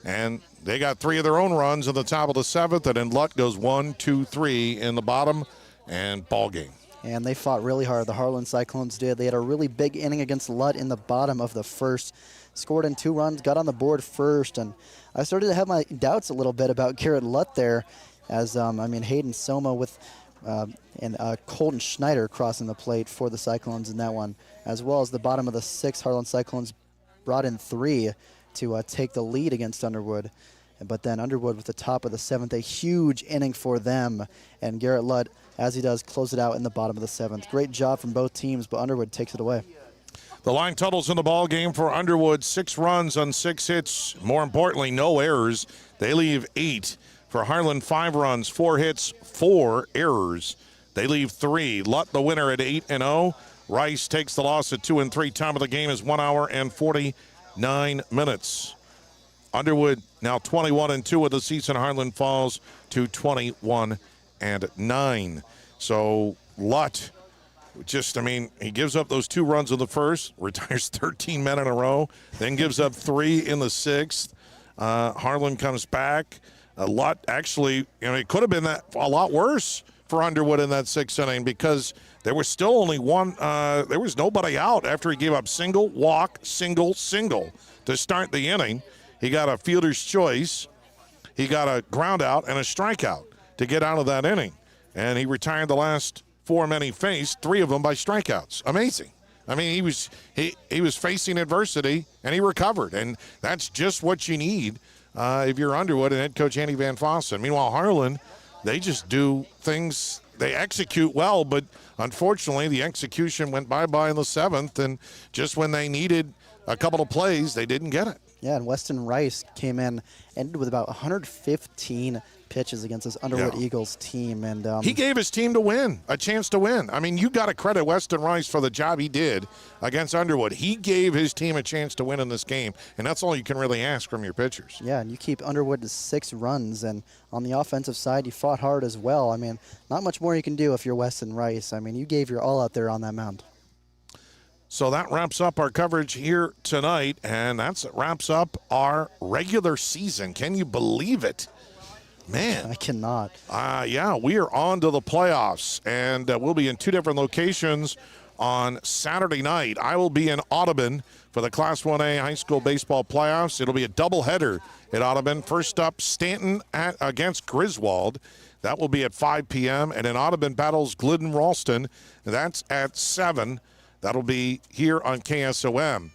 and they got 3 of their own runs at the top of the 7th, and then Lutt goes 1, 2, 3 in the bottom, and ball game. And they fought really hard. The Harlan Cyclones did. They had a really big inning against Lutt in the bottom of the 1st. Scored in 2 runs, got on the board first. And I started to have my doubts a little bit about Garrett Lutt there as, Hayden Soma with and Colton Schneider crossing the plate for the Cyclones in that one. As well as the bottom of the 6th, Harlan Cyclones brought in 3 to take the lead against Underwood. But then Underwood with the top of the 7th, a huge inning for them. And Garrett Lutt, as he does, close it out in the bottom of the 7th. Great job from both teams, but Underwood takes it away. The line totals in the ball game for Underwood, 6 runs on 6 hits. More importantly, no errors. They leave 8. For Harlan, 5 runs, 4 hits, 4 errors. They leave 3. Lutt the winner at 8-0. Rice takes the loss at 2-3. Time of the game is 1 hour and 49 minutes. Underwood now 21-2 of the season. Harlan falls to 21-9. So Lutt, he gives up those 2 runs in the first, retires 13 men in a row, then gives up 3 in the 6th. Harlan comes back. Lutt actually, it could have been a lot worse for Underwood in that 6th inning because there was still only one, there was nobody out after he gave up single, walk, single to start the inning. He got a fielder's choice. He got a ground out and a strikeout to get out of that inning. And he retired the last 4 men he faced, 3 of them by strikeouts. Amazing. He was facing adversity and he recovered, and that's just what you need if you're Underwood and head coach Andy Van Fossen. Meanwhile, Harlan, they just do things. They execute well, but unfortunately, the execution went bye-bye in the 7th, and just when they needed a couple of plays, they didn't get it. Yeah, and Weston Rice came in, ended with about 115 pitches against this Underwood Eagles team. And he gave his team a chance to win. You got to credit Weston Rice for the job he did against Underwood. He gave his team a chance to win in this game, and that's all you can really ask from your pitchers. Yeah, and you keep Underwood to 6 runs, and on the offensive side, you fought hard as well. Not much more you can do if you're Weston Rice. You gave your all out there on that mound. So that wraps up our coverage here tonight, and that wraps up our regular season. Can you believe it? Man. I cannot. Yeah, we are on to the playoffs, and we'll be in 2 different locations on Saturday night. I will be in Audubon for the Class 1A high school baseball playoffs. It'll be a doubleheader at Audubon. First up, Stanton against Griswold. That will be at 5 p.m. And in Audubon battles Glidden-Ralston. That's at 7. That'll be here on KSOM.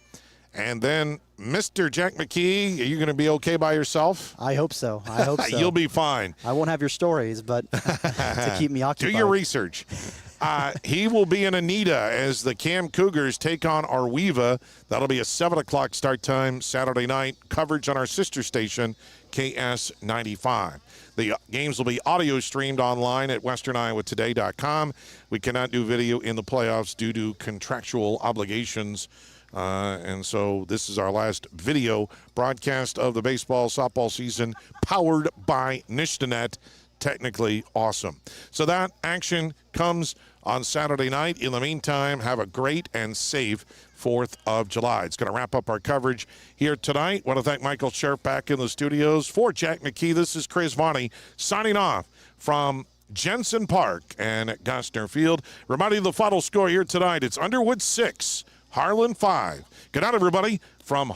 And then, Mr. Jack McKee, are you going to be okay by yourself? I hope so. You'll be fine. I won't have your stories, but to keep me occupied. Do your research. He will be in Anita as the Cam Cougars take on Arweva. That'll be a 7 o'clock start time Saturday night. Coverage on our sister station, KS95. The games will be audio streamed online at westerniowatoday.com. We cannot do video in the playoffs due to contractual obligations. And so this is our last video broadcast of the baseball softball season, powered by Nishtanet. Technically awesome. So that action comes on Saturday night. In the meantime, have a great and safe 4th of July. It's going to wrap up our coverage here tonight. Want to thank Michael Sheriff back in the studios. For Jack McKee, this is Chris Varney signing off from Jensen Park and Gosner Field. Reminding you the final score here tonight. It's Underwood 6, Harlan 5. Good night, everybody, from